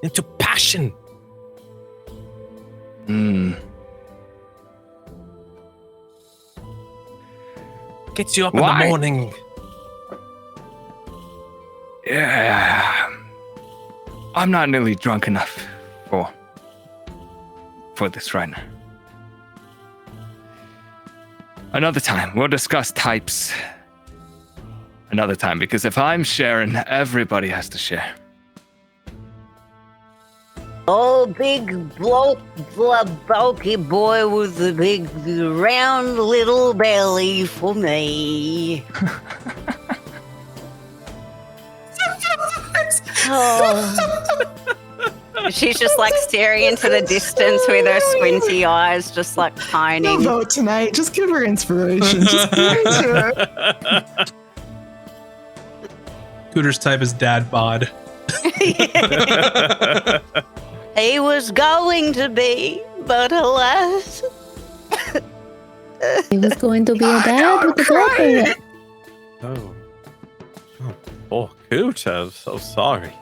into passion? Gets you up in the morning. Yeah. I'm not nearly drunk enough for this right now. Another time, we'll discuss types. Another time, because if I'm sharing, everybody has to share. Oh, big, bulky boy with the big, round little belly for me. Oh. She's just like staring into the distance with her squinty eyes, just like No pining. vote tonight. Just give her inspiration. Just give it to her. Cooter's type is dad bod. He was going to be, but alas. He was going to be a dad with the girlfriend. Oh, poor Cooter. I'm so sorry.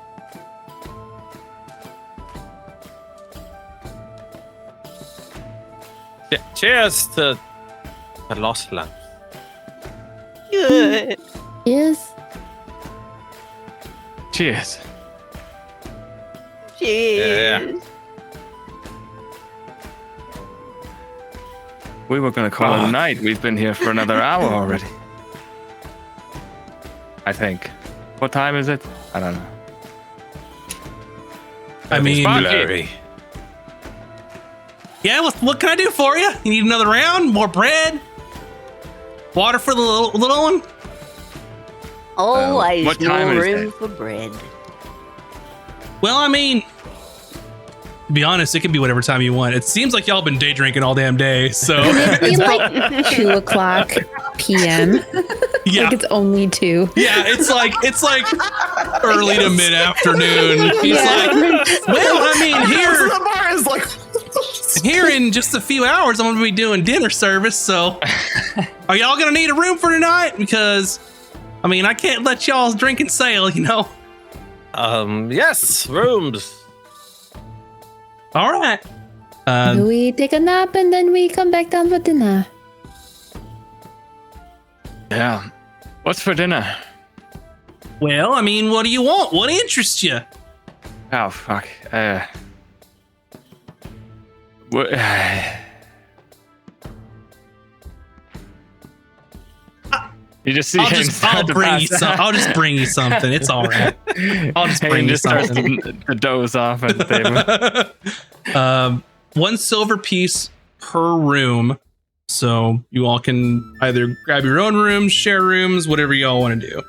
Cheers to the lost lamb. Good. Yes. Cheers. Cheers. We were going to call it a night. We've been here for another hour already. I think. What time is it? I don't know. I mean, Blurry. yeah, what can I do for you? You need another round? More bread? Water for the little one? Always what time more is room it? for bread. Well, I mean, to be honest, it can be whatever time you want. It seems like y'all been day drinking all damn day, so It'd be like 2 o'clock p.m. yeah, Like it's only 2. yeah, it's like early to mid afternoon. He's like, well, I mean, The bar is like. here in just a few hours, I'm gonna be doing dinner service. So, are y'all gonna need a room for tonight? Because, I mean, I can't let y'all drink and sail, you know. Yes, rooms. All right. We take a nap and then we come back down for dinner. Yeah. What's for dinner? Well, I mean, what do you want? What interests you? Oh, fuck. What? You just see him I'll bring you something. It's all right. I'll just bring you something. To doze off at the table. 1 silver piece per room. So you all can either grab your own rooms, share rooms, whatever y'all want to do.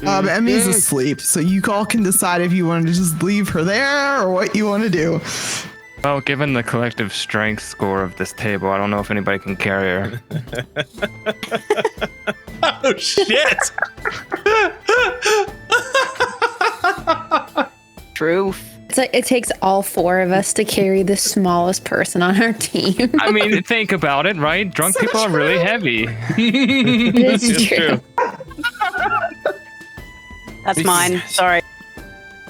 Emmy's asleep, so you all can decide if you want to just leave her there or what you want to do. Well, given the collective strength score of this table, I don't know if anybody can carry her. Oh shit! Truth. It's like it takes all 4 of us to carry the smallest person on our team. I mean, think about it, right? Drunk people are really heavy. It's true. That's mine. Sorry.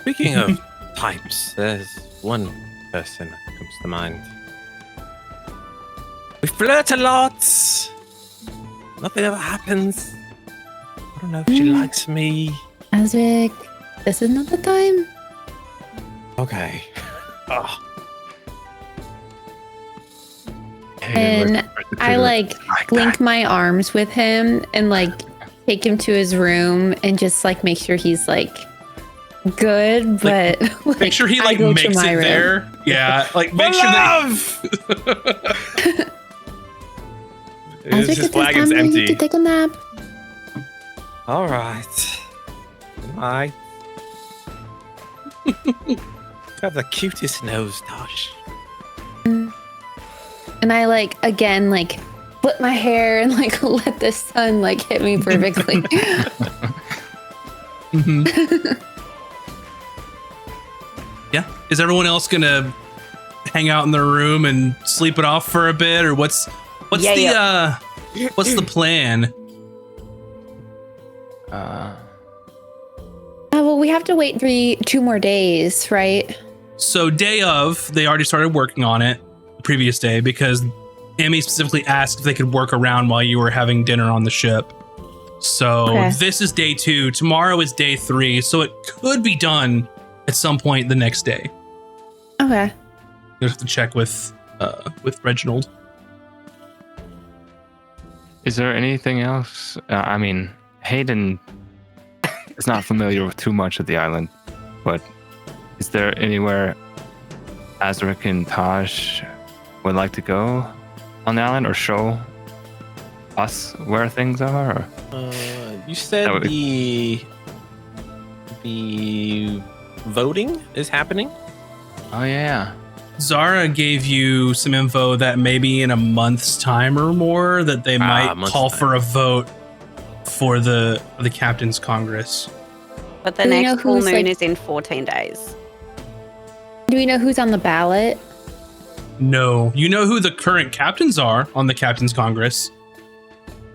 Speaking of types, there's one person that comes to mind. We flirt a lot. Nothing ever happens. I don't know if she likes me. Asric, this is not the time. Okay. Oh, And I like link my arms with him and like take him to his room and just like make sure he's like good, but like, Make sure he I like go to makes my it room. there. Yeah, like make sure that. Asric, his it's flag time is for you empty. to take a nap. All right. I got the cutest nose, Tosh. And I like again like flip my hair and like let the sun like hit me perfectly. Yeah. Is everyone else gonna hang out in their room and sleep it off for a bit, or what's Yeah, what's the plan? Well, we have to wait 2 more days, right? So day of, they already started working on it the previous day because Emmy specifically asked if they could work around while you were having dinner on the ship. So Okay. this is day 2. Tomorrow is day 3. So it could be done at some point the next day. Okay. You have to check with Reginald. Is there anything else? I mean, Hayden is not familiar with too much of the island, but is there anywhere Azric and Taj would like to go on the island or show us where things are? Or? You said That would the voting is happening? Oh, yeah. Zara gave you some info that maybe in a month's time or more that they might month's call time. for a vote for the Captain's Congress. But the Do we know next full who's, moon like- is in 14 days. Do we know who's on the ballot? No, you know who the current captains are on the Captain's Congress.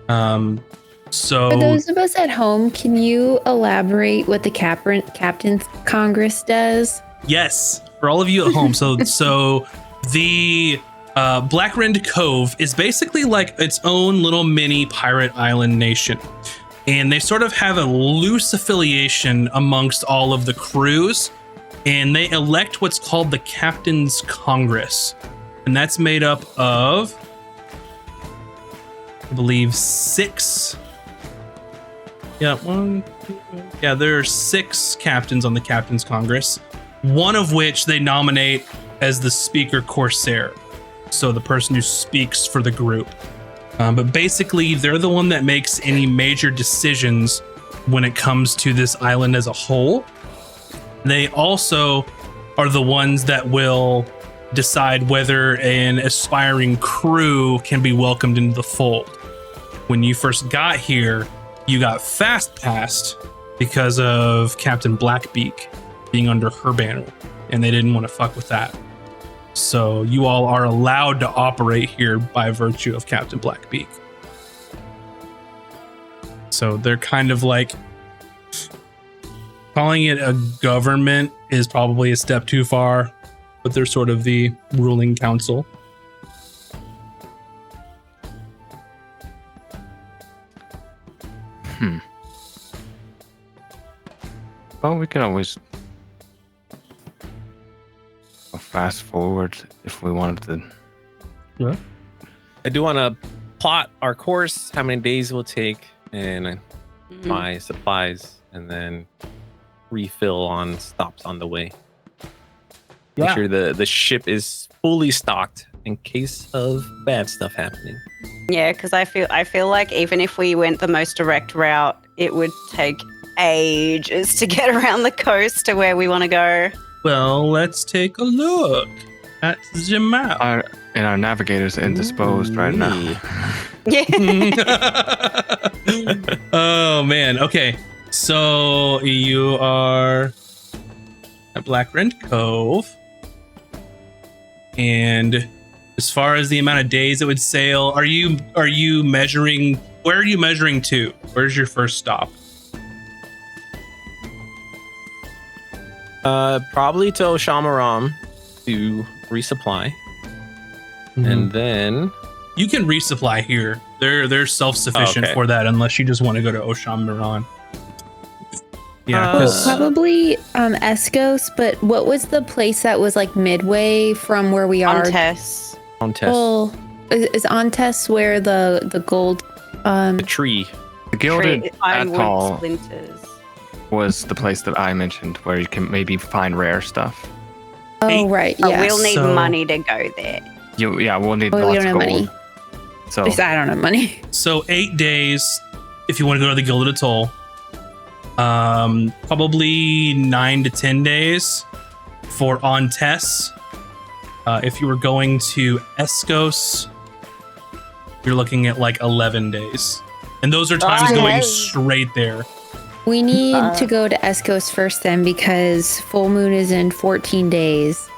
So For those of us at home, can you elaborate what the Captain's Congress does? yes, for all of you at home. So the Blackrend Cove is basically like its own little mini pirate island nation. And they sort of have a loose affiliation amongst all of the crews. And they elect what's called the Captain's Congress. And that's made up of, I believe, 6. Yeah, there are 6 captains on the Captain's Congress. One of which they nominate as the Speaker Corsair. So the person who speaks for the group. But basically, they're the one that makes any major decisions when it comes to this island as a whole. They also are the ones that will decide whether an aspiring crew can be welcomed into the fold. When you first got here, you got fast passed because of Captain Blackbeak being under her banner, and they didn't want to fuck with that. So you all are allowed to operate here by virtue of Captain Blackbeak. So they're kind of like, calling it a government is probably a step too far, but they're sort of the ruling council. Well, we can always go fast forward if we wanted to. Yeah. I do want to plot our course, how many days it will take, and my supplies, and then refill on stops on the way. Make Yeah. sure the ship is fully stocked in case of bad stuff happening. Yeah, because I feel like even if we went the most direct route, it would take ages to get around the coast to where we want to go. Well, let's take a look at the map. Our navigator's indisposed right now. Yeah. Oh, man. Okay. So you are at Blackrend Cove. And as far as the amount of days it would sail, are you measuring? Where are you measuring to? Where's your first stop? Probably to Oshamaram to resupply. And then You can resupply here. They're self-sufficient Okay. for that, unless you just want to go to Oshamaran. Yeah, Well, 'cause- probably Escos, but what was the place that was like midway from where we are? Ontes. on test Well, is Ontes where the gold? the tree. The Gilded Ironwood Atoll splinters. was the place that I mentioned where you can maybe find rare stuff. Oh right, Oh, yeah. we'll need So- money to go there. We'll need Oh, we lots don't of have gold. money. So At least I don't have money. So 8 days if you want to go to the Gilded Atoll. Probably 9 to 10 days for Ontes. If you were going to Escos, you're looking at like 11 days. And those are times Oh, going hey. straight there. We need to go to Escos first then because full moon is in 14 days,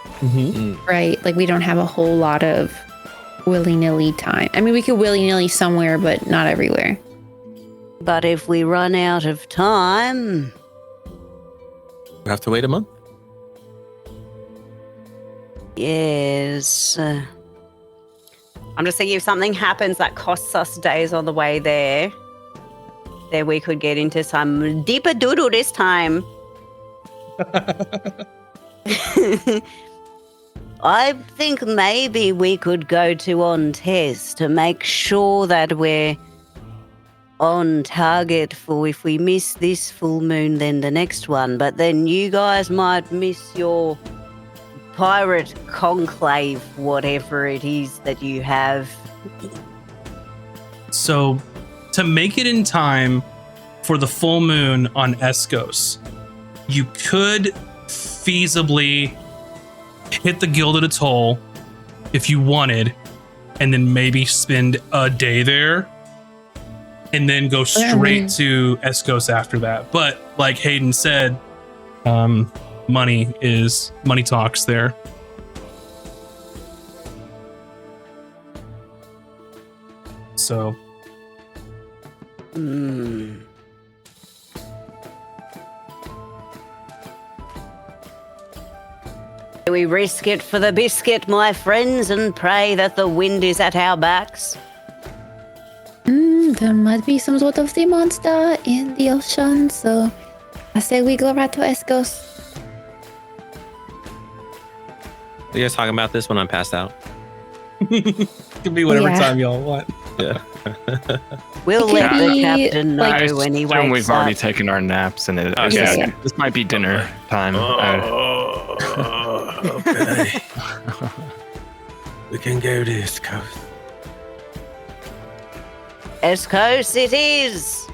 right? Like we don't have a whole lot of willy-nilly time. I mean, we could willy-nilly somewhere, but not everywhere. But if we run out of time, We have to wait a month. yes. I'm just thinking if something happens that costs us days on the way there, then we could get into some deeper doodle this time. I think maybe we could go to Ontes to make sure that we're on target for if we miss this full moon, then the next one. But then you guys might miss your pirate conclave, whatever it is that you have. So to make it in time for the full moon on Escos, you could feasibly hit the Gilded Atoll if you wanted, and then maybe spend a day there and then go straight to Escos after that. But like Hayden said, money talks there. So We risk it for the biscuit, my friends, and pray that the wind is at our backs. There might be some sort of sea monster in the ocean, so I say we go right to Escos. You guys talking about this when I'm passed out? Could be whatever Yeah. time y'all want. Yeah. We'll It let could the be, captain know like- when he Assume wakes we've already up. taken our naps, and Yeah. this might be dinner time. Okay. We can go to this coast. Escos it is!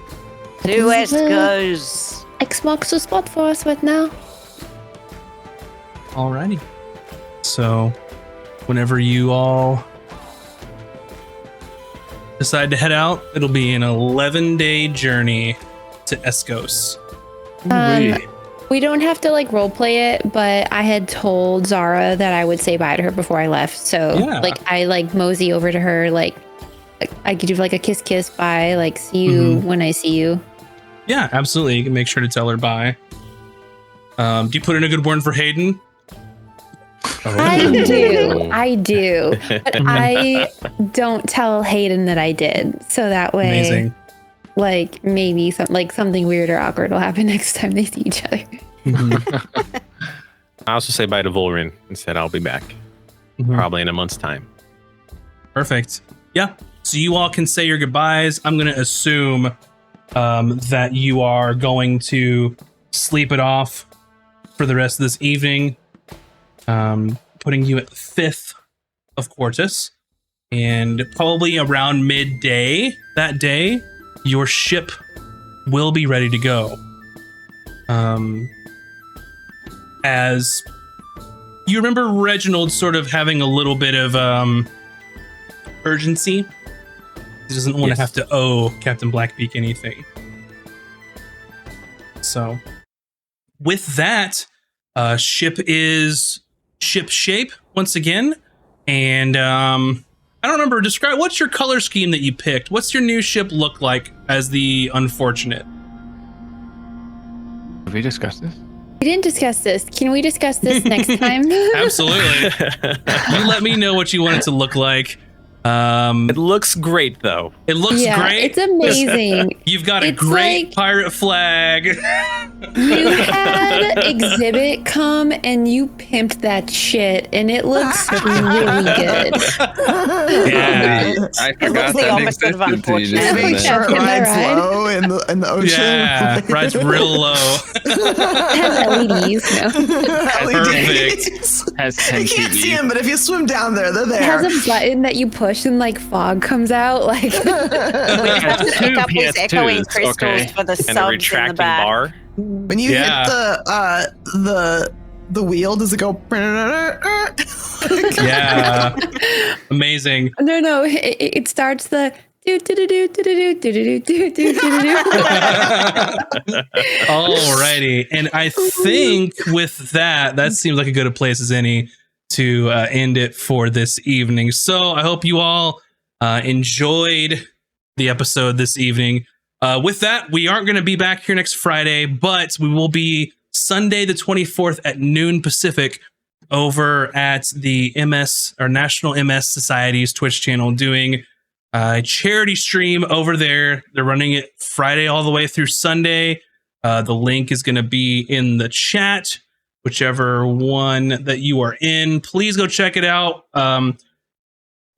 To This is it. Escos! X marks the spot for us right now. Alrighty. So, whenever you all decide to head out, it'll be an 11-day journey to Escos. We don't have to like roleplay it, but I had told Zara that I would say bye to her before I left. So Yeah. like I like mosey over to her, like I could do like a kiss bye, like see you when I see you. Yeah, absolutely. You can make sure to tell her bye. Do you put in a good word for Hayden? I do. But I don't tell Hayden that I did. So that way Amazing. like maybe something weird or awkward will happen next time they see each other. I also say bye to Volrin and said I'll be back probably in a month's time. Perfect. Yeah. So you all can say your goodbyes. I'm going to assume that you are going to sleep it off for the rest of this evening. Putting you at the 5th of Quartus. And probably around midday that day, your ship will be ready to go. As you remember Reginald sort of having a little bit of urgency. He doesn't want to have to owe Captain Blackbeak anything. So with that, ship is ship shape once again. And I don't remember, describe what's your color scheme that you picked? What's your new ship look like as the Unfortunate? Have we discussed this? We didn't discuss this. Can we discuss this next time? Absolutely. You let me know what you want it to look like. It looks great though. It looks great. It's amazing. You've got a It's great like- pirate flag. You had Exhibit come and you pimped that shit, and it looks really good. Yeah. I It looks the opposite of unfortunate. Make sure it Am I rides right? low in the ocean. Yeah, rides real low. Has LEDs, no. LEDs. Has 10 You can't TV. see them, but if you swim down there, they're It there. has a button that you push and like fog comes out. Like We just have to pick up these PS2s, echoing crystals okay. for the And a subs in the retracting back. bar. When you Yeah. hit the wheel, does it go? Yeah. Amazing. no, it starts the do do do do do do do do do do do do. Alrighty. And I think with that seems like a good a place as any to end it for this evening. So I hope you all enjoyed the episode this evening. With that, we aren't going to be back here next Friday, but we will be Sunday the 24th at noon Pacific over at the MS or National MS Society's Twitch channel doing a charity stream over there. They're running it Friday all the way through Sunday. The link is going to be in the chat, whichever one that you are in. Please go check it out.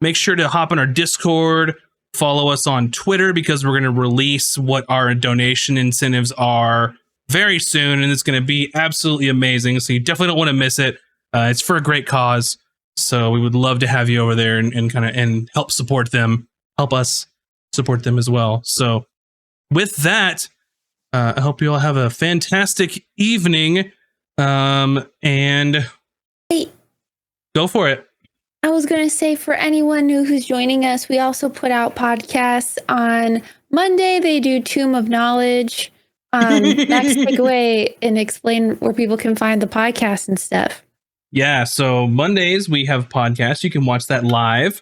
Make sure to hop on our Discord, follow us on Twitter, because we're going to release what our donation incentives are very soon, and it's going to be absolutely amazing. So you definitely don't want to miss it. It's for a great cause. So we would love to have you over there and kind of and help support them, help us support them as well. So with that, I hope you all have a fantastic evening. And Hey. Go for it. I was going to say, for anyone who's joining us, we also put out podcasts on Monday. They do Tomb of Knowledge. Max, take away and explain where people can find the podcast and stuff. Yeah, so Mondays we have podcasts. You can watch that live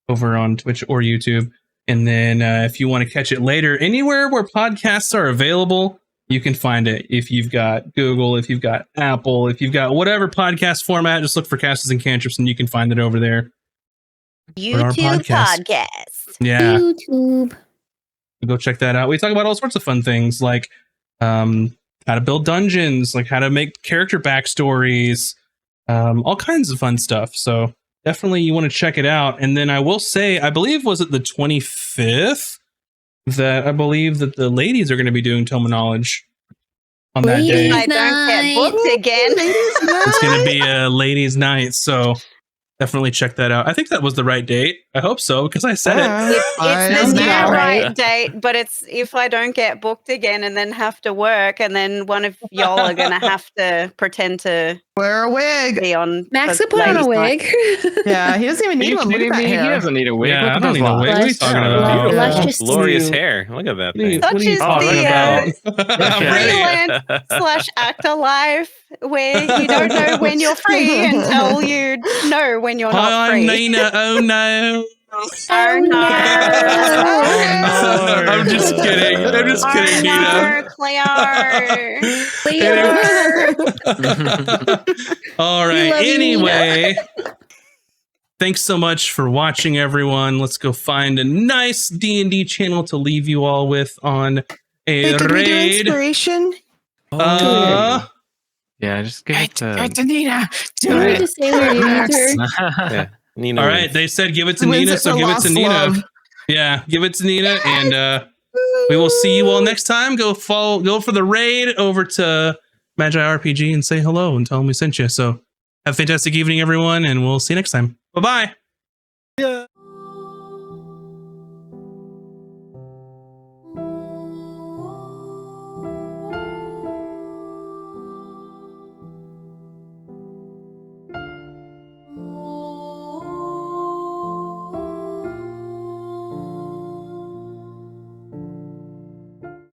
over on Twitch or YouTube. And then if you want to catch it later, anywhere where podcasts are available, you can find it. If you've got Google, if you've got Apple, if you've got whatever podcast format, just look for Castles and Cantrips and you can find it over there. our YouTube podcast. podcast. Yeah. YouTube. Go check that out. We talk about all sorts of fun things like how to build dungeons, like how to make character backstories, all kinds of fun stuff. So definitely you want to check it out. And then I will say, I believe, was it the 25th that I believe that the ladies are going to be doing Tome of Knowledge on that day. If I don't get booked again. It's going to be a ladies' night. So definitely check that out. I think that was the right date. I hope so, because I said it. It's the about right date, but it's if I don't get booked again and then have to work, and then one of y'all are going to have to pretend to Wear a wig. be on. Max the could put on a ladies' night. wig. Yeah, he doesn't even need one. Look at that He hair. doesn't need a wig. Yeah, Look I at don't those need a locks. wig. What are you talking about? Let's just Glorious see. hair. Look at that What are you, thing. what are you Such talking is about? the, Right. freelance / actor life where you don't know when you're free until you know when you're not Hi, free. I'm Nina. Oh no. Oh no! I'm just kidding. I'm just kidding, Nina. Cleo. All right. love you, Anyway, thanks so much for watching, everyone. Let's go find a nice D&D channel to leave you all with on a Hey, could we do raid. inspiration? Uh, Yeah, just give it to Nina. Can we just say we're doing it? Yeah. Nina all wins. right. They said give it to Wins Nina, it so for give it lost to Nina. love. Yeah, give it to Nina, and we will see you all next time. Go for the raid over to Magi RPG and say hello and tell them we sent you. So have a fantastic evening, everyone, and we'll see you next time. Bye-bye. Yeah.